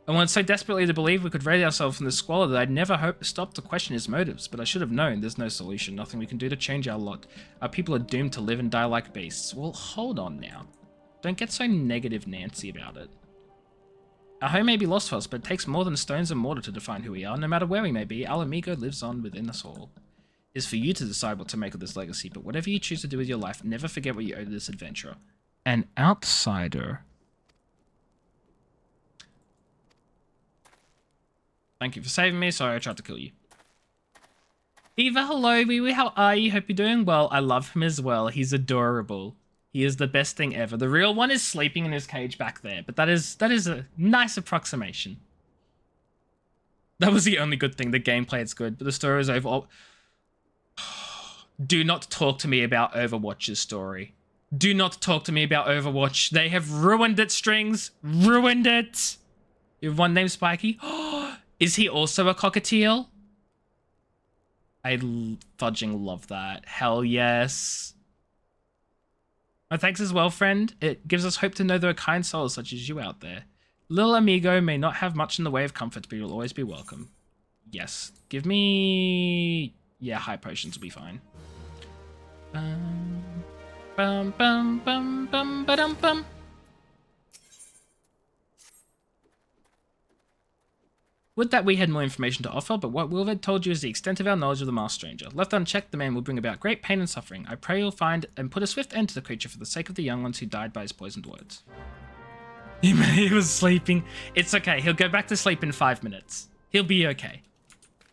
I wanted so desperately to believe we could rid ourselves from this squalor that I'd never hoped to stop to question his motives, but I should have known there's no solution, nothing we can do to change our lot. Our people are doomed to live and die like beasts. Well, hold on now. Don't get so negative Nancy about it. Our home may be lost to us, but it takes more than stones and mortar to define who we are. No matter where we may be, our amigo lives on within us all. It is for you to decide what to make of this legacy, but whatever you choose to do with your life, never forget what you owe to this adventurer. An outsider. Thank you for saving me. Sorry I tried to kill you. Eva, hello, Wee, how are you? Hope you're doing well. I love him as well. He's adorable. He is the best thing ever. The real one is sleeping in his cage back there, but that is a nice approximation. That was the only good thing. The gameplay is good, but the story is over. Do not talk to me about Overwatch's story. Do not talk to me about Overwatch. They have ruined it, Strings. Ruined it. You have one named Spiky. Is he also a cockatiel? I fudging love that. Hell yes. Oh, thanks as well, friend. It gives us hope to know there are kind souls such as you out there. Little amigo may not have much in the way of comfort, but you'll always be welcome. Yes. Give me... Yeah, high potions will be fine. Bum, bum, bum, bum, ba-dum, bum. Would that we had more information to offer, but what Wilved told you is the extent of our knowledge of the Masked Stranger. Left unchecked, the man will bring about great pain and suffering. I pray you'll find and put a swift end to the creature for the sake of the young ones who died by his poisoned words. He was sleeping. It's okay. He'll go back to sleep in 5 minutes. He'll be okay.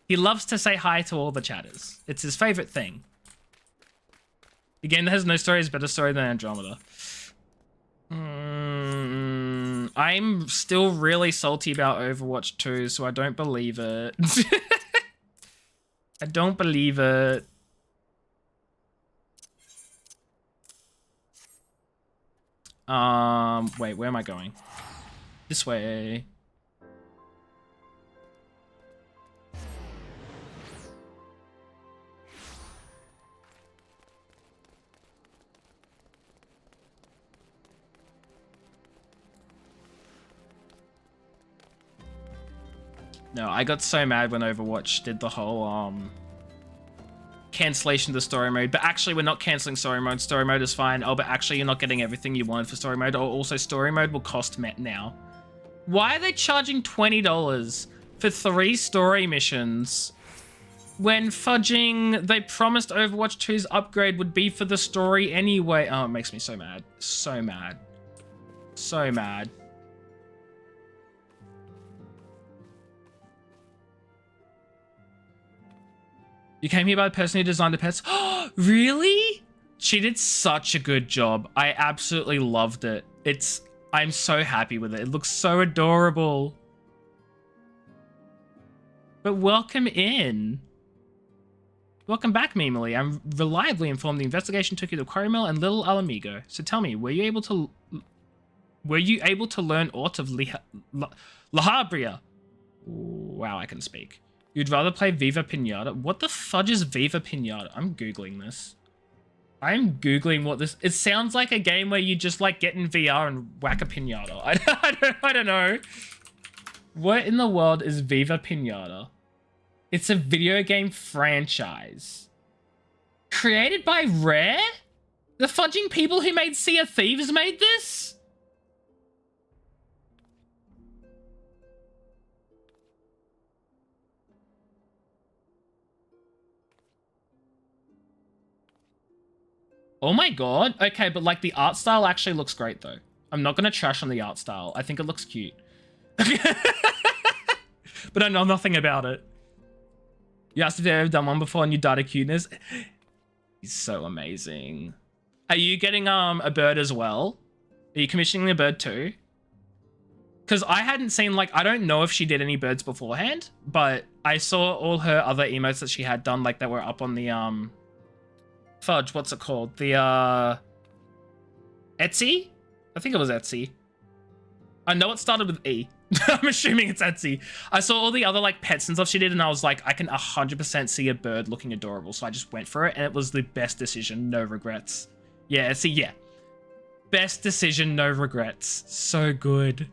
He loves to say hi to all the chatters. It's his favorite thing. The game that has no story is a better story than Andromeda. I'm still really salty about Overwatch 2, so I don't believe it. I don't believe it. Wait, where am I going? This way. No, I got so mad when Overwatch did the whole, cancellation of the story mode, but actually we're not cancelling story mode. Story mode is fine. Oh, but actually you're not getting everything you wanted for story mode. Oh, also story mode will cost Met now. Why are they charging $20 for 3 story missions when fudging they promised Overwatch 2's upgrade would be for the story anyway? Oh, it makes me so mad. So mad. So mad. You came here by the person who designed the pets. Really? She did such a good job. I absolutely loved it. I'm so happy with it. It looks so adorable. But welcome in. Welcome back, Mimily. I'm reliably informed the investigation took you to Quarry Mill and Little Alamigo. So tell me, were you able to learn aught of Lahabria? Wow, I can speak. You'd rather play Viva Pinata? What the fudge is Viva Pinata? I'm Googling this. I'm Googling what this... It sounds like a game where you just, like, get in VR and whack a pinata. I don't know. What in the world is Viva Pinata? It's a video game franchise. Created by Rare? The fudging people who made Sea of Thieves made this? Oh my god. Okay, but like the art style actually looks great though. I'm not gonna trash on the art style. I think it looks cute. But I know nothing about it. You asked if you've ever done one before and you died of cuteness. He's so amazing. Are you getting a bird as well? Are you commissioning a bird too? Because I hadn't seen, like, I don't know if she did any birds beforehand, but I saw all her other emotes that she had done, like, that were up on the, fudge, what's it called? The, Etsy? I think it was Etsy. I know it started with E. I'm assuming it's Etsy. I saw all the other, like, pets and stuff she did, and I was like, I can 100% see a bird looking adorable, so I just went for it, and it was the best decision, no regrets. Yeah, Etsy, yeah. Best decision, no regrets. So good.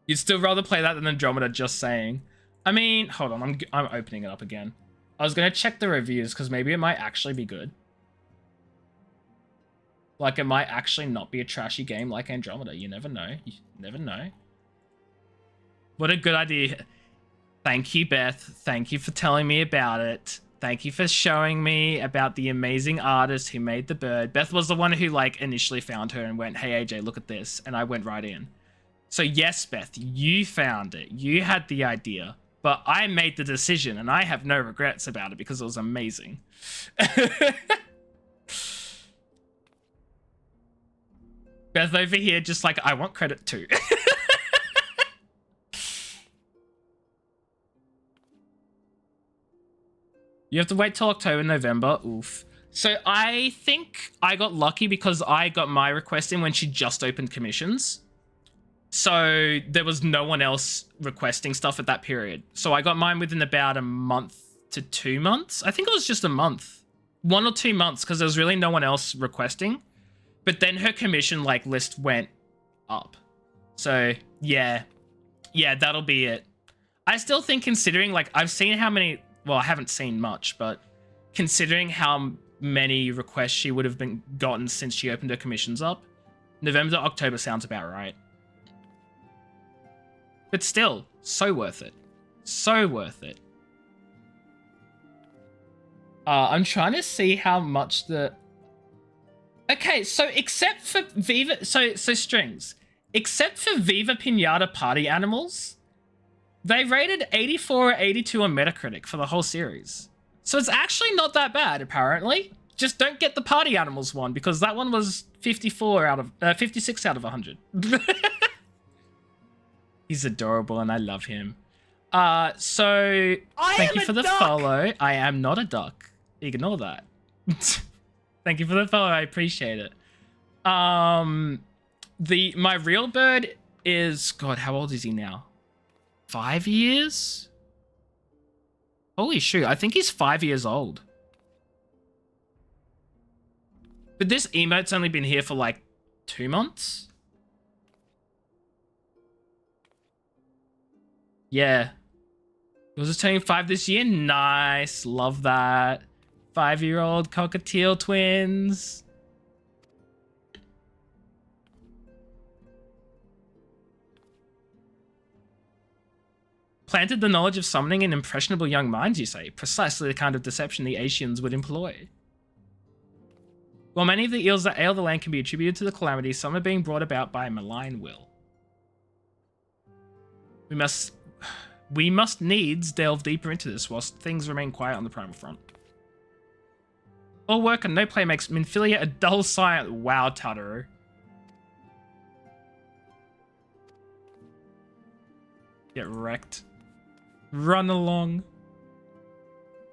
You'd still rather play that than Andromeda, just saying. I mean, hold on, I'm opening it up again. I was gonna check the reviews, because maybe it might actually be good. Like, it might actually not be a trashy game like Andromeda. You never know. You never know. What a good idea. Thank you, Beth. Thank you for telling me about it. Thank you for showing me about the amazing artist who made the bird. Beth was the one who, like, initially found her and went, hey, AJ, look at this. And I went right in. So, yes, Beth, you found it. You had the idea. But I made the decision, and I have no regrets about it because it was amazing. Beth over here just like, I want credit too. You have to wait till October, November. Oof. So I think I got lucky because I got my request in when she just opened commissions. So there was no one else requesting stuff at that period. So I got mine within about a month to 2 months. I think it was just a month. 1 or 2 months because there was really no one else requesting. But then her commission like list went up. So yeah, that'll be it. I still think considering like I've seen how many, well, I haven't seen much, but considering how many requests she would have been gotten since she opened her commissions up, November to October sounds about right. But still, so worth it. So worth it. I'm trying to see how much the... Okay, so except for Viva... So strings. Except for Viva Pinata party animals, They rated 84 or 82 on Metacritic for the whole series. So it's actually not that bad, apparently. Just don't get the party animals one, because that one was 56 out of 100. He's adorable and I love him. So thank you for the follow. I am not a duck. Ignore that. Thank you for the follow. I appreciate it. My real bird is, God, how old is he now? 5 years? Holy shoot, I think he's 5 years old. But this emote's only been here for like 2 months? Yeah. It was just turning 5 this year? Nice, love that. 5-year-old cockatiel twins. Planted the knowledge of summoning in impressionable young minds, you say? Precisely the kind of deception the Asians would employ. While many of the ills that ail the land can be attributed to the calamity, some are being brought about by a malign will. We must needs delve deeper into this whilst things remain quiet on the primal front. All work and no play makes Minfilia a dull science. Wow, Tataru. Get wrecked. Run along.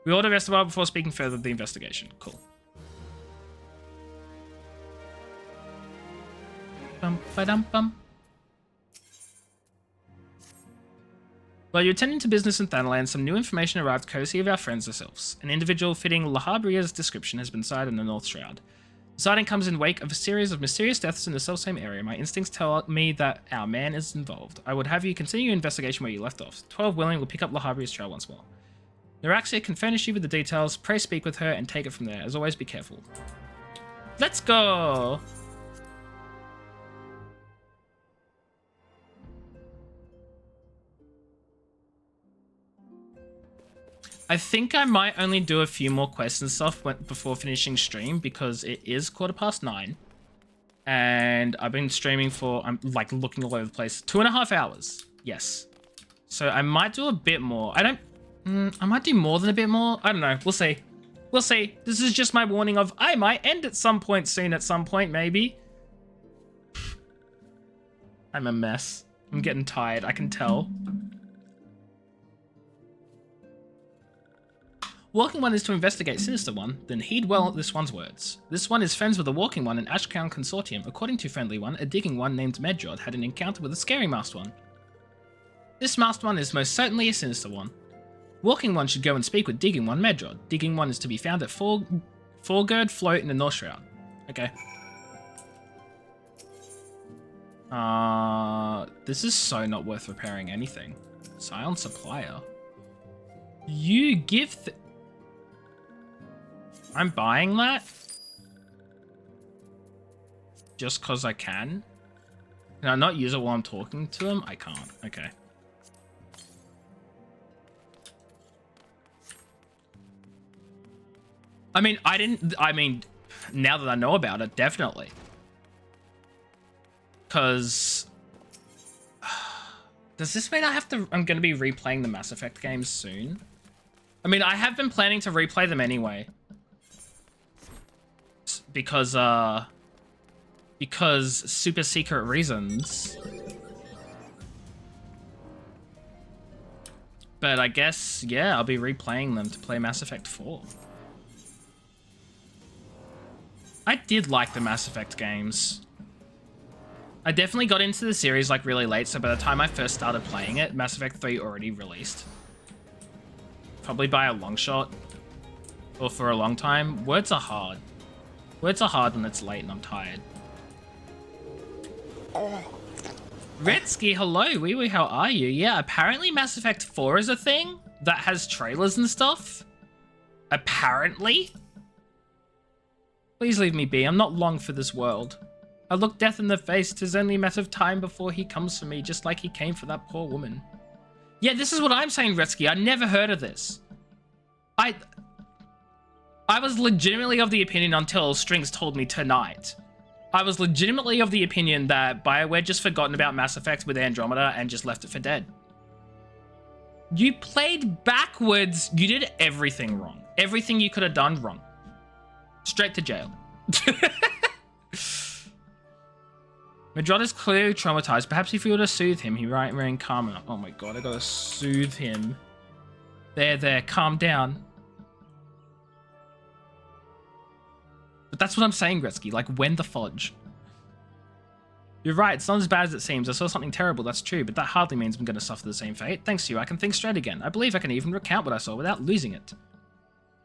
We ought to rest a while before speaking further of the investigation. Cool. Bum ba dum bum. While you're attending to business in Thanalan, some new information arrived courtesy of our friends ourselves. An individual fitting Lahabria's description has been sighted in the North Shroud. The sighting comes in wake of a series of mysterious deaths in the selfsame area. My instincts tell me that our man is involved. I would have you continue your investigation where you left off. 12 willing will pick up Lahabria's trail once more. Neuraxia can furnish you with the details. Pray speak with her and take it from there. As always, be careful. Let's go! I think I might only do a few more quests and stuff before finishing stream, because it is 9:15 and I've been streaming for, I'm like looking all over the place, 2.5 hours. Yes. So I might do a bit more. I might do more than a bit more. I don't know. We'll see. We'll see. This is just my warning of I might end at some point soon, at some point, maybe. I'm a mess. I'm getting tired. I can tell. Walking One is to investigate Sinister One, then heed well this one's words. This one is friends with the Walking One and Ashcrown Consortium. According to Friendly One, a Digging One named Medjod had an encounter with a Scary Masked One. This Masked One is most certainly a Sinister One. Walking One should go and speak with Digging One Medjod. Digging One is to be found at Foregird Float in the North Shroud. Okay. This is so not worth repairing anything. Scion Supplier. You give I'm buying that just because I can. Can I not use it while I'm talking to them? I can't. Okay. I mean, now that I know about it, definitely. Because does this mean I'm going to be replaying the Mass Effect games soon? I mean, I have been planning to replay them anyway. Because super secret reasons. But I guess, yeah, I'll be replaying them to play Mass Effect 4. I did like the Mass Effect games. I definitely got into the series like really late, so by the time I first started playing it, Mass Effect 3 already released. Probably by a long shot. Or for a long time. Words are hard. Words are hard when it's late and I'm tired. Redsky, hello, wee wee, how are you? Yeah, apparently Mass Effect 4 is a thing that has trailers and stuff. Apparently. Please leave me be, I'm not long for this world. I look death in the face, 'tis only a matter of time before he comes for me, just like he came for that poor woman. Yeah, this is what I'm saying, Redsky, I never heard of this. I was legitimately of the opinion until Strings told me tonight. I was legitimately of the opinion that BioWare just forgotten about Mass Effect with Andromeda and just left it for dead. You played backwards. You did everything wrong. Everything you could have done wrong. Straight to jail. Madrod is clearly traumatized. Perhaps if you were to soothe him, he might rain karma. Oh my god, I gotta soothe him. There, calm down. But that's what I'm saying, Gretzky. Like, when the fudge? You're right, it's not as bad as it seems. I saw something terrible, that's true, but that hardly means I'm going to suffer the same fate. Thanks to you, I can think straight again. I believe I can even recount what I saw without losing it.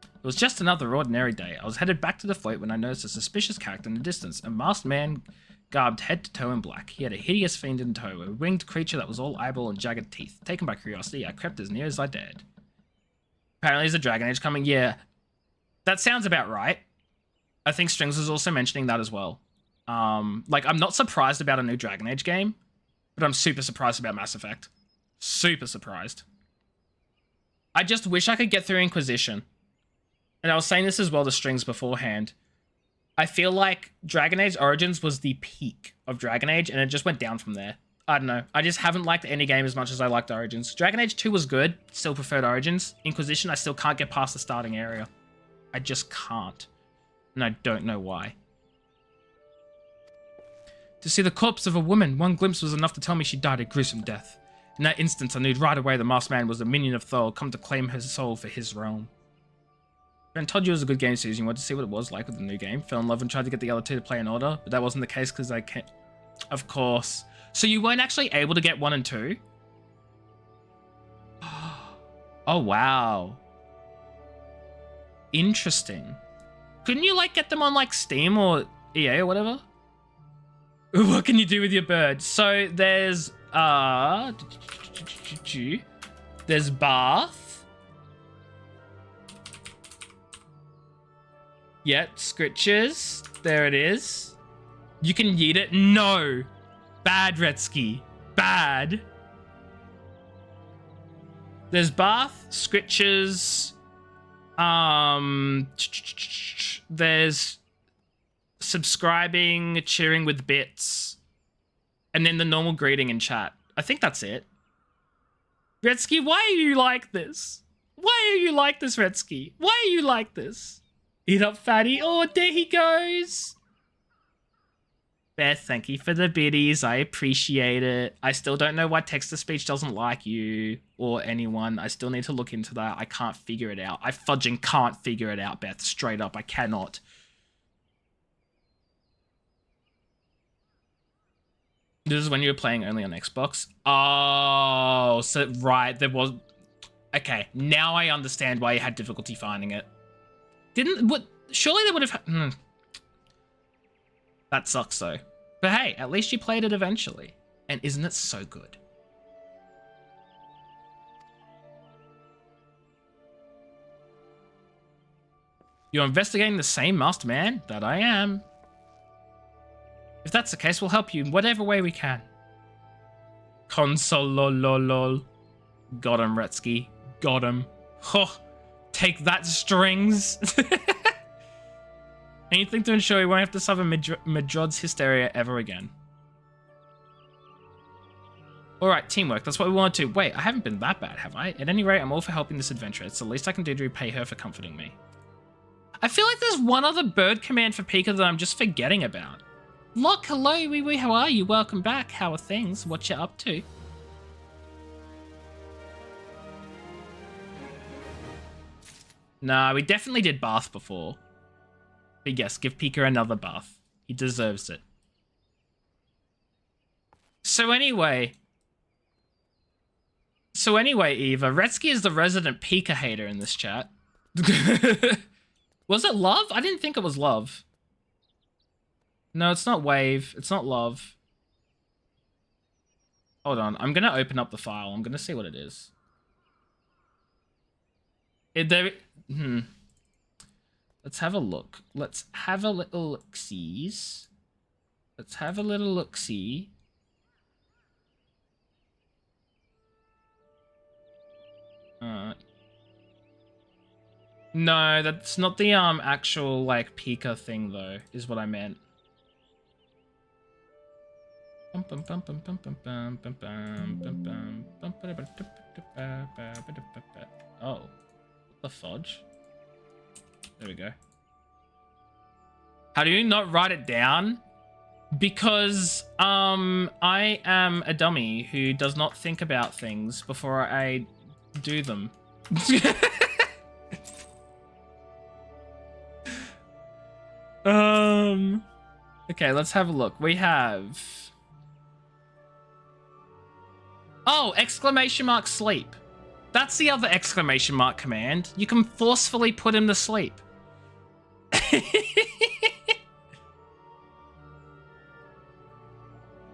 It was just another ordinary day. I was headed back to the float when I noticed a suspicious character in the distance. A masked man garbed head to toe in black. He had a hideous fiend in tow, a winged creature that was all eyeball and jagged teeth. Taken by curiosity, I crept as near as I dared. Apparently there's a Dragon Age coming. Yeah, that sounds about right. I think Strings was also mentioning that as well. Like, I'm not surprised about a new Dragon Age game, but I'm super surprised about Mass Effect. Super surprised. I just wish I could get through Inquisition. And I was saying this as well to Strings beforehand. I feel like Dragon Age Origins was the peak of Dragon Age, and it just went down from there. I don't know. I just haven't liked any game as much as I liked Origins. Dragon Age 2 was good. Still preferred Origins. Inquisition, I still can't get past the starting area. I just can't. And I don't know why. To see the corpse of a woman, one glimpse was enough to tell me she died a gruesome death. In that instant, I knew right away the masked man was a minion of Thor, come to claim her soul for his realm. Ben told you it was a good game series. You wanted to see what it was like with the new game. Fell in love and tried to get the other two to play in order, but that wasn't the case because I can't. Of course. So you weren't actually able to get 1 and 2? Oh, wow. Interesting. Couldn't you, like, get them on, like, Steam or EA or whatever? What can you do with your bird? So there's there's bath. Yep, scritches. There it is. You can yeet it. No. Bad, Retsky. Bad. There's bath, scritches. There's subscribing, cheering with bits, and then the normal greeting in chat. I think that's it. Retsky, why are you like this? Why are you like this, Retsky? Why are you like this? Eat up, fatty. Oh, there he goes. Beth, thank you for the biddies. I appreciate it. I still don't know why text-to-speech doesn't like you or anyone. I still need to look into that. I can't figure it out. I fudging can't figure it out, Beth. Straight up, I cannot. This is when you were playing only on Xbox. Oh, so right, there was... Okay, now I understand why you had difficulty finding it. Surely they would have... That sucks though. But hey, at least you played it eventually. And isn't it so good? You're investigating the same masked man? That I am. If that's the case, we'll help you in whatever way we can. Console lol. Got him, Retsky. Got him. Huh. Take that, Strings. Anything to ensure you won't have to suffer Madrod's hysteria ever again. Alright, teamwork. That's what we want to do. Wait, I haven't been that bad, have I? At any rate, I'm all for helping this adventure. It's the least I can do to repay her for comforting me. I feel like there's one other bird command for Pika that I'm just forgetting about. Look, hello, wee wee, how are you? Welcome back. How are things? What you up to? Nah, we definitely did bath before. But yes, give Pika another bath. He deserves it. So anyway, Eva, Retsky is the resident Pika hater in this chat. Was it love? I didn't think it was love. No, it's not wave. It's not love. Hold on. I'm going to open up the file. I'm going to see what it is. Let's have a look. Let's have a little look-sees. Let's have a little look-see. No, that's not the actual like Pika thing though, is what I meant. Oh, the fudge. There we go. How do you not write it down? Because I am a dummy who does not think about things before I do them. Okay, let's have a look. We have... Oh, exclamation mark sleep. That's the other exclamation mark command. You can forcefully put him to sleep.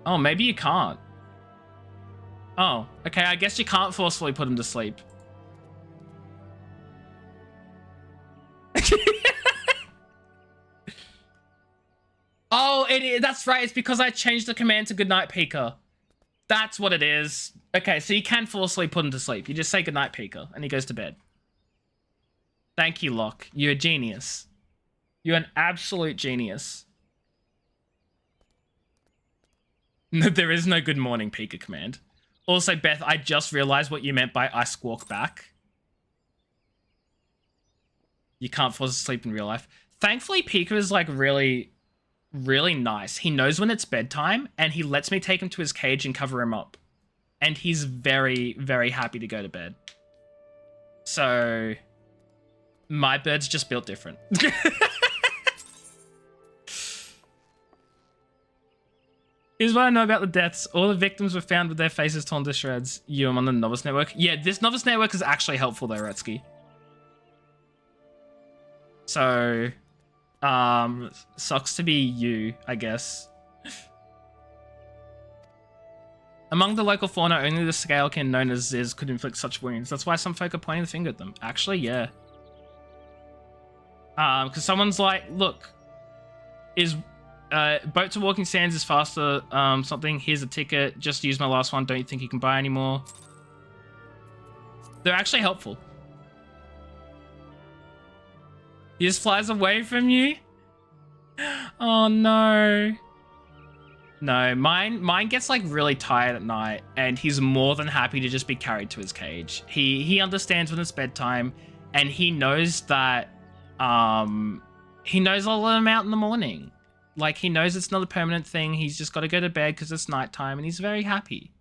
Oh, maybe you can't. Oh, okay, I guess you can't forcefully put him to sleep. Oh, that's right. It's because I changed the command to goodnight, Pika. That's what it is. Okay, so you can forcefully put him to sleep. You just say goodnight, Pika, and he goes to bed. Thank you, Locke. You're a genius. You're an absolute genius. No, there is no good morning, Pika command. Also, Beth, I just realized what you meant by I squawk back. You can't force to sleep in real life. Thankfully, Pika is like really nice. He knows when it's bedtime and he lets me take him to his cage and cover him up. And he's very, very happy to go to bed. So my bird's just built different. Here's what I know about the deaths. All the victims were found with their faces torn to shreds. You am on the Novice Network. Yeah, this Novice Network is actually helpful though, Retsky. So, sucks to be you, I guess. Among the local fauna, only the scalekin known as Ziz could inflict such wounds. That's why some folk are pointing the finger at them. Actually, yeah. Because someone's like, look, boat to Walking Sands is faster, something, here's a ticket, just use my last one, don't you think you can buy anymore? They're actually helpful. He just flies away from you? Oh no. No, mine gets like really tired at night and he's more than happy to just be carried to his cage. He understands when it's bedtime and he knows that he knows I'll let him out in the morning. Like he knows it's not a permanent thing. He's just got to go to bed because it's nighttime and he's very happy.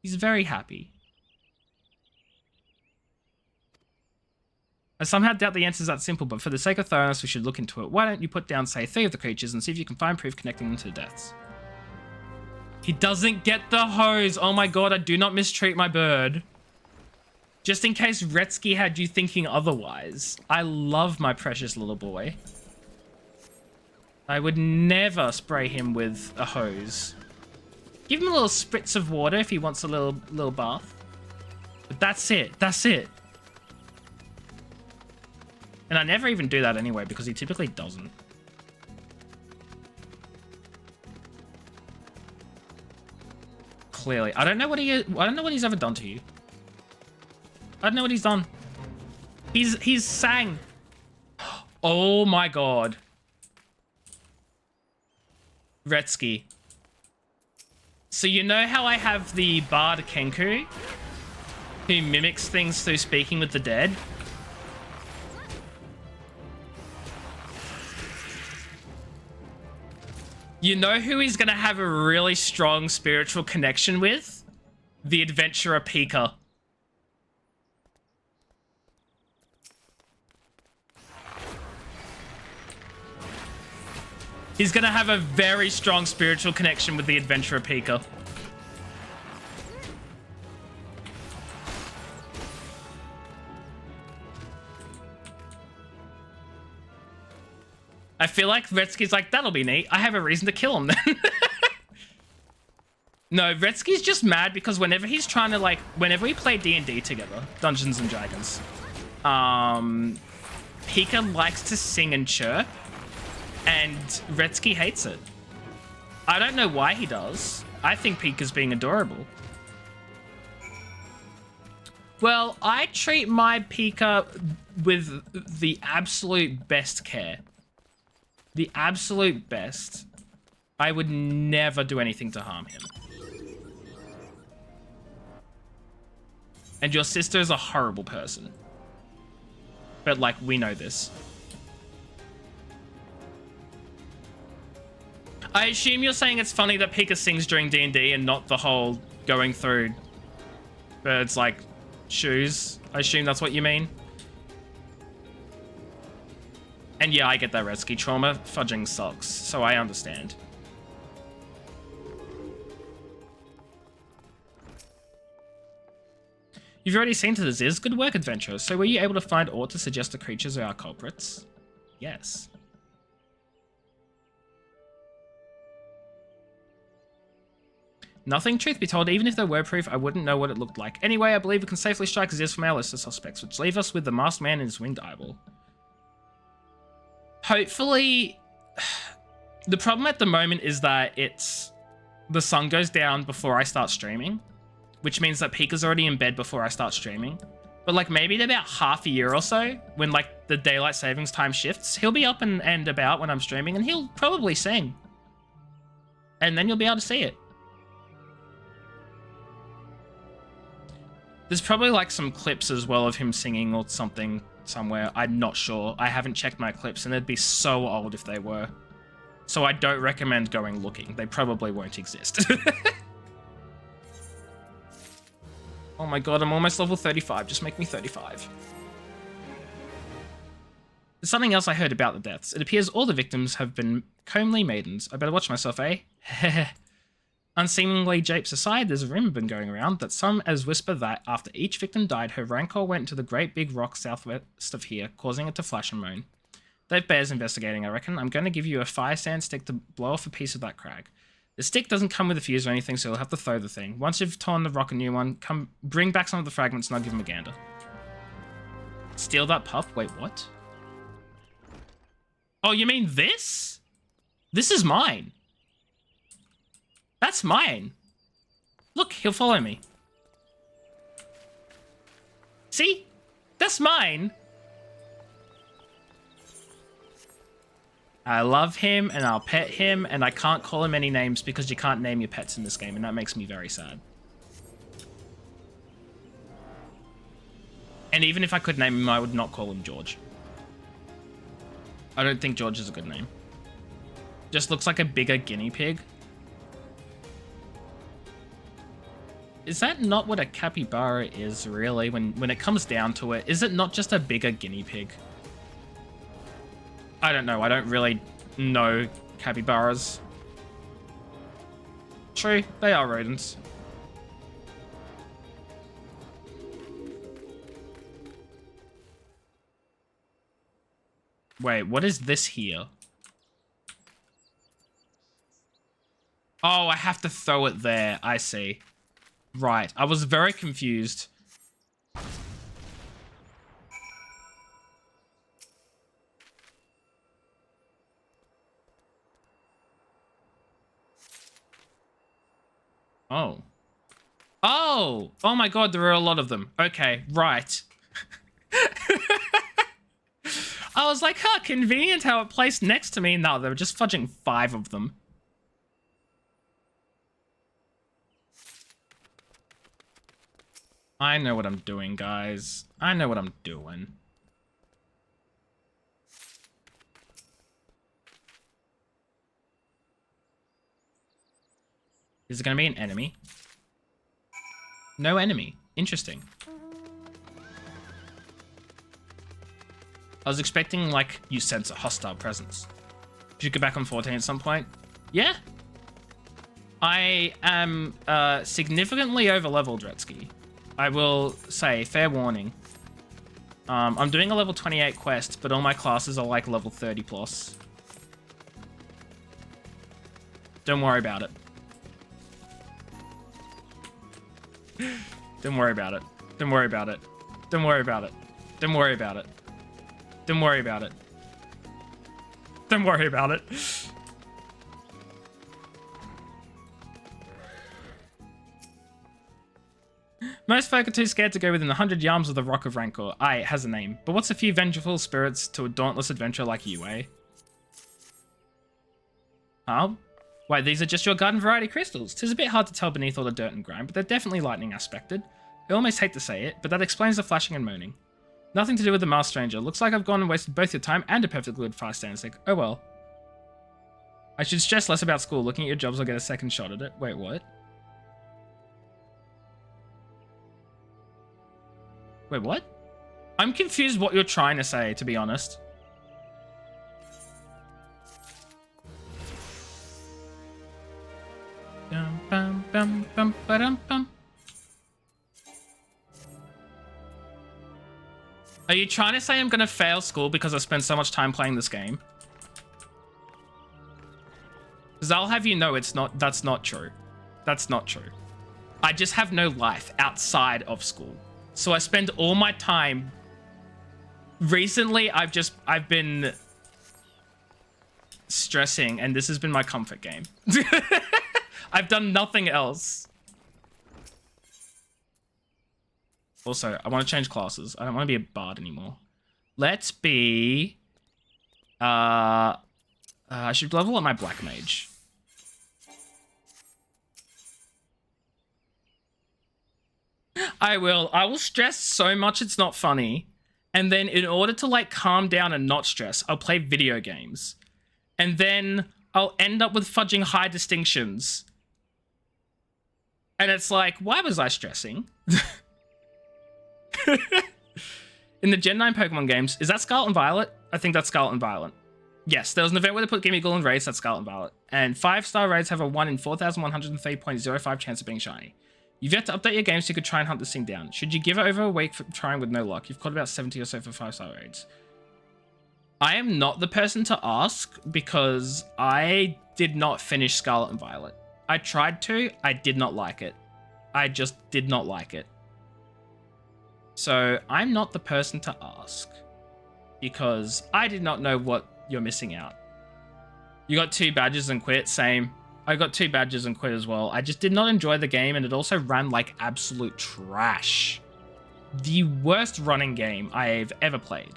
He's very happy. I somehow doubt the answer is that simple, but for the sake of thoroughness, we should look into it. Why don't you put down, say, 3 of the creatures and see if you can find proof connecting them to the deaths? He doesn't get the hose. Oh my god, I do not mistreat my bird. Just in case Retsky had you thinking otherwise. I love my precious little boy. I would never spray him with a hose. Give him a little spritz of water if he wants a little bath. But that's it. That's it. And I never even do that anyway because he typically doesn't. Clearly, I don't know what he's ever done to you. I don't know what he's done. He's sang. Oh my god. Retsky. So you know how I have the bard Kenku who mimics things through speaking with the dead? You know who he's going to have a really strong spiritual connection with? The adventurer Pika. He's going to have a very strong spiritual connection with the adventurer Pika. I feel like Retsky's like, that'll be neat. I have a reason to kill him then. No, Retsky's just mad because whenever he's trying to like, whenever we play D&D together, Dungeons and Dragons, Pika likes to sing and chirp and Retsky hates it. I don't know why he does. I think Pika's being adorable. Well, I treat my Pika with the absolute best care. The absolute best. I would never do anything to harm him. And your sister is a horrible person. But, like, we know this. I assume you're saying it's funny that Pika sings during D&D and not the whole going through birds like shoes. I assume that's what you mean. And yeah, I get that, Redsky. Trauma fudging sucks, so I understand. You've already seen to the Ziz. Good work, adventurer. So were you able to find aught to suggest the creatures are our culprits? Yes. Nothing, truth be told, even if they were proof, I wouldn't know what it looked like. Anyway, I believe we can safely strike Ziz from our list of suspects, which leave us with the masked man and his winged eyeball. Hopefully, the problem at the moment is that the sun goes down before I start streaming, which means that Pika's already in bed before I start streaming. But like maybe in about half a year or so, when like the daylight savings time shifts, he'll be up and about when I'm streaming, and he'll probably sing. And then you'll be able to see it. There's probably like some clips as well of him singing or something somewhere. I'm not sure. I haven't checked my clips, and they'd be so old if they were. So I don't recommend going looking. They probably won't exist. Oh my god, I'm almost level 35. Just make me 35. There's something else I heard about the deaths. It appears all the victims have been comely maidens. I better watch myself, eh? Unseemingly japes aside, there's a rumor been going around that some as whisper that after each victim died, her rancor went into the great big rock southwest of here, causing it to flash and moan. That bears investigating, I reckon. I'm going to give you a fire sand stick to blow off a piece of that crag. The stick doesn't come with a fuse or anything, so you'll have to throw the thing. Once you've torn the rock a new one, bring back some of the fragments and I'll give them a gander. Steal that puff? Wait, what? Oh, you mean this? This is mine. That's mine. Look, he'll follow me. See? That's mine. I love him, and I'll pet him, and I can't call him any names because you can't name your pets in this game, and that makes me very sad. And even if I could name him, I would not call him George. I don't think George is a good name. Just looks like a bigger guinea pig. Is that not what a capybara is, really? When it comes down to it, is it not just a bigger guinea pig? I don't know. I don't really know capybaras. True, they are rodents. Wait, what is this here? Oh, I have to throw it there. I see. Right, I was very confused. Oh. Oh! Oh my god, there are a lot of them. Okay, right. I was like, huh, convenient how it placed next to me. No, there were just fudging 5 of them. I know what I'm doing, guys. I know what I'm doing. Is it going to be an enemy? No enemy. Interesting. I was expecting, like, you sense a hostile presence. Should you get back on 14 at some point? Yeah. I am significantly over-leveled, Dretsky. I will say, fair warning. I'm doing a level 28 quest, but all my classes are like level 30 plus. Don't worry about it. Don't worry about it. Don't worry about it. Don't worry about it. Don't worry about it. Don't worry about it. Don't worry about it. Most folk are too scared to go within 100 yards of the Rock of Rancor. Aye, it has a name. But what's a few vengeful spirits to a dauntless adventurer like you, eh? Huh? Why, these are just your garden variety crystals. 'Tis a bit hard to tell beneath all the dirt and grime, but they're definitely lightning aspected. I almost hate to say it, but that explains the flashing and moaning. Nothing to do with the masked stranger. Looks like I've gone and wasted both your time and a perfectly good fire stand stick. Oh well. I should stress less about school. Looking at your jobs, I'll get a second shot at it. Wait, what? Wait, what? I'm confused what you're trying to say, to be honest. Dum, bum, bum, bum, ba-dum, bum. Are you trying to say I'm going to fail school because I spent so much time playing this game? Because I'll have you know that's not true. That's not true. I just have no life outside of school. So I spend all my time... Recently, I've been stressing, and this has been my comfort game. I've done nothing else. Also, I want to change classes. I don't want to be a bard anymore. Let's be... I should level up my black mage. I will stress so much it's not funny. And then in order to like calm down and not stress, I'll play video games. And then I'll end up with fudging high distinctions. And it's like, why was I stressing? In the Gen 9 Pokemon games, is that Scarlet and Violet? I think that's Scarlet and Violet. Yes, there was an event where they put Gimmighoul in raids, that's Scarlet and Violet. And 5-star raids have a 1 in 4,103.05 chance of being shiny. You've yet to update your game so you could try and hunt this thing down. Should you give it over a week for trying with no luck? You've caught about 70 or so for 5-star raids. I am not the person to ask because I did not finish Scarlet and Violet. I tried to, I did not like it. I just did not like it. So I'm not the person to ask because I did not know what you're missing out. You got 2 badges and quit, same. I got 2 badges and quit as well. I just did not enjoy the game and it also ran like absolute trash. The worst running game I've ever played.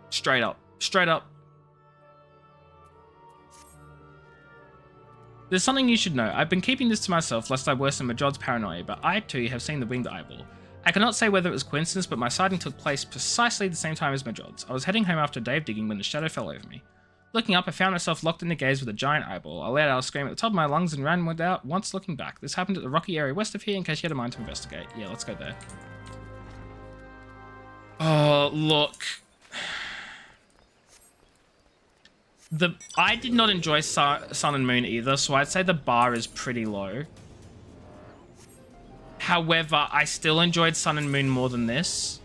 Straight up. Straight up. There's something you should know. I've been keeping this to myself lest I worsen Majod's paranoia, but I too have seen the winged eyeball. I cannot say whether it was coincidence, but my sighting took place precisely the same time as Majod's. I was heading home after a day of digging when the shadow fell over me. Looking up, I found myself locked in the gaze with a giant eyeball. I let out a scream at the top of my lungs and ran without once looking back. This happened at the rocky area west of here in case you had a mind to investigate. Yeah, let's go there. Oh, look. I did not enjoy Sun and Moon either, so I'd say the bar is pretty low. However, I still enjoyed Sun and Moon more than this.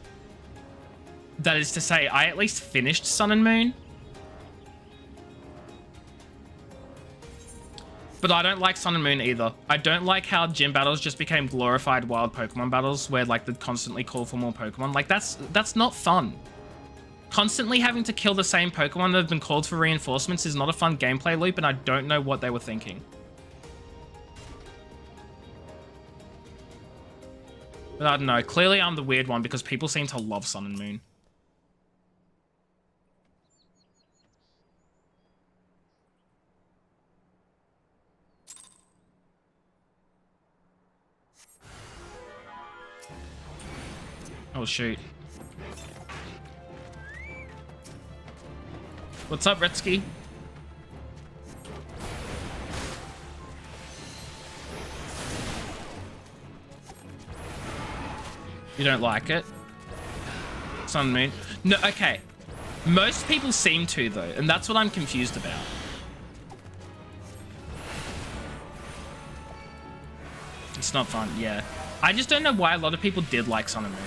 That is to say, I at least finished Sun and Moon. But I don't like Sun and Moon either. I don't like how gym battles just became glorified wild Pokemon battles where like they constantly call for more Pokemon. Like that's not fun. Constantly having to kill the same Pokemon that have been called for reinforcements is not a fun gameplay loop, and I don't know what they were thinking. But I don't know. Clearly I'm the weird one because people seem to love Sun and Moon. Oh, shoot. What's up, Retsky? You don't like it? Sun and Moon? No, okay. Most people seem to, though, and that's what I'm confused about. It's not fun, yeah. I just don't know why a lot of people did like Sun and Moon.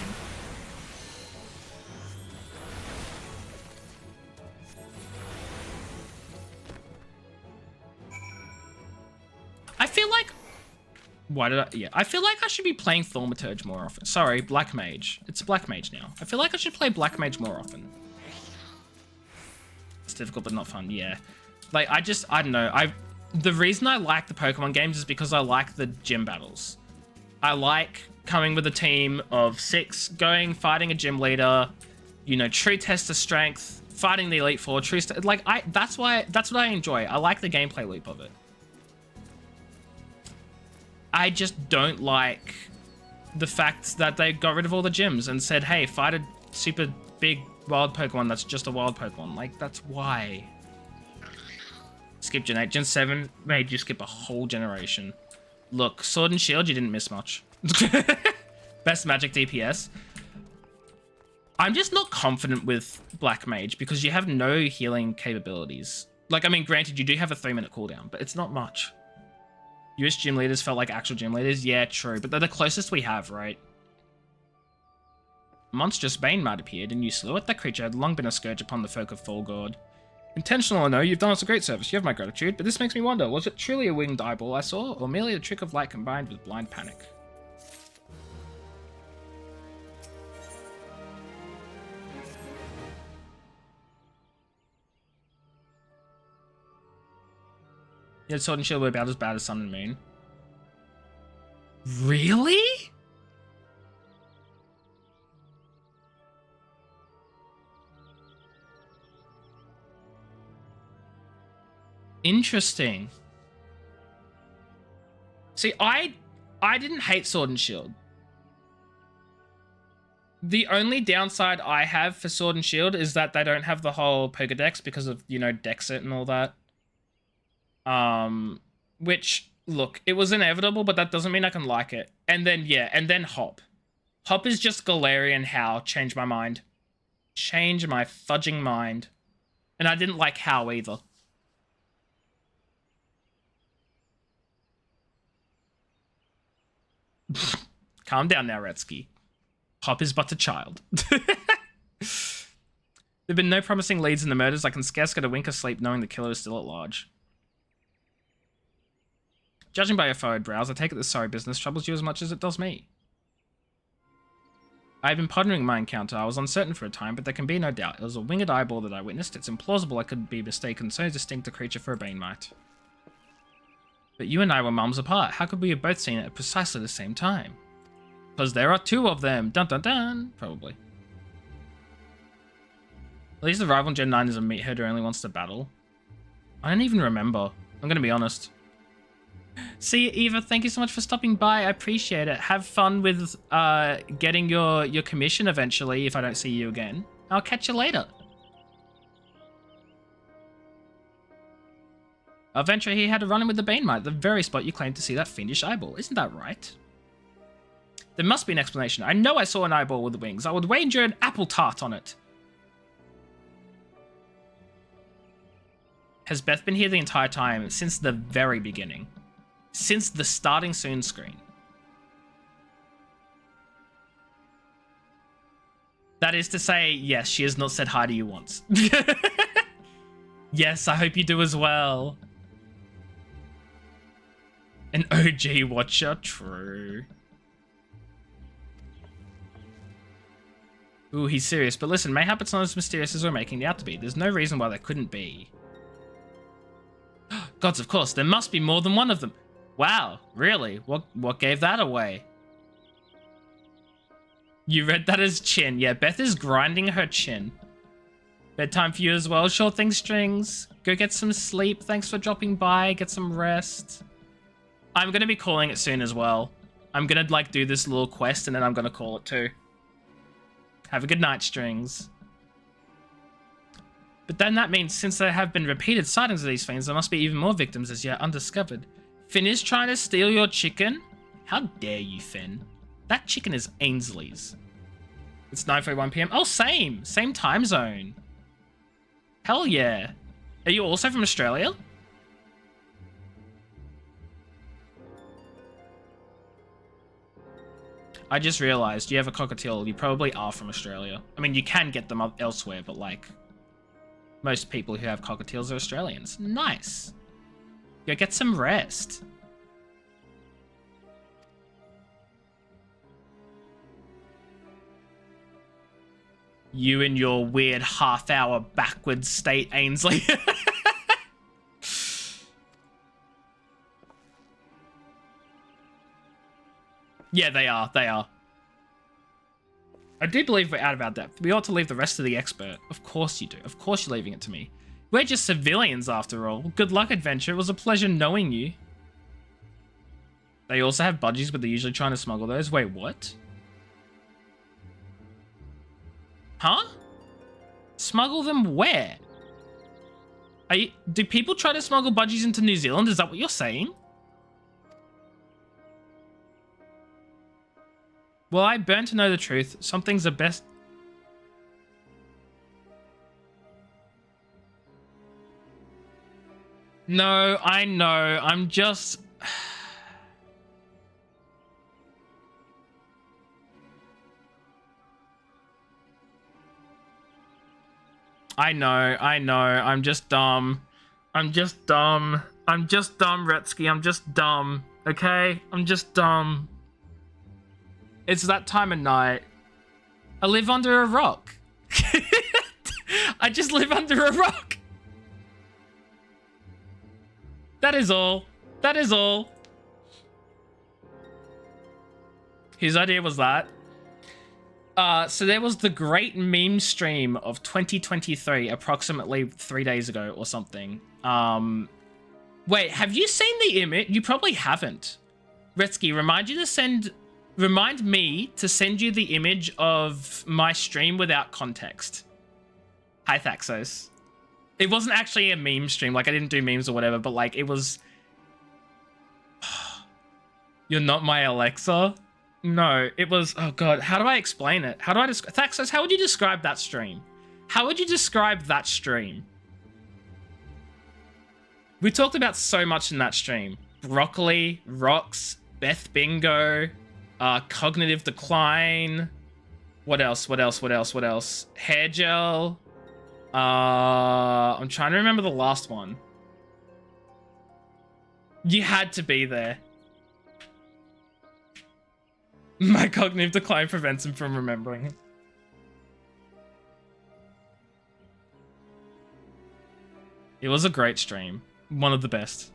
I feel like... Why did I... Yeah, I feel like I should be playing Thaumaturge more often. Sorry, Black Mage. It's Black Mage now. I feel like I should play Black Mage more often. It's difficult but not fun, yeah. Like, I don't know. The reason I like the Pokemon games is because I like the gym battles. I like coming with a team of 6, going, fighting a gym leader, you know, true test of strength, fighting the Elite Four, like that's what I enjoy. I like the gameplay loop of it. I just don't like the fact that they got rid of all the gyms and said, hey, fight a super big wild Pokemon that's just a wild Pokemon. Like, that's why. Skip Gen 8. Gen 7 made you skip a whole generation. Look, Sword and Shield, you didn't miss much. Best magic DPS. I'm just not confident with Black Mage because you have no healing capabilities. Like, I mean, granted, you do have a 3-minute cooldown, but it's not much. US gym leaders felt like actual gym leaders. Yeah, true, but they're the closest we have, right? Monstrous Bane might appeared, and you slew it. That creature had long been a scourge upon the folk of Folgord. Intentional or no, you've done us a great service. You have my gratitude, but this makes me wonder, was it truly a winged eyeball I saw, or merely a trick of light combined with blind panic? Yeah, Sword and Shield were about as bad as Sun and Moon. Really? Interesting. See, I didn't hate Sword and Shield. The only downside I have for Sword and Shield is that they don't have the whole Pokedex because of, you know, Dexit and all that. Which, look, it was inevitable, but that doesn't mean I can like it. And then, yeah, and then Hop. Hop is just Galarian How. Change my mind. Change my fudging mind. And I didn't like How either. Calm down now, Retsky. Hop is but a child. There've been no promising leads in the murders. I can scarce get a wink of sleep knowing the killer is still at large. Judging by your furrowed brows, I take it this sorry business troubles you as much as it does me. I have been pondering my encounter. I was uncertain for a time, but there can be no doubt. It was a winged eyeball that I witnessed. It's implausible I could be mistaken so distinct a creature for a Banemite. But you and I were mums apart. How could we have both seen it at precisely the same time? Because there are two of them. Dun dun dun. Probably. At least the rival Gen 9 is a meat head who only wants to battle. I don't even remember. I'm going to be honest. See, Eva, thank you so much for stopping by. I appreciate it. Have fun with getting your commission eventually if I don't see you again. I'll catch you later. Venture he had a run-in with the Banemite, the very spot you claimed to see that fiendish eyeball. Isn't that right? There must be an explanation. I know I saw an eyeball with wings. I would wager an apple tart on it. Has Beth been here the entire time? Since the very beginning. Since the starting soon screen. That is to say, yes, she has not said hi to you once. Yes, I hope you do as well. An OG watcher, true. Ooh, he's serious. But listen, mayhap it's not as mysterious as we're making it out to be. There's no reason why there couldn't be. Gods, of course, there must be more than one of them. Wow, really? What gave that away? You read that as chin. Yeah, Beth is grinding her chin. Bedtime for you as well. Sure thing, Strings. Go get some sleep. Thanks for dropping by. Get some rest. I'm going to be calling it soon as well. I'm going to, like, do this little quest and then I'm going to call it too. Have a good night, Strings. But then that means since there have been repeated sightings of these fiends, there must be even more victims as yet undiscovered. Finn is trying to steal your chicken? How dare you, Finn? That chicken is Ainsley's. It's 9:41 PM. Oh, same. Same time zone. Hell yeah. Are you also from Australia? I just realized you have a cockatiel. You probably are from Australia. I mean, you can get them elsewhere, but like, most people who have cockatiels are Australians. Nice. Go get some rest. You and your weird half-hour backwards state, Ainsley. Yeah, they are. They are. I do believe we're out of our depth. We ought to leave the rest to the expert. Of course you do. Of course you're leaving it to me. We're just civilians after all. Good luck, adventure. It was a pleasure knowing you. They also have budgies, but they're usually trying to smuggle those. Wait, what? Huh? Smuggle them where? Do people try to smuggle budgies into New Zealand? Is that what you're saying? Well, I burn to know the truth. Some things are best... No, I know. I'm just... I know. I'm just dumb. I'm just dumb, Retsky. I'm just dumb, okay? I'm just dumb. It's that time of night. I live under a rock. I just live under a rock. That is all. That is all. Whose idea was that? So there was the great meme stream of 2023, approximately 3 days ago or something. Wait, have you seen the image? You probably haven't. Retsky, remind me to send you the image of my stream without context. Hi, Thaxos. It wasn't actually a meme stream. Like, I didn't do memes or whatever, but like, it was... You're not my Alexa? No, it was... Oh, God. How do I explain it? How do I describe... Thaxos, how would you describe that stream? How would you describe that stream? We talked about so much in that stream. Broccoli, rocks, Beth Bingo, cognitive decline. What else? Hair gel. I'm trying to remember the last one. You had to be there. My cognitive decline prevents him from remembering. It was a great stream. One of the best.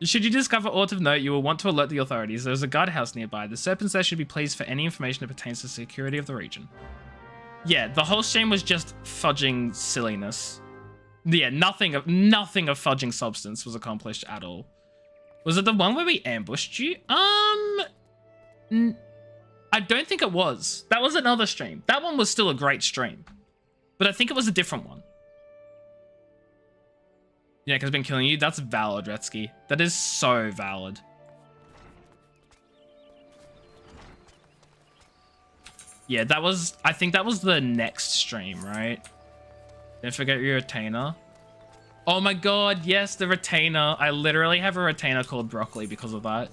Should you discover aught of note, you will want to alert the authorities. There is a guardhouse nearby. The serpents there should be pleased for any information that pertains to the security of the region. Yeah, the whole stream was just fudging silliness. Yeah, nothing of fudging substance was accomplished at all. Was it the one where we ambushed you? I don't think it was. That was another stream. That one was still a great stream. But I think it was a different one. Yeah, because I've been killing you. That's valid, Retsky. That is so valid. Yeah, that was... I think that was the next stream, right? Don't forget your retainer. Oh my god, yes, the retainer. I literally have a retainer called Broccoli because of that.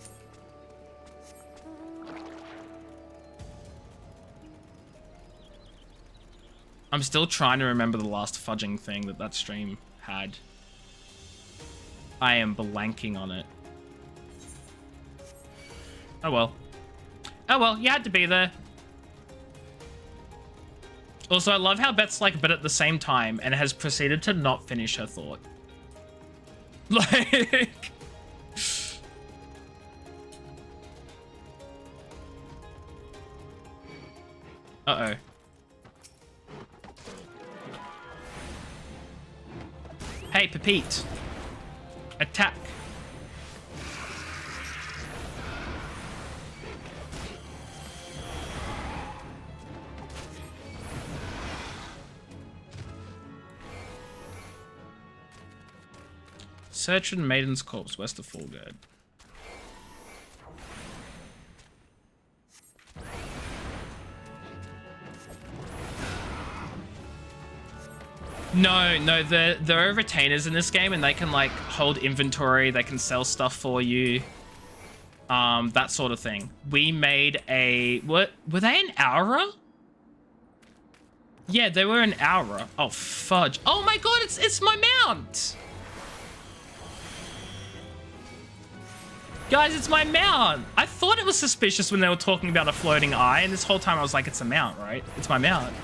I'm still trying to remember the last fudging thing that stream had. I am blanking on it. Oh well. Oh well, you had to be there. Also, I love how Beth's like, but at the same time, and has proceeded to not finish her thought. Like... Uh-oh. Hey, Pepite. Attack. Search for the Maiden's corpse west of Fulgard. No, there are retainers in this game and they can like hold inventory, they can sell stuff for you. That sort of thing. We made a... Were they an aura? Yeah, they were an aura. Oh, fudge. Oh my god, it's my mount! Guys, it's my mount! I thought it was suspicious when they were talking about a floating eye, and this whole time I was like, it's a mount, right? It's my mount.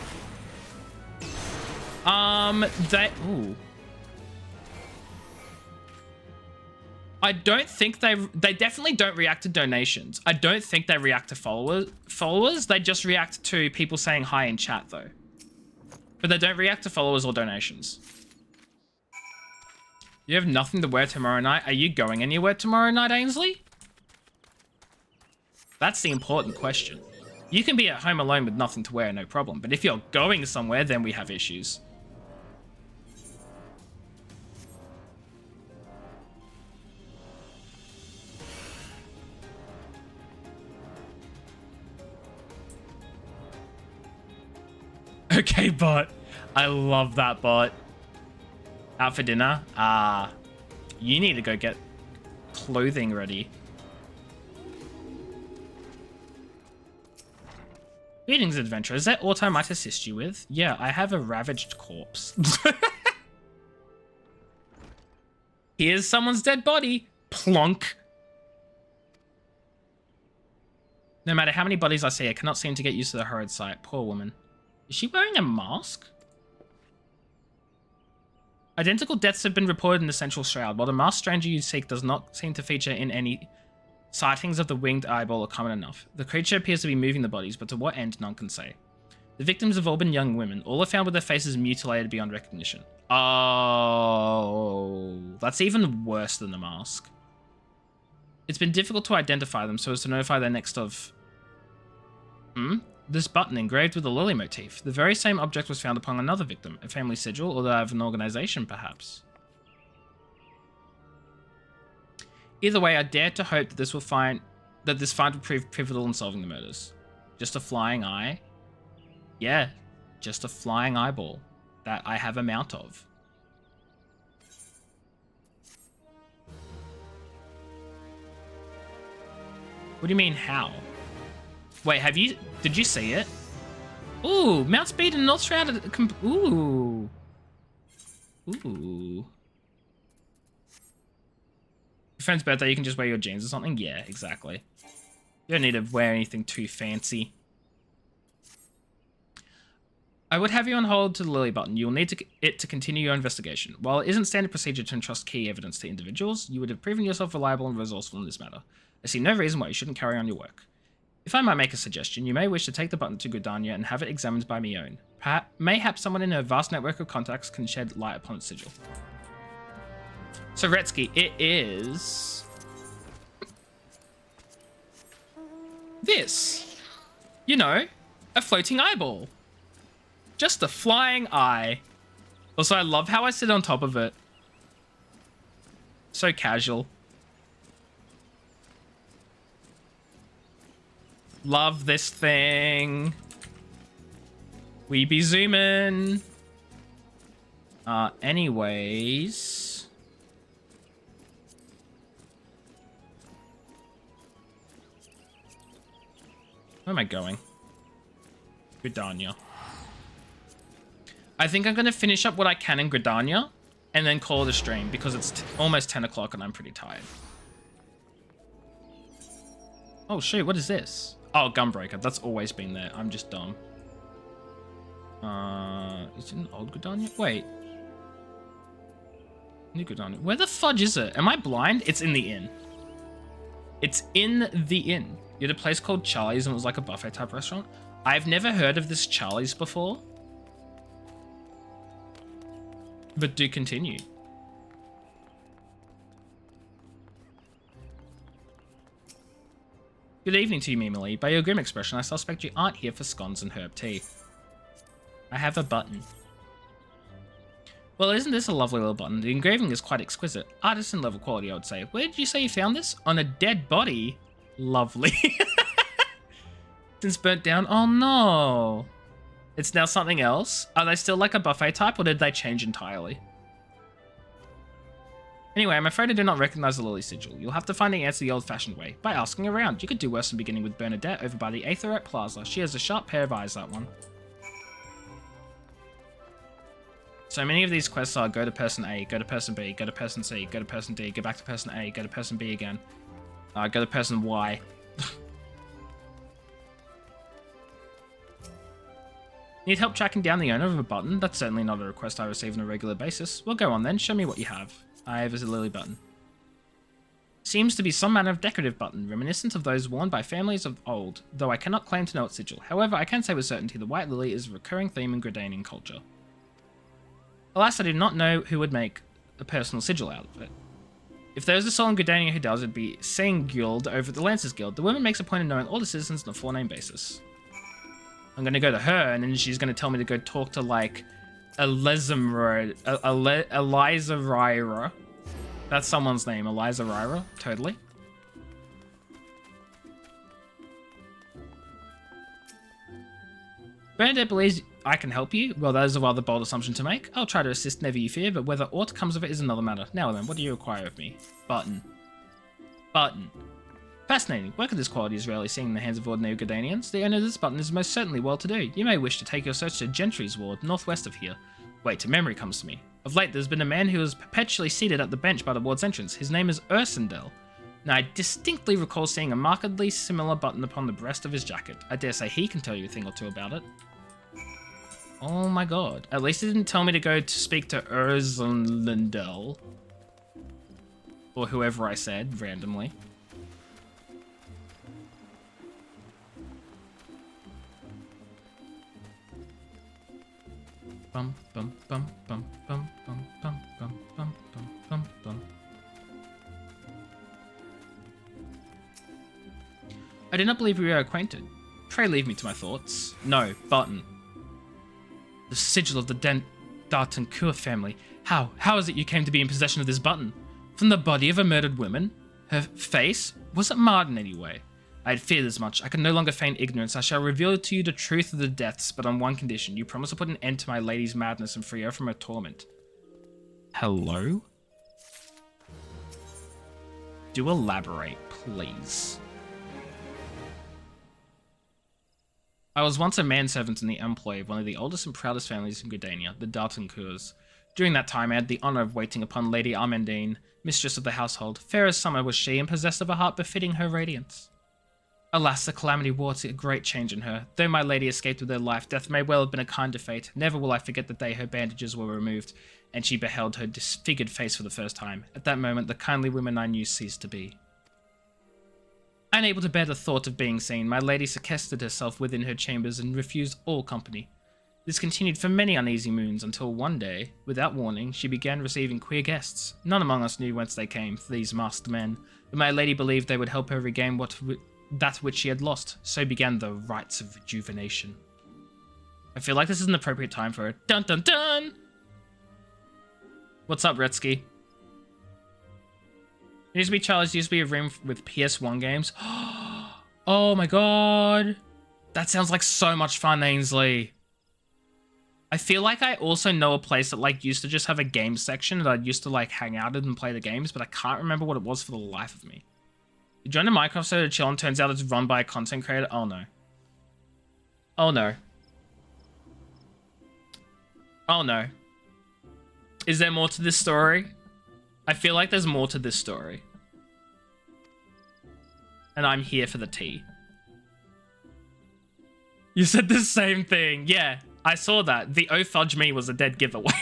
Ooh. I don't think they definitely don't react to donations. I don't think they react to followers. They just react to people saying hi in chat though. But they don't react to followers or donations. You have nothing to wear tomorrow night. Are you going anywhere tomorrow night, Ainsley? That's the important question. You can be at home alone with nothing to wear, no problem. But if you're going somewhere, then we have issues. Okay, bot. I love that bot. Out for dinner? You need to go get clothing ready. Greetings, adventurer. Is that auto I might assist you with? Yeah, I have a ravaged corpse. Here's someone's dead body. Plonk. No matter how many bodies I see, I cannot seem to get used to the horrid sight. Poor woman. Is she wearing a mask? Identical deaths have been reported in the Central Shroud, while the masked stranger you seek does not seem to feature in any sightings of the winged eyeball are common enough. The creature appears to be moving the bodies, but to what end, none can say. The victims have all been young women. All are found with their faces mutilated beyond recognition. Oh, that's even worse than the mask. It's been difficult to identify them so as to notify their next of... This button engraved with a lily motif. The very same object was found upon another victim. A family sigil, or that of an organization, perhaps. Either way, I dare to hope that this find will prove pivotal in solving the murders. Just a flying eye? Yeah, just a flying eyeball that I have a mount of. What do you mean, how? Wait, did you see it? Ooh, Mount Speed and North Shroud. Ooh. Ooh. Your friend's birthday, you can just wear your jeans or something? Yeah, exactly. You don't need to wear anything too fancy. I would have you on hold to the Lily button. You will need it to continue your investigation. While it isn't standard procedure to entrust key evidence to individuals, you would have proven yourself reliable and resourceful in this matter. I see no reason why you shouldn't carry on your work. If I might make a suggestion, you may wish to take the button to Gridania and have it examined by me own. Mayhaps someone in her vast network of contacts can shed light upon its sigil. So Retsky, it is... this. You know, a floating eyeball. Just a flying eye. Also, I love how I sit on top of it. So casual. Love this thing. We be zooming. Anyways. Where am I going? Gridania. I think I'm going to finish up what I can in Gridania and then call it a stream because it's almost 10 o'clock and I'm pretty tired. Oh, shoot. What is this? Oh, Gunbreaker. That's always been there. I'm just dumb. Is it in Old Gridania? Wait. New Gridania. Where the fudge is it? Am I blind? It's in the inn. It's in the inn. You had a place called Charlie's and it was like a buffet type restaurant. I've never heard of this Charlie's before. But do continue. Good evening to you, Mimily. By your grim expression, I suspect you aren't here for scones and herb tea. I have a button. Well, isn't this a lovely little button? The engraving is quite exquisite. Artisan level quality, I would say. Where did you say you found this? On a dead body? Lovely. Since burnt down? Oh no. It's now something else? Are they still like a buffet type or did they change entirely? Anyway, I'm afraid I do not recognize the Lily Sigil. You'll have to find the answer the old-fashioned way, by asking around. You could do worse than beginning with Bernadette over by the Aetherette Plaza. She has a sharp pair of eyes, that one. So many of these quests are go to person A, go to person B, go to person C, go to person D, go back to person A, go to person B again. Go to person Y. Need help tracking down the owner of a button? That's certainly not a request I receive on a regular basis. Well, go on then, show me what you have. I have a Lily button. seems to be some manner of decorative button, reminiscent of those worn by families of old, though I cannot claim to know its sigil. However, I can say with certainty the white lily is a recurring theme in Gridanian culture. Alas, I do not know who would make a personal sigil out of it. If there is a soul in Gridania who does, it'd be Saying Guild over at the Lancers Guild. The woman makes a point of knowing all the citizens on a four-name basis. I'm going to go to her, and then she's going to tell me to go talk to, like, Eliza Ryra. That's someone's name, Eliza Ryra. Totally. Bernadette believes I can help you. Well, that is a rather bold assumption to make. I'll try to assist, never you fear, but whether aught comes of it is another matter. Now then, what do you require of me? Button. Button. Fascinating. Work of this quality is rarely seen in the hands of ordinary Gridanians. The owner of this button is most certainly well-to-do. You may wish to take your search to Gentry's Ward, northwest of here. Wait, a memory comes to me. Of late, there's been a man who is perpetually seated at the bench by the ward's entrance. His name is Ursendel. Now, I distinctly recall seeing a markedly similar button upon the breast of his jacket. I dare say he can tell you a thing or two about it. Oh my god. At least he didn't tell me to go to speak to Ursendel. Or whoever I said, randomly. Bum bum bum bum bum bum bum bum bum bum bum bum. I do not believe we are acquainted. Pray leave me to my thoughts. No, button. The sigil of the D'Artancourt family. How is it you came to be in possession of this button? From the body of a murdered woman? Her face? Was it Martin anyway? I had feared as much. I can no longer feign ignorance. I shall reveal to you the truth of the deaths, but on one condition. You promise to put an end to my lady's madness and free her from her torment. Hello? Do elaborate, please. I was once a manservant in the employ of one of the oldest and proudest families in Gridania, the D'Artancourts. During that time, I had the honour of waiting upon Lady Armandine, mistress of the household. Fair as summer was she, and possessed of a heart befitting her radiance. Alas, the calamity wrought a great change in her. Though my lady escaped with her life, death may well have been a kinder fate. Never will I forget the day her bandages were removed, and she beheld her disfigured face for the first time. At that moment, the kindly woman I knew ceased to be. Unable to bear the thought of being seen, my lady sequestered herself within her chambers and refused all company. This continued for many uneasy moons, until one day, without warning, she began receiving queer guests. None among us knew whence they came, these masked men, but my lady believed they would help her regain that which she had lost. So began the rites of rejuvenation. I feel like this is an appropriate time for it. Dun dun dun! What's up, Retsky? It used to be Charlie's, used to be a room with PS1 games. Oh my god! That sounds like so much fun, Ainsley. I feel like I also know a place that like used to just have a games section that I used to like hang out in and play the games, but I can't remember what it was for the life of me. You joined a Minecraft server to chill and turns out it's run by a content creator. Oh no. Oh no. Oh no. Is there more to this story? I feel like there's more to this story. And I'm here for the tea. You said the same thing. Yeah, I saw that. The oh fudge me was a dead giveaway.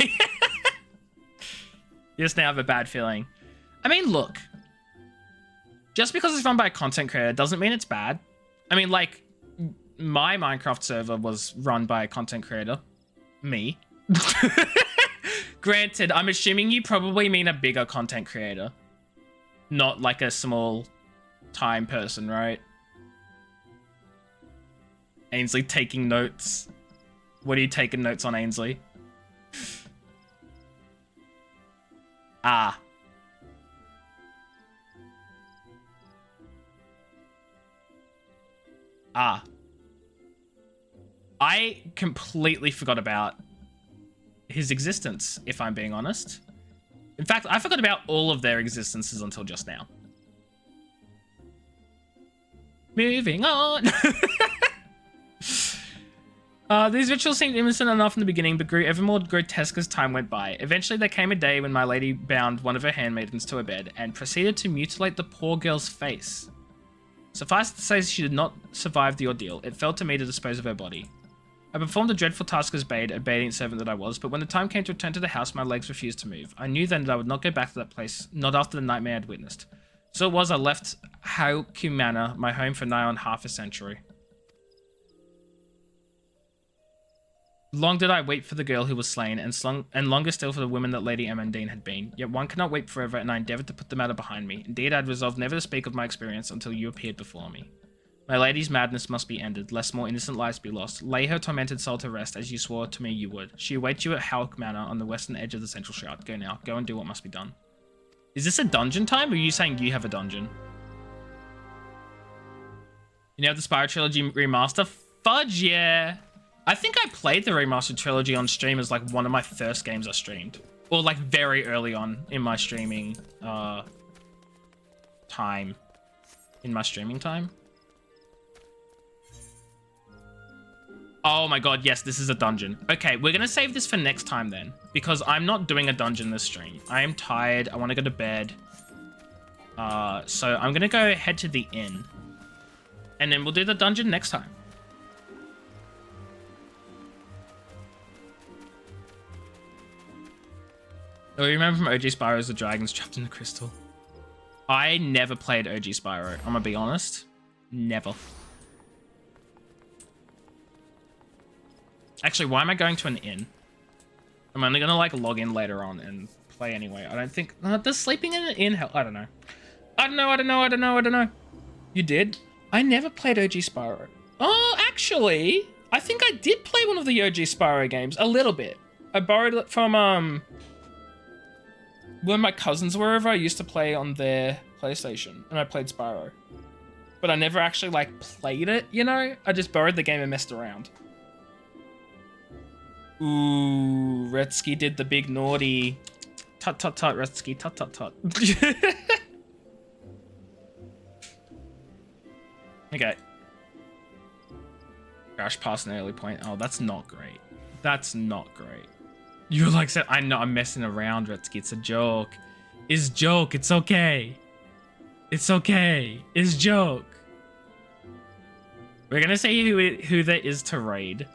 You just now have a bad feeling. I mean, look. Just because it's run by a content creator doesn't mean it's bad. I mean, like, my Minecraft server was run by a content creator. Me. Granted, I'm assuming you probably mean a bigger content creator. Not like a small time person, right? Ainsley taking notes. What are you taking notes on, Ainsley? Ah. Ah. I completely forgot about his existence, if I'm being honest. In fact, I forgot about all of their existences until just now. Moving on. These rituals seemed innocent enough in the beginning, but grew ever more grotesque as time went by. Eventually, there came a day when my lady bound one of her handmaidens to a bed and proceeded to mutilate the poor girl's face. Suffice it to say, she did not survive the ordeal. It fell to me to dispose of her body. I performed a dreadful task as a obedient servant that I was, but when the time came to return to the house, my legs refused to move. I knew then that I would not go back to that place, not after the nightmare I had witnessed. So it was, I left Hauku Manor, my home, for nigh on half a century. Long did I weep for the girl who was slain, and longer still for the woman that Lady Amandine had been. Yet one cannot weep forever, and I endeavoured to put the matter behind me. Indeed, I had resolved never to speak of my experience until you appeared before me. My lady's madness must be ended, lest more innocent lives be lost. Lay her tormented soul to rest, as you swore to me you would. She awaits you at Hauck Manor on the western edge of the Central Shroud. Go now. Go and do what must be done. Is this a dungeon time, or are you saying you have a dungeon? You know the Spyro Trilogy remaster? Fudge, yeah! I think I played the remastered trilogy on stream as like one of my first games I streamed. Or like very early on in my streaming time. Oh my god, yes, this is a dungeon. Okay, we're gonna save this for next time then. Because I'm not doing a dungeon this stream. I am tired, I want to go to bed. So I'm gonna go head to the inn. And then we'll do the dungeon next time. Oh, you remember from OG Spyro the dragons trapped in the crystal? I never played OG Spyro, I'm gonna be honest. Never. Actually, why am I going to an inn? I'm only gonna like log in later on and play anyway. I don't think... does sleeping in an inn help? I don't know. I don't know. You did? I never played OG Spyro. Oh, actually, I think I did play one of the OG Spyro games. A little bit. I borrowed it from, when my cousins were over, I used to play on their PlayStation, and I played Spyro. But I never actually, like, played it, you know? I just borrowed the game and messed around. Ooh, Retsky did the big naughty. Tut, tut, tut, Retsky, tut, tut, tut. Okay. Crash past an early point. Oh, that's not great. That's not great. You like said, I know I'm messing around, Retsky. It's a joke. It's joke. It's okay. It's okay. It's joke. We're gonna see who there is to raid.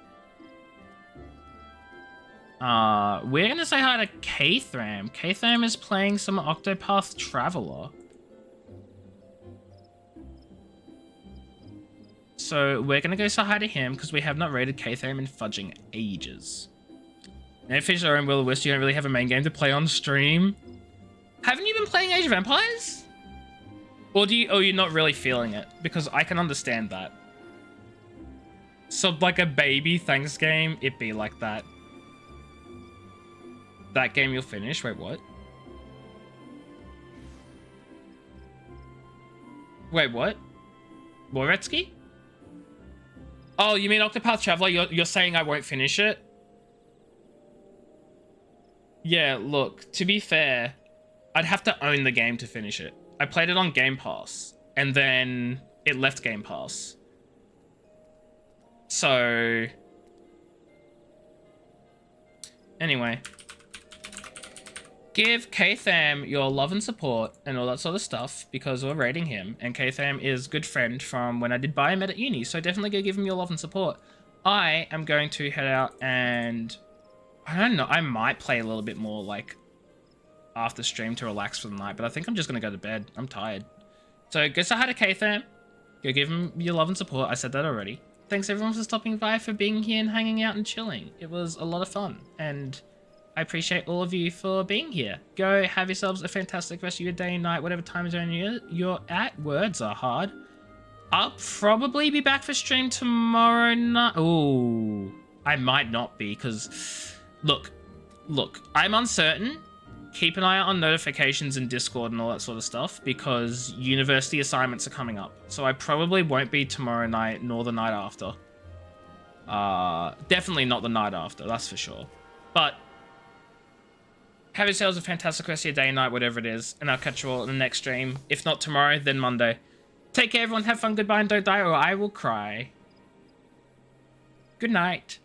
We're gonna say hi to Kathram. Kathram is playing some Octopath Traveler. So we're gonna go say hi to him because we have not raided Kathram in fudging ages. And finish our own Will of Wisp, you don't really have a main game to play on stream. Haven't you been playing Age of Empires? Or you're not really feeling it? Because I can understand that. So like a baby thanks game, it be like that. That game you'll finish? Wait, what? Wait, what? Moretsky? Oh, you mean Octopath Traveler? You're saying I won't finish it? Yeah, look, to be fair, I'd have to own the game to finish it. I played it on Game Pass, and then it left Game Pass. So... Anyway. Give Katham your love and support and all that sort of stuff because we're raiding him. And Katham is a good friend from when I did Biomed at uni, so definitely go give him your love and support. I am going to head out and... I don't know, I might play a little bit more, like, after stream to relax for the night, but I think I'm just going to go to bed. I'm tired. So, go say hi to Katham. Go give him your love and support. I said that already. Thanks everyone for stopping by, for being here and hanging out and chilling. It was a lot of fun, and I appreciate all of you for being here. Go have yourselves a fantastic rest of your day and night, whatever time zone you're at. Words are hard. I'll probably be back for stream tomorrow night. Ooh, I might not be, because... Look, I'm uncertain. Keep an eye out on notifications in Discord and all that sort of stuff because university assignments are coming up. So I probably won't be tomorrow night nor the night after. Definitely not the night after, that's for sure. But have yourselves a fantastic rest of your day and night, whatever it is, and I'll catch you all in the next stream. If not tomorrow, then Monday. Take care, everyone. Have fun, goodbye, and don't die, or I will cry. Good night.